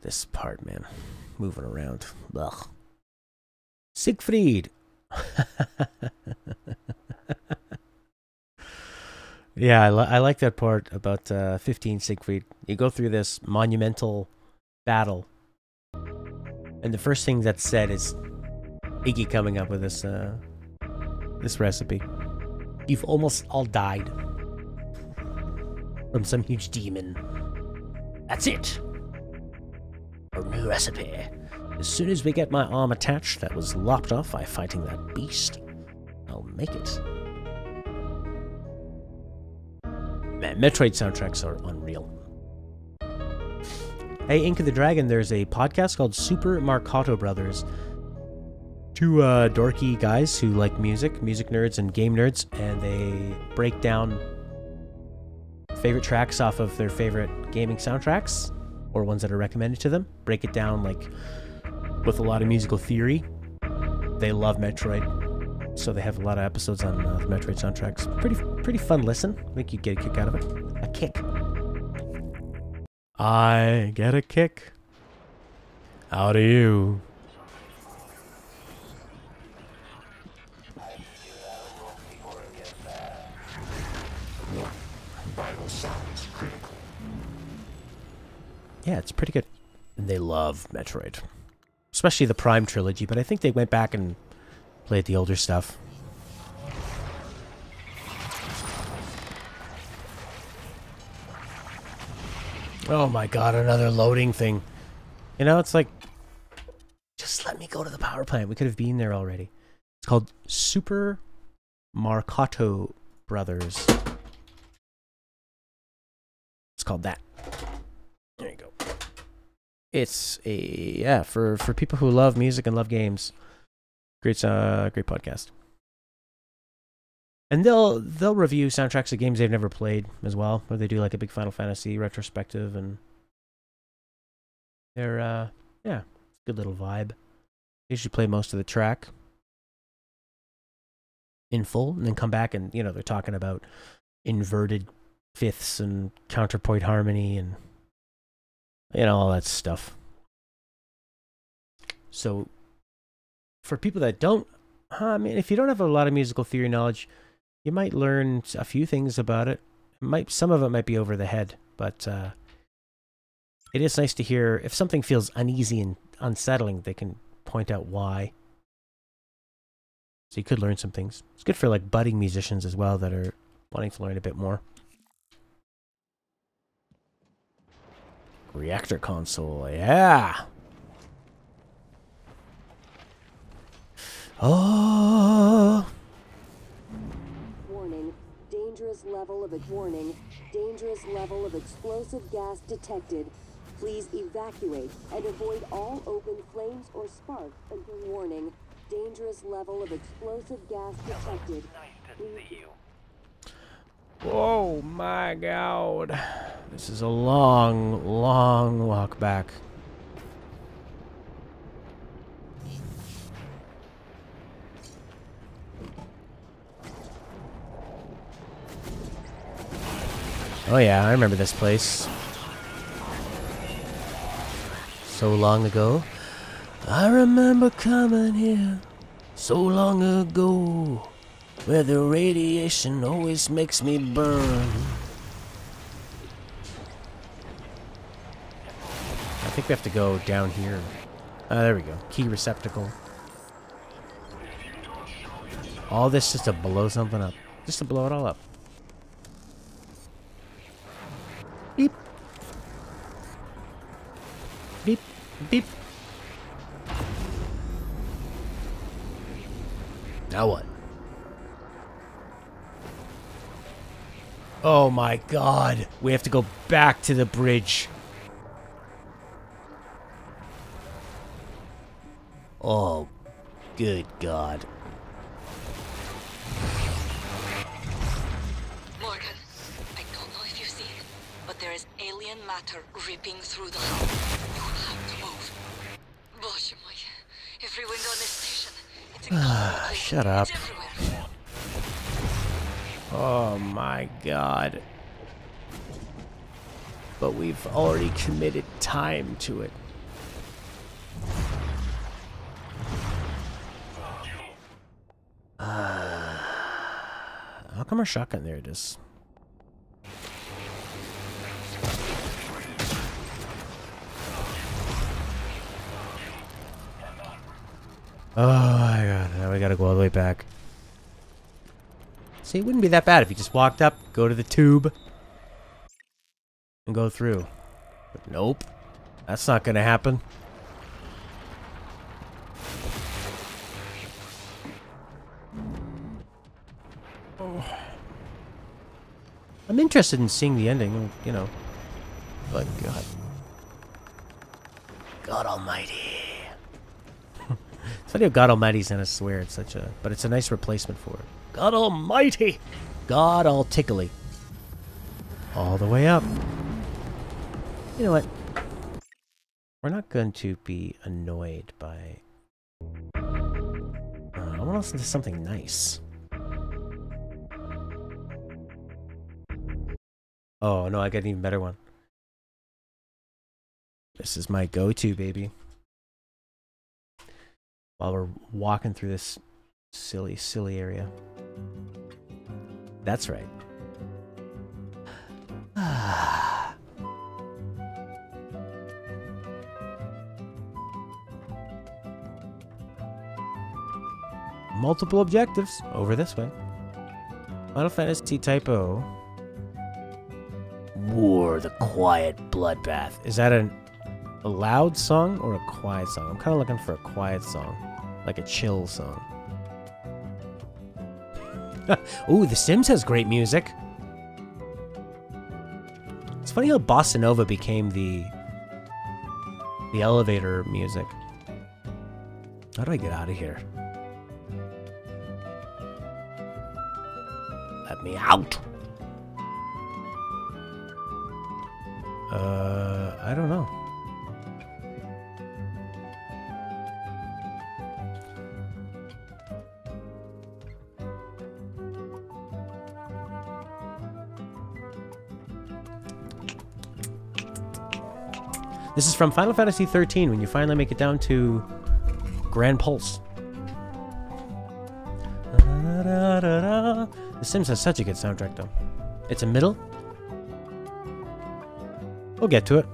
This part, man. Moving around. Ugh. Siegfried! Yeah, I like that part about 15 Siegfried. You go through this monumental battle. And the first thing that's said is Iggy coming up with this this recipe. You've almost all died from some huge demon. That's it. Our new recipe. As soon as we get my arm attached that was lopped off by fighting that beast, I'll make it. Man, Metroid soundtracks are unreal. Hey, Ink of the Dragon, there's a podcast called Super Marcato Brothers. Two dorky guys who like music nerds and game nerds, and they break down favorite tracks off of their favorite gaming soundtracks, or ones that are recommended to them. Break it down like with a lot of musical theory. They love Metroid, so they have a lot of episodes on the Metroid soundtracks. Pretty fun listen. I think you'd get a kick out of it. A kick. I get a kick out of you. Yeah, it's pretty good. And they love Metroid. Especially the Prime trilogy, but I think they went back and played the older stuff. Oh my god, another loading thing. You know, it's like, just let me go to the power plant. We could have been there already. It's called Super Marcato Brothers. It's called that. There you go. It's a, yeah, for people who love music and love games. Great podcast. And they'll review soundtracks of games they've never played as well, where they do like a big Final Fantasy retrospective, and they're yeah, good little vibe. They usually play most of the track in full, and then come back and, you know, they're talking about inverted fifths and counterpoint harmony and, you know, all that stuff. So for people that don't, I mean, if you don't have a lot of musical theory knowledge, you might learn a few things about it. Some of it might be over the head, but it is nice to hear if something feels uneasy and unsettling, they can point out why. So you could learn some things. It's good for like budding musicians as well that are wanting to learn a bit more. Reactor console, yeah. Oh. Warning. Dangerous level of explosive gas detected. Please evacuate and avoid all open flames or sparks until warning. Dangerous level of explosive gas detected. Oh my god. This is a long, long walk back. Oh yeah, I remember this place. So long ago. I remember coming here so long ago, where the radiation always makes me burn. I think we have to go down here. There we go. Key receptacle. All this just to blow something up. Just to blow it all up. Beep. Beep. Beep. Now what? Oh my god. We have to go back to the bridge. Oh, good god. Morgan, I don't know if you see it, but there is alien matter ripping through the hull. You have to move. Boże mój. Every window in this station. It's shut up. Oh my god. But we've already committed time to it. How come our shotgun? There it is. Oh my god, now we gotta go all the way back. See, it wouldn't be that bad if you just walked up, go to the tube, and go through. But nope, that's not gonna happen. Oh. I'm interested in seeing the ending, you know. But God. God Almighty. It's funny how God Almighty's in a swear. It's such a, but it's a nice replacement for it. God Almighty. God all tickly. All the way up. You know what? We're not going to be annoyed by... I want to listen to something nice. Oh, no, I got an even better one. This is my go-to, baby. While we're walking through this silly, silly area. That's right. Multiple objectives over this way. Final Fantasy Type O. War, the Quiet Bloodbath. Is that a loud song or a quiet song? I'm kind of looking for a quiet song. Like a chill song. Ooh, The Sims has great music. It's funny how Bossa Nova became the elevator music. How do I get out of here? Let me out. I don't know. This is from Final Fantasy 13 when you finally make it down to Grand Pulse. The Sims has such a good soundtrack though. It's a middle. We'll get to it.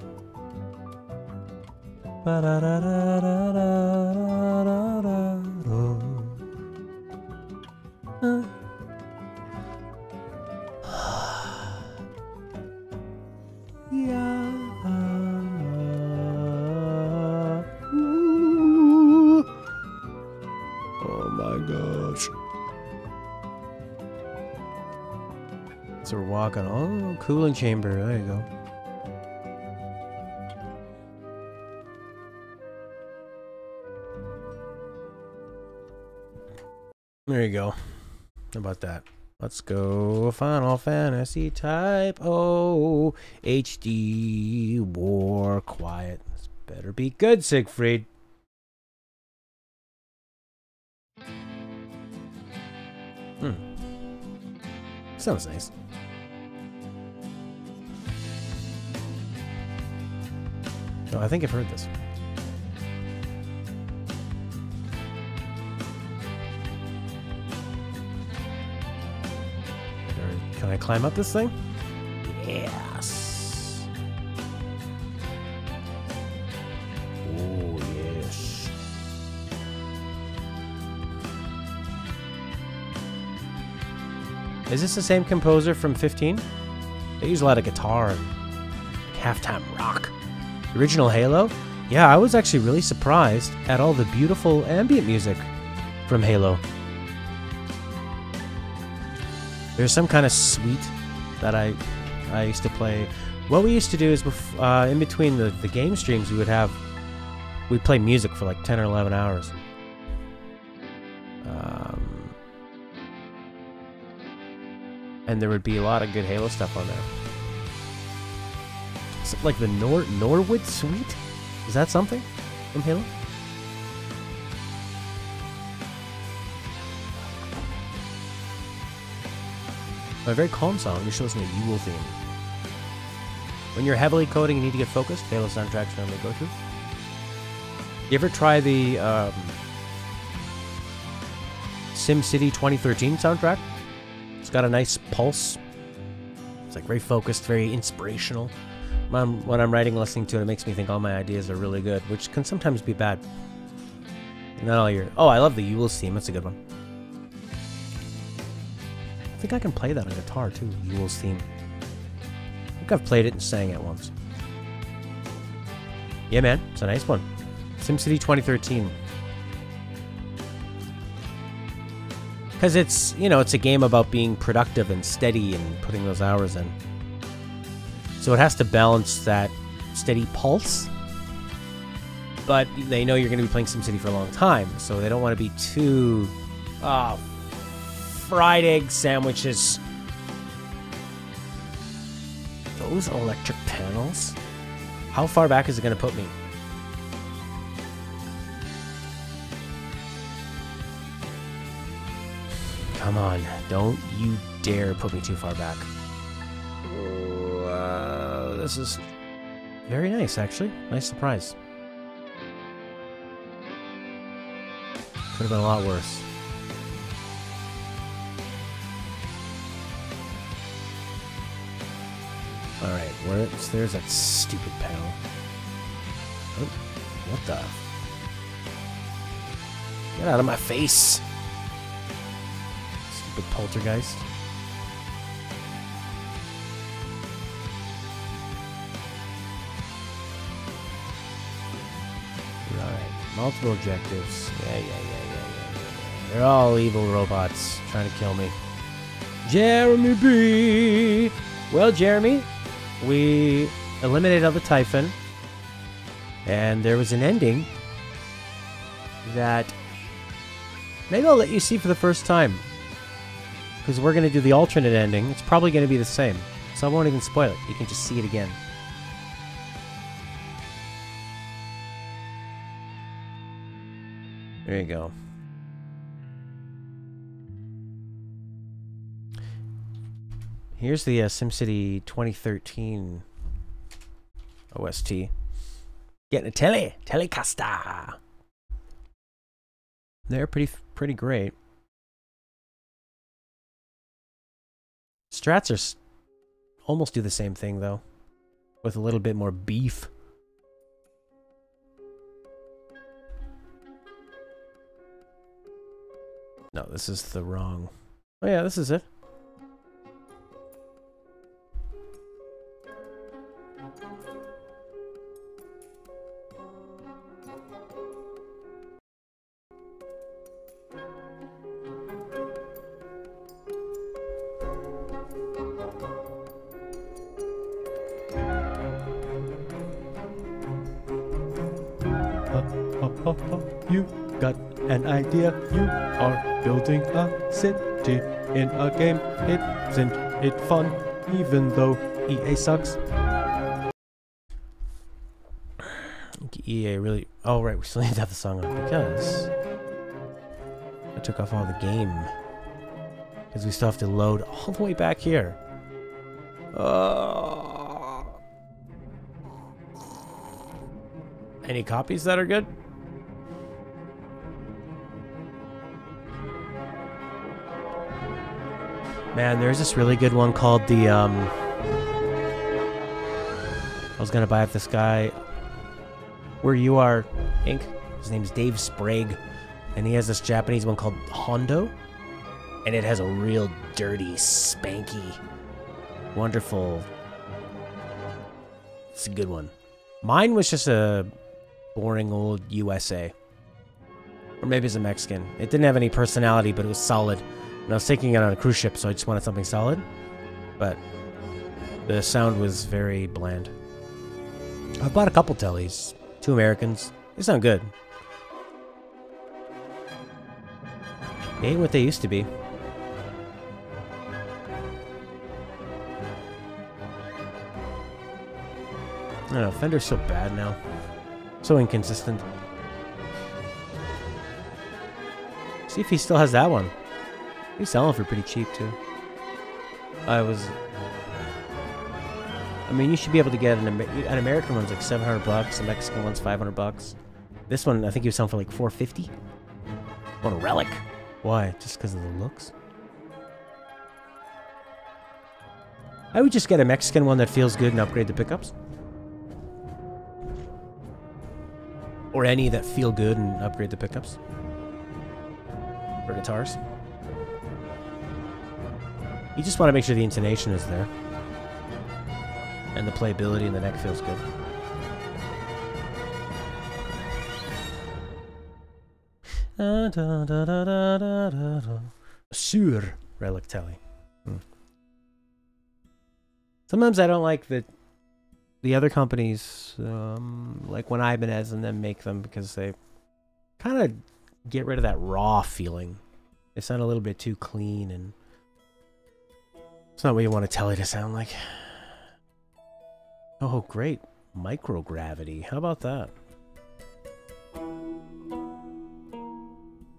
Oh my gosh. So we're walking. Oh, cooling chamber. There you go. There you go. How about that? Let's go Final Fantasy Type O HD War Quiet. This better be good, Siegfried. Sounds nice. Oh, I think I've heard this. Can I climb up this thing? Yes. Oh, yes. Is this the same composer from 15? They use a lot of guitar and halftime rock. The original Halo? Yeah, I was actually really surprised at all the beautiful ambient music from Halo. There's some kind of suite that I used to play. What we used to do is in between the game streams, we'd play music for like 10 or 11 hours. And there would be a lot of good Halo stuff on there. So, like the Norwood suite? Is that something from Halo? A very calm song. You should listen to Yule theme. When you're heavily coding and need to get focused, Halo soundtracks normally go to. You ever try the SimCity 2013 soundtrack? It's got a nice pulse. It's like very focused, very inspirational. When I'm writing, listening to it, it makes me think all my ideas are really good, which can sometimes be bad. Not all your... Oh, I love the Yule's theme. That's a good one. I think I can play that on guitar, too. Yule's theme. I think I've played it and sang it once. Yeah, man. It's a nice one. SimCity 2013. Because it's, you know, it's a game about being productive and steady and putting those hours in. So it has to balance that steady pulse. But they know you're going to be playing SimCity for a long time, so they don't want to be too... fried egg sandwiches. Those electric panels? How far back is it going to put me? Come on, don't you dare put me too far back. This is very nice, actually. Nice surprise. Could have been a lot worse. Alright, there's that stupid panel. Oh, what the? Get out of my face! Stupid poltergeist. Alright, multiple objectives. Yeah. They're all evil robots trying to kill me. Jeremy B! Well, Jeremy, we eliminated the Typhon, and there was an ending that maybe I'll let you see for the first time, because we're going to do the alternate ending. It's probably going to be the same, so I won't even spoil it. You can just see it again. There you go. Here's the SimCity 2013 OST. Getting a Telecaster. They're pretty great. Strats are almost do the same thing though, with a little bit more beef. No, this is the wrong. Oh yeah, this is it. You got an idea. You are building a city in a game. Isn't it fun, even though EA sucks? EA really... Oh, right, we still need to have the song on because I took off all the game. Because we still have to load all the way back here. Any copies that are good? Man, there's this really good one called the, I was gonna buy it, this guy, Where You Are, Inc. His name's Dave Sprague, and he has this Japanese one called Hondo, and it has a real dirty, spanky, wonderful, it's a good one. Mine was just a boring old USA. Or maybe it's a Mexican. It didn't have any personality, but it was solid. And I was taking it on a cruise ship, so I just wanted something solid. But the sound was very bland. I bought a couple tellies. 2 Americans. They sound good. They ain't what they used to be. I don't know, Fender's so bad now. So inconsistent. See if he still has that one. He's selling for pretty cheap too. I mean, you should be able to get an American one's like $700, a Mexican one's $500. This one, I think he was selling for like $450. What a relic! Why? Just because of the looks? I would just get a Mexican one that feels good and upgrade the pickups. Or any that feel good and upgrade the pickups. For guitars. You just want to make sure the intonation is there. And the playability in the neck feels good. Sur relic telly. Sometimes I don't like the other companies, like when Ibanez and them make them, because they kind of get rid of that raw feeling. They sound a little bit too clean, and it's not what you want a telly to sound like. Oh, great. Microgravity. How about that?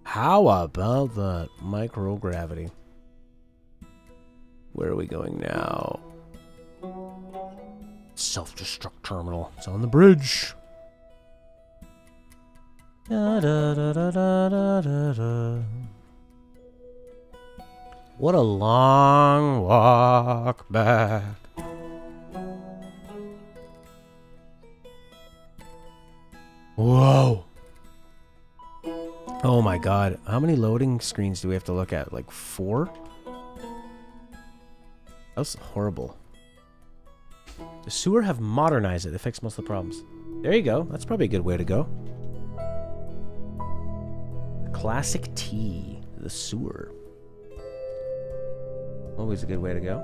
How about that? Microgravity. Where are we going now? Self-destruct terminal. It's on the bridge. Da, da, da, da, da, da, da. What a long walk back. Whoa. Oh my god. How many loading screens do we have to look at? Like 4? That was horrible. The sewer have modernized it. They fixed most of the problems. There you go. That's probably a good way to go. Classic T. The sewer. Always a good way to go.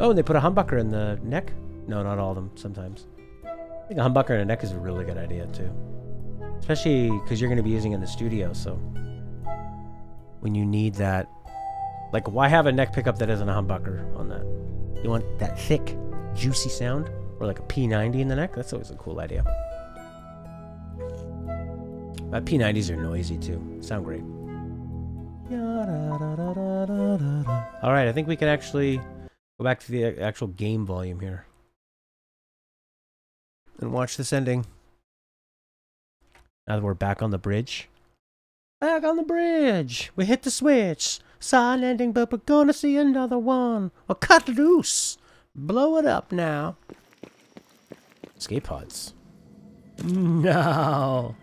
Oh, and they put a humbucker in the neck? No, not all of them. Sometimes. I think a humbucker in the neck is a really good idea, too. Especially because you're going to be using it in the studio, so... when you need that... Like, why have a neck pickup that isn't a humbucker on that? You want that thick, juicy sound? Or like a P90 in the neck? That's always a cool idea. P90s are noisy too. Sound great. Alright, I think we can actually go back to the actual game volume here. And watch this ending. Now that we're back on the bridge. Back on the bridge! We hit the switch! Saw an ending, but we're gonna see another one. Well, cut loose. Blow it up now. Escape pods. No.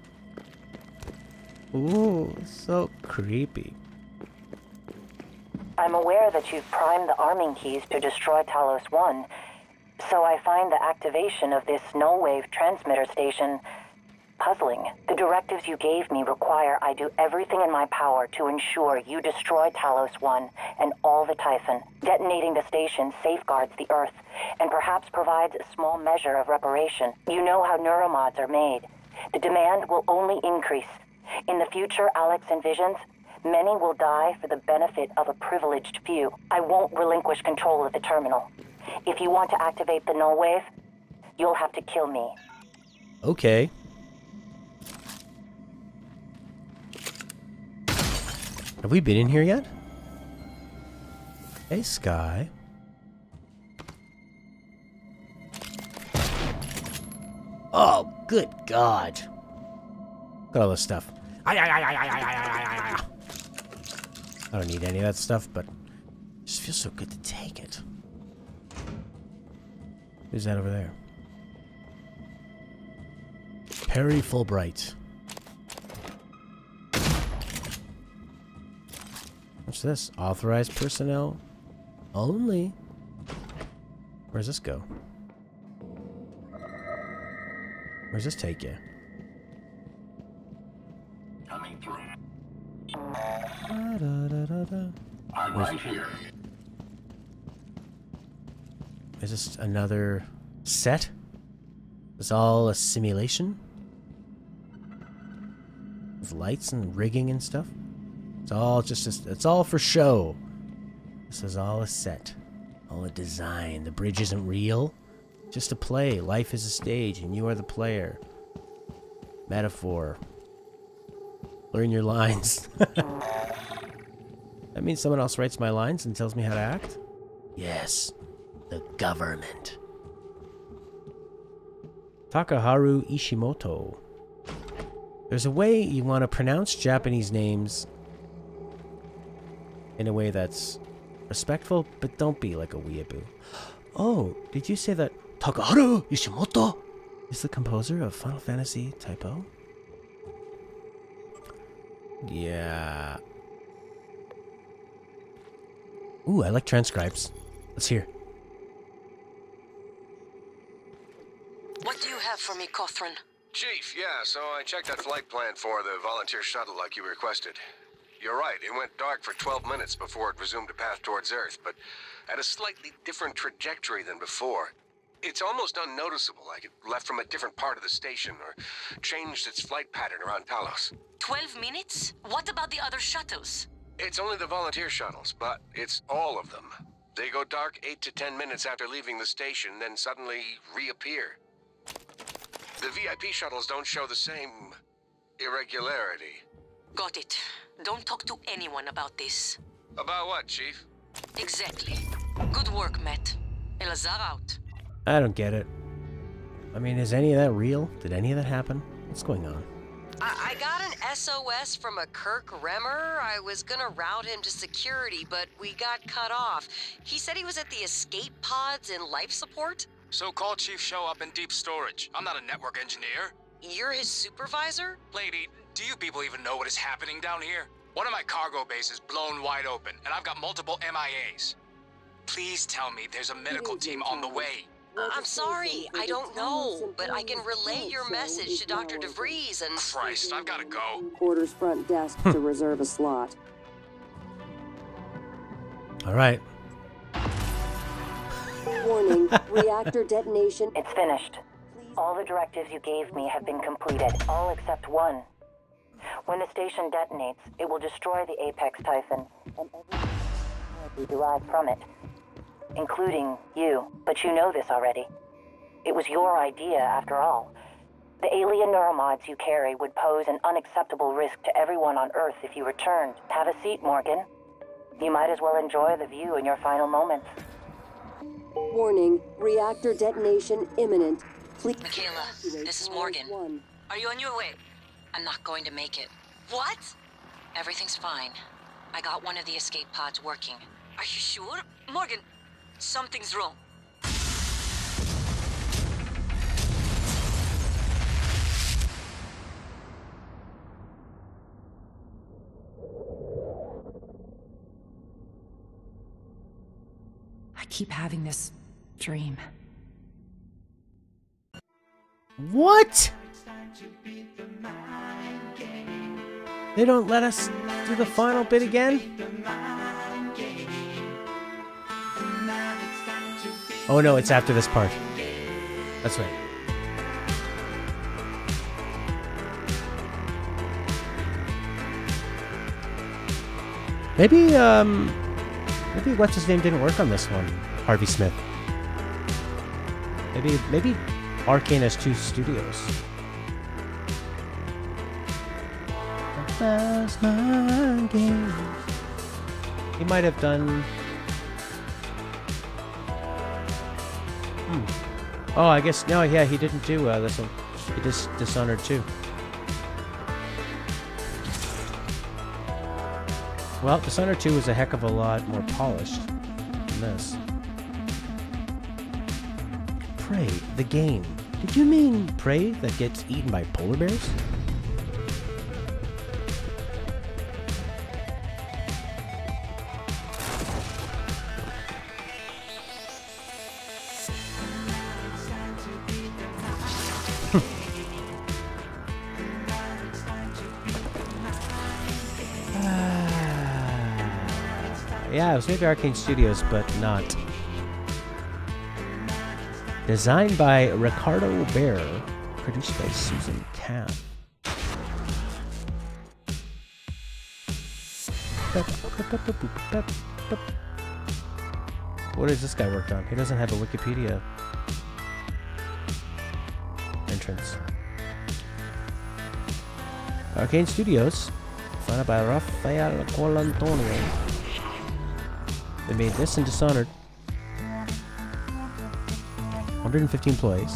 Ooh, so creepy. I'm aware that you've primed the arming keys to destroy Talos 1, so I find the activation of this null-wave transmitter station puzzling. The directives you gave me require I do everything in my power to ensure you destroy Talos 1 and all the Typhon. Detonating the station safeguards the Earth, and perhaps provides a small measure of reparation. You know how neuromods are made. The demand will only increase. In the future Alex envisions, many will die for the benefit of a privileged few. I won't relinquish control of the terminal. If you want to activate the null wave, you'll have to kill me. Okay. Have we been in here yet? Hey, Sky. Oh, good God. Look at all this stuff. I don't need any of that stuff, but it just feels so good to take it. Who's that over there? Perry Fulbright. What's this? Authorized personnel only. Where's this go? Where's this take you? Coming through. I'm right here. Is this another set? Is all a simulation? With lights and rigging and stuff? It's all just it's all for show. This is all a set. All a design. The bridge isn't real. Just a play. Life is a stage and you are the player. Metaphor. Learn your lines. That means someone else writes my lines and tells me how to act? Yes. The government. Takaharu Ishimoto. There's a way you want to pronounce Japanese names in a way that's respectful, but don't be like a weeaboo. Oh, did you say that Takaharu Ishimoto? Is the composer of Final Fantasy Typo? Yeah. Ooh, I like transcribes. Let's hear. What do you have for me, Cawthron? Chief, yeah, so I checked that flight plan for the volunteer shuttle like you requested. You're right, it went dark for 12 minutes before it resumed a path towards Earth, but at a slightly different trajectory than before. It's almost unnoticeable, like it left from a different part of the station or changed its flight pattern around Talos. 12 minutes? What about the other shuttles? It's only the volunteer shuttles, but it's all of them. They go dark 8 to 10 minutes after leaving the station, then suddenly reappear. The VIP shuttles don't show the same irregularity. Got it. Don't talk to anyone about this. About what, Chief? Exactly. Good work, Matt. Elazar out. I don't get it. I mean, is any of that real? Did any of that happen? What's going on? I got an SOS from a Kirk Remmer. I was gonna route him to security, but we got cut off. He said he was at the escape pods in life support. So call Chief Show up in deep storage. I'm not a network engineer. You're his supervisor? Lady, do you people even know what is happening down here? One of my cargo bases blown wide open, and I've got multiple MIAs. Please tell me there's a medical team on the way. I'm sorry, I don't know, but I can relay your message to Dr. DeVries and... Christ, I've gotta go. Quarters front desk to reserve a slot. All right. Warning, reactor detonation. It's finished. All the directives you gave me have been completed, all except one. When the station detonates, it will destroy the Apex Typhon and everything derived from it, including you. But you know this already. It was your idea, after all. The alien neuromods you carry would pose an unacceptable risk to everyone on Earth if you returned. Have a seat, Morgan. You might as well enjoy the view in your final moments. Warning, reactor detonation imminent. Please. Michaela, this is Morgan. Are you on your way? I'm not going to make it. What? Everything's fine. I got one of the escape pods working. Are you sure? Morgan, something's wrong. I keep having this dream. What? They don't let us do the final bit again? Oh no, it's after this part. That's right. Maybe, maybe what's his name didn't work on this one. Harvey Smith. Maybe Arcane has two studios. That's my game. He might have done... Oh, I guess... No, yeah, he didn't do this one. He did Dishonored 2. Well, Dishonored 2 was a heck of a lot more polished than this. Prey, the game. Did you mean prey that gets eaten by polar bears? Yeah, it was maybe Arcane Studios, but not. Designed by Ricardo Bear, produced by Susan Capp. What has this guy worked on? He doesn't have a Wikipedia entrance. Arcane Studios, founded by Rafael Colantonio. They made this and Dishonored. 150 employees.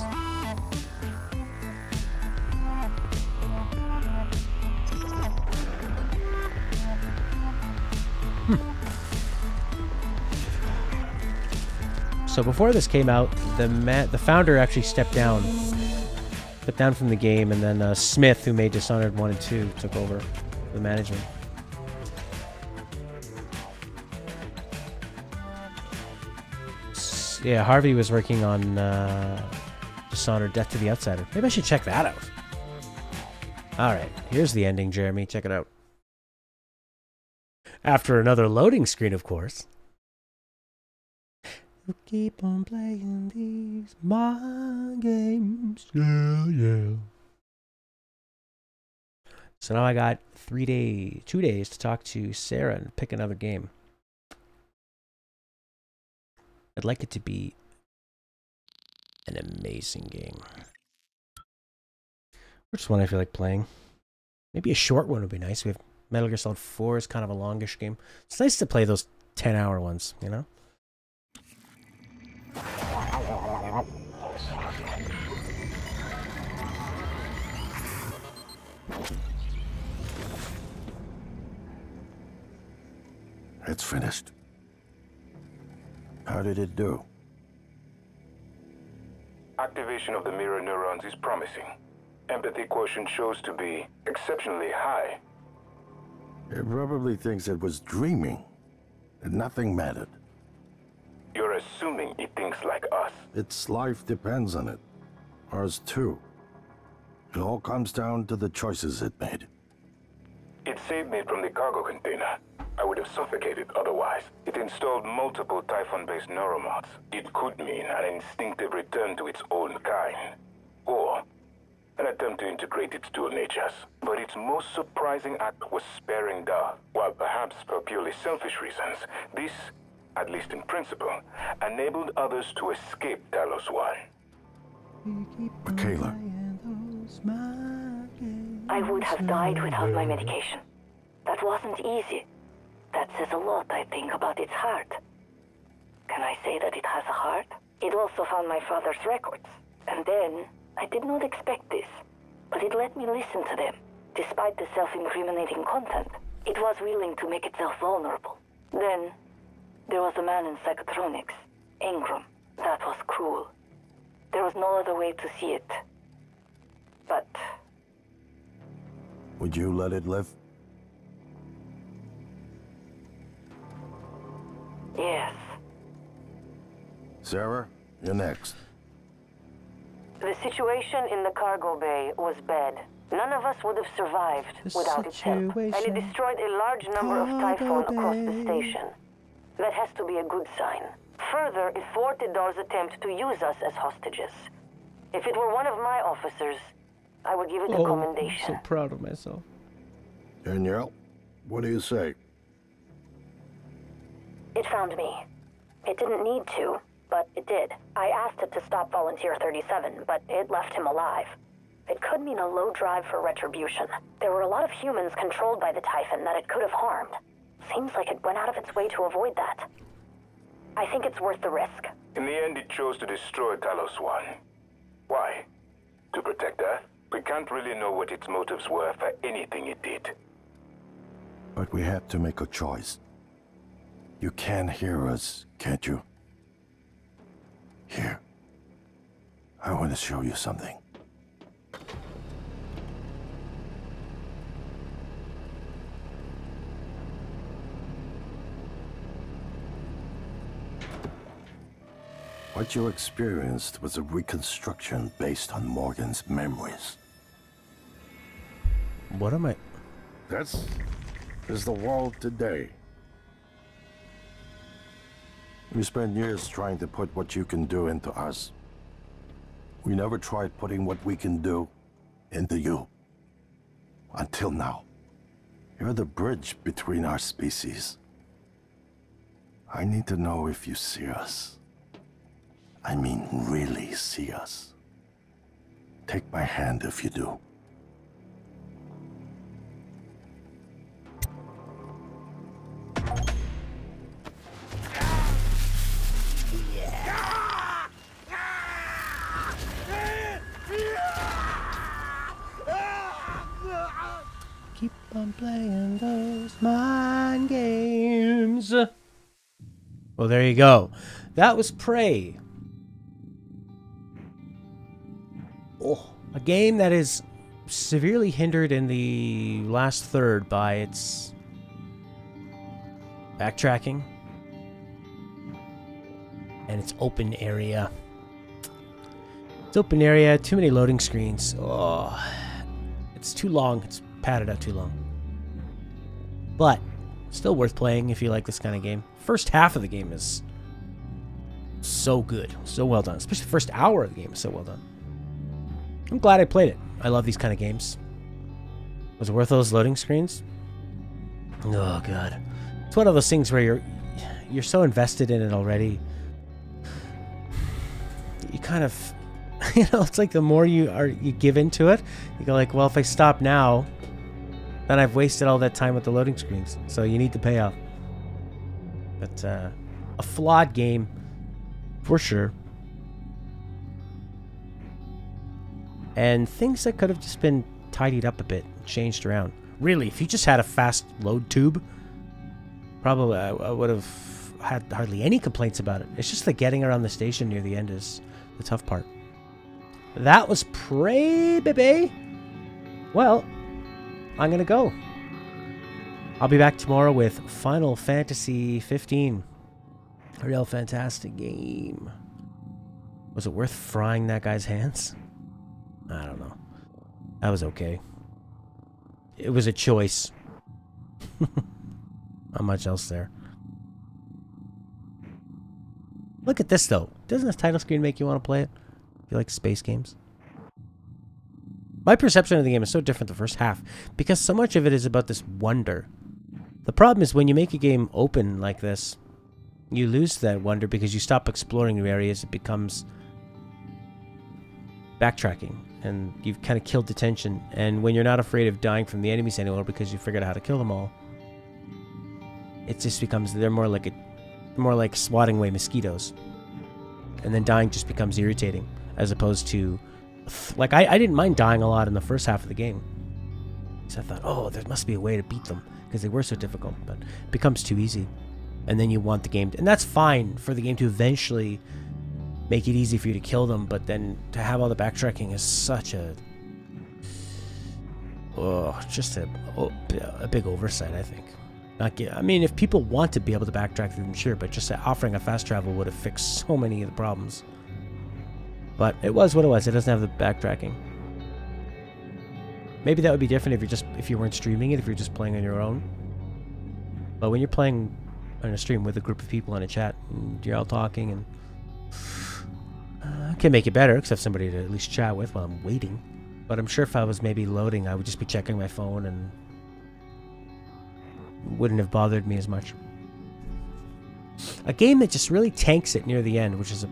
So before this came out, the founder actually stepped down put down from the game, and then Smith, who made Dishonored 1 and 2, took over the management. Yeah, Harvey was working on Dishonored Death to the Outsider. Maybe I should check that out. Alright, here's the ending, Jeremy. Check it out. After another loading screen, of course. We'll keep on playing these mind games. Yeah, yeah. So now I got 2 days to talk to Sarah and pick another game. I'd like it to be an amazing game. Which one I feel like playing? Maybe a short one would be nice. We have Metal Gear Solid 4 is kind of a longish game. It's nice to play those 10-hour ones, you know? It's finished. How did it do? Activation of the mirror neurons is promising. Empathy quotient shows to be exceptionally high. It probably thinks it was dreaming, and nothing mattered. You're assuming it thinks like us. Its life depends on it. Ours too. It all comes down to the choices it made. It saved me from the cargo container. I would have suffocated otherwise. It installed multiple Typhon-based neuromods. It could mean an instinctive return to its own kind. Or an attempt to integrate its dual natures. But its most surprising act was sparing Dar. While perhaps for purely selfish reasons, this, at least in principle, enabled others to escape Talos 1. Michaela. I would have died without my medication. That wasn't easy. That says a lot, I think, about its heart. Can I say that it has a heart? It also found my father's records. And then, I did not expect this, but it let me listen to them. Despite the self-incriminating content, it was willing to make itself vulnerable. Then, there was a man in psychotronics, Ingram. That was cruel. There was no other way to see it. But... Would you let it live? Yes. Sarah, you're next. The situation in the cargo bay was bad. None of us would have survived without its help. And it destroyed a large number of Typhon across the station. That has to be a good sign. Further, it thwarted Dar's attempt to use us as hostages. If it were one of my officers, I would give it a commendation. I'm so proud of myself. Danielle, what do you say? It found me. It didn't need to, but it did. I asked it to stop Volunteer 37, but it left him alive. It could mean a low drive for retribution. There were a lot of humans controlled by the Typhon that it could have harmed. Seems like it went out of its way to avoid that. I think it's worth the risk. In the end, it chose to destroy Talos 1. Why? To protect Earth? We can't really know what its motives were for anything it did. But we had to make a choice. You can hear us, can't you? Here. I want to show you something. What you experienced was a reconstruction based on Morgan's memories. What am I? This is the world today. We spent years trying to put what you can do into us. We never tried putting what we can do into you. Until now. You're the bridge between our species. I need to know if you see us. I mean, really see us. Take my hand if you do. Keep on playing those mind games. Well, there you go. That was Prey. Oh, A game that is severely hindered in the last third by its backtracking and its open area. It's open area, too many loading screens. Oh, it's too long. It's padded out too long. But still worth playing if you like this kind of game. First half of the game is so good, so well done. Especially the first hour of the game is so well done. I'm glad I played it. I love these kind of games. Was it worth those loading screens? Oh god, it's one of those things where you're so invested in it already. You kind of, you know, it's like the more you give into it, you go like, well, if I stop now, then I've wasted all that time with the loading screens. So you need the payoff. But a flawed game, for sure. And things that could have just been tidied up a bit, changed around. Really, if you just had a fast load tube, probably I would have had hardly any complaints about it. It's just the getting around the station near the end is the tough part. That was Prey, baby. Well, I'm gonna go. I'll be back tomorrow with Final Fantasy 15. A real fantastic game. Was it worth frying that guy's hands? I don't know. That was okay. It was a choice. Not much else there. Look at this, though. Doesn't this title screen make you want to play it? You like space games? My perception of the game is so different the first half, because so much of it is about this wonder. The problem is when you make a game open like this, you lose that wonder because you stop exploring new areas. It becomes backtracking, and you've kind of killed the tension. And when you're not afraid of dying from the enemies anymore because you figured out how to kill them all, it just becomes, they're more like swatting away mosquitoes. And then dying just becomes irritating, as opposed to, like, I didn't mind dying a lot in the first half of the game. So I thought, oh, there must be a way to beat them, because they were so difficult, but it becomes too easy. And then you want the game to, and that's fine for the game to eventually make it easy for you to kill them, but then to have all the backtracking is such a, just a big oversight, I think. I mean, if people want to be able to backtrack, then sure, but just offering a fast travel would have fixed so many of the problems. But it was what it was. It doesn't have the backtracking. Maybe that would be different if you weren't streaming it, if you're just playing on your own. But when you're playing on a stream with a group of people in a chat, and you're all talking, and can make it better, because I have somebody to at least chat with while I'm waiting. But I'm sure if I was maybe loading, I would just be checking my phone and wouldn't have bothered me as much. A game that just really tanks it near the end, which is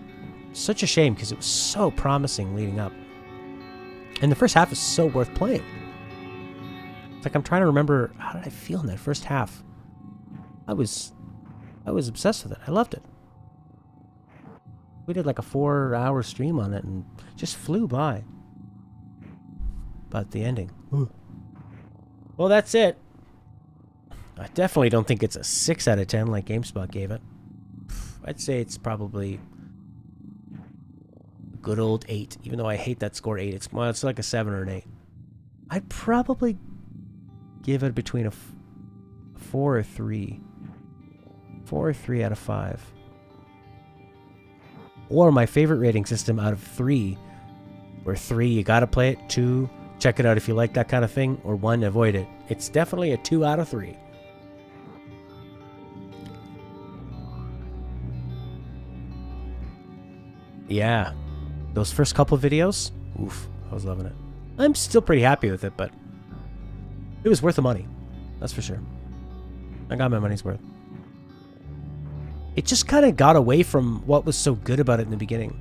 such a shame because it was so promising leading up. And the first half is so worth playing. It's like I'm trying to remember, how did I feel in that first half? I was obsessed with it. I loved it. We did like a 4-hour stream on it and just flew by. But the ending. Ooh. Well, that's it. I definitely don't think it's a 6 out of 10 like GameSpot gave it. I'd say it's probably a good old 8, even though I hate that score 8. It's like a 7 or an 8. I'd probably give it between a 4 or 3. 4 or 3 out of 5. Or my favorite rating system out of 3, where 3, you gotta play it, 2, check it out if you like that kind of thing, or 1, avoid it. It's definitely a 2 out of 3. Yeah, those first couple videos, oof, I was loving it. I'm still pretty happy with it, but it was worth the money, that's for sure. I got my money's worth. It just kind of got away from what was so good about it in the beginning,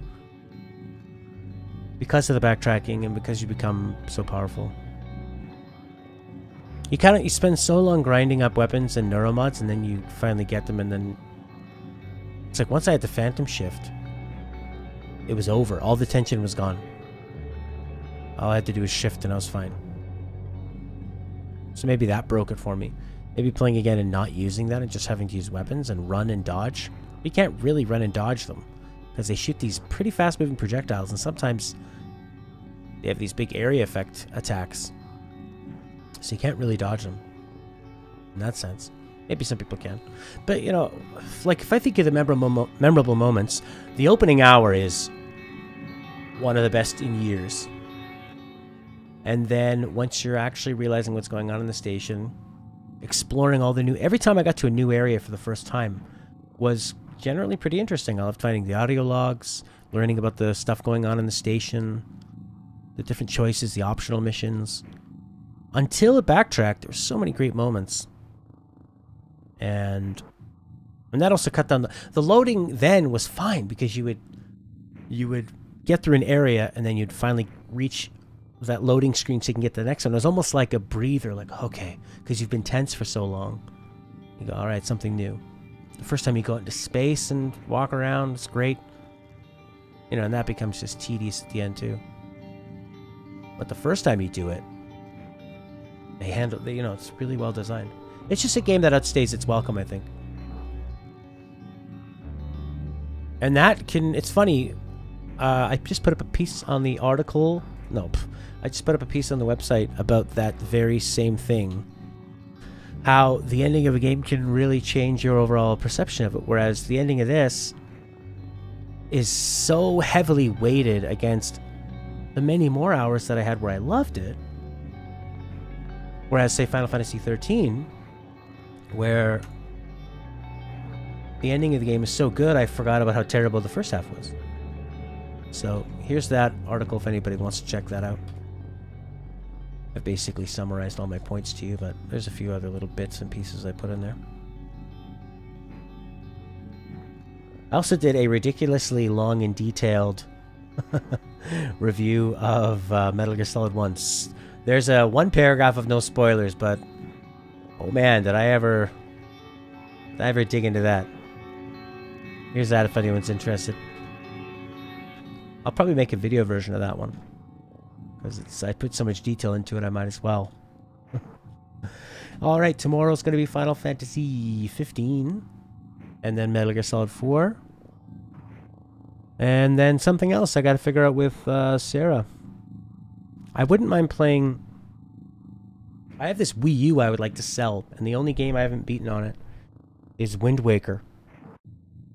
because of the backtracking and because you become so powerful. You spend so long grinding up weapons and neuromods, and then you finally get them, and then it's like once I had the Phantom Shift, it was over. All the tension was gone. All I had to do was shift and I was fine. So maybe that broke it for me. Maybe playing again and not using that and just having to use weapons and run and dodge. You can't really run and dodge them because they shoot these pretty fast moving projectiles, and sometimes they have these big area effect attacks. So you can't really dodge them in that sense. Maybe some people can. But, you know, like if I think of the memorable moments, the opening hour is one of the best in years. And then once you're actually realizing what's going on in the station, exploring all the new... Every time I got to a new area for the first time was generally pretty interesting. I loved finding the audio logs, learning about the stuff going on in the station, the different choices, the optional missions. Until it backtracked, there were so many great moments. And that also cut down the loading then was fine because you would get through an area and then you'd finally reach that loading screen so you can get to the next one. It was almost like a breather, like, okay, because you've been tense for so long. You go, all right, something new. The first time you go out into space and walk around, it's great. You know, and that becomes just tedious at the end too. But the first time you do it, they handle, you know, it's really well designed. It's just a game that outstays its welcome, I think. And that can, it's funny, I just put up a piece on the article, I just put up a piece on the website about that very same thing. How the ending of a game can really change your overall perception of it, whereas the ending of this is so heavily weighted against the many more hours that I had where I loved it. Whereas, say, Final Fantasy XIII, where the ending of the game is so good, I forgot about how terrible the first half was. So, here's that article if anybody wants to check that out. I've basically summarized all my points to you, but there's a few other little bits and pieces I put in there. I also did a ridiculously long and detailed review of Metal Gear Solid 1. There's a one paragraph of no spoilers, but oh man, did I ever dig into that. Here's that if anyone's interested. I'll probably make a video version of that one. Because I put so much detail into it, I might as well. Alright, tomorrow's going to be Final Fantasy 15. And then Metal Gear Solid 4. And then something else I got to figure out with Sarah. I wouldn't mind playing... I have this Wii U I would like to sell, and the only game I haven't beaten on it is Wind Waker.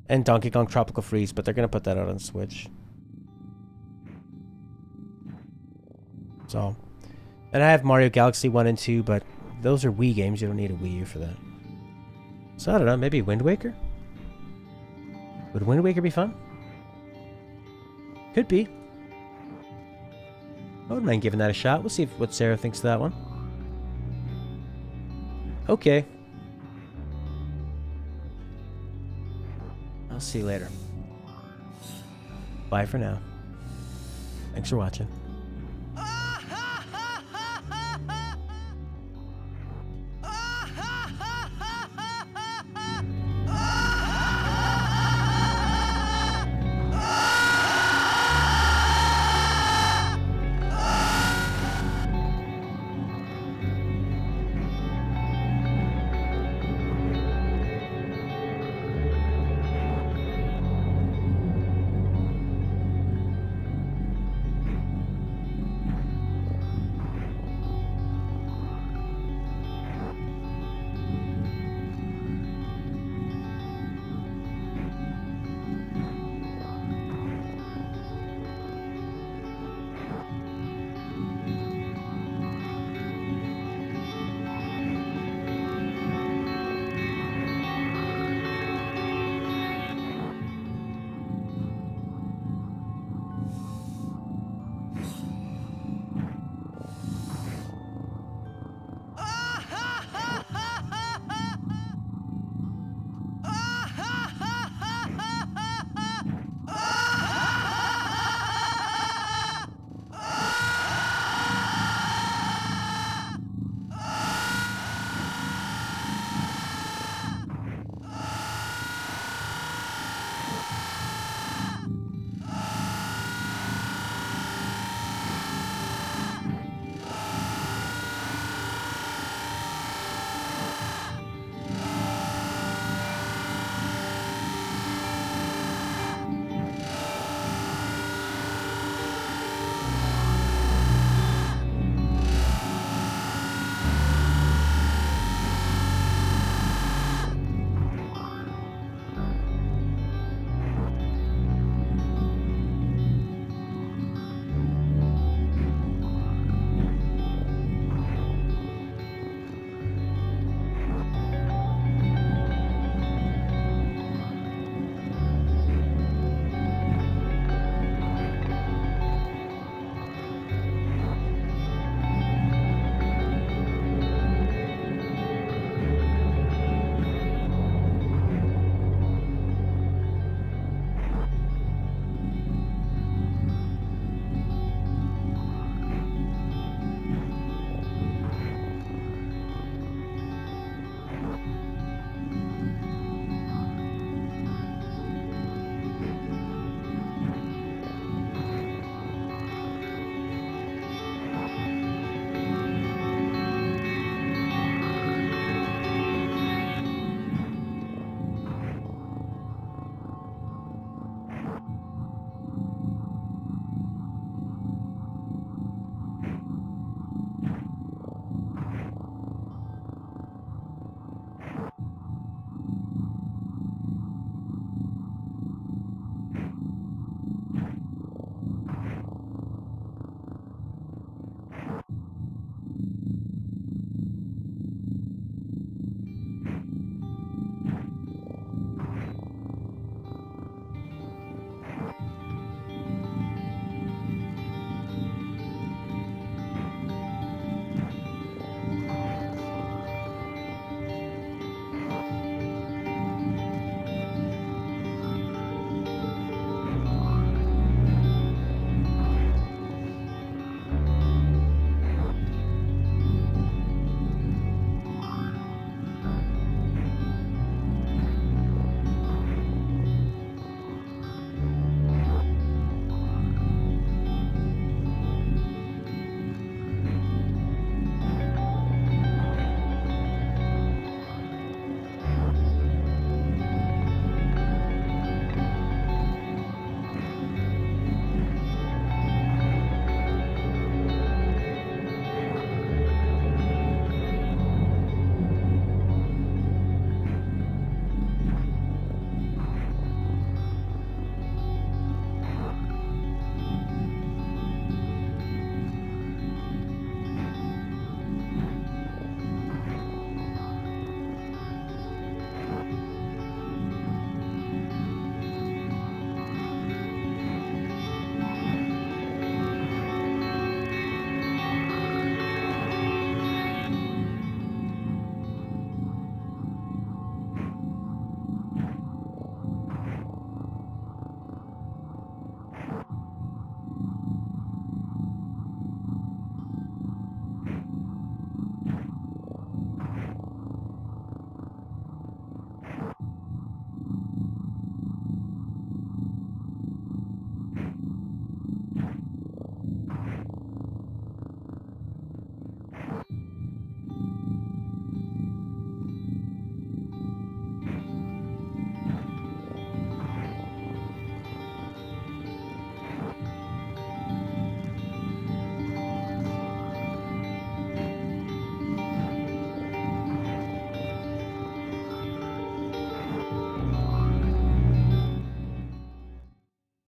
And Donkey Kong Tropical Freeze, but they're going to put that out on Switch. So, and I have Mario Galaxy 1 and 2, but those are Wii games. You don't need a Wii U for that. So I don't know, maybe Wind Waker? Would Wind Waker be fun? Could be. I wouldn't mind giving that a shot. We'll see what Sarah thinks of that one. Okay. I'll see you later. Bye for now. Thanks for watching.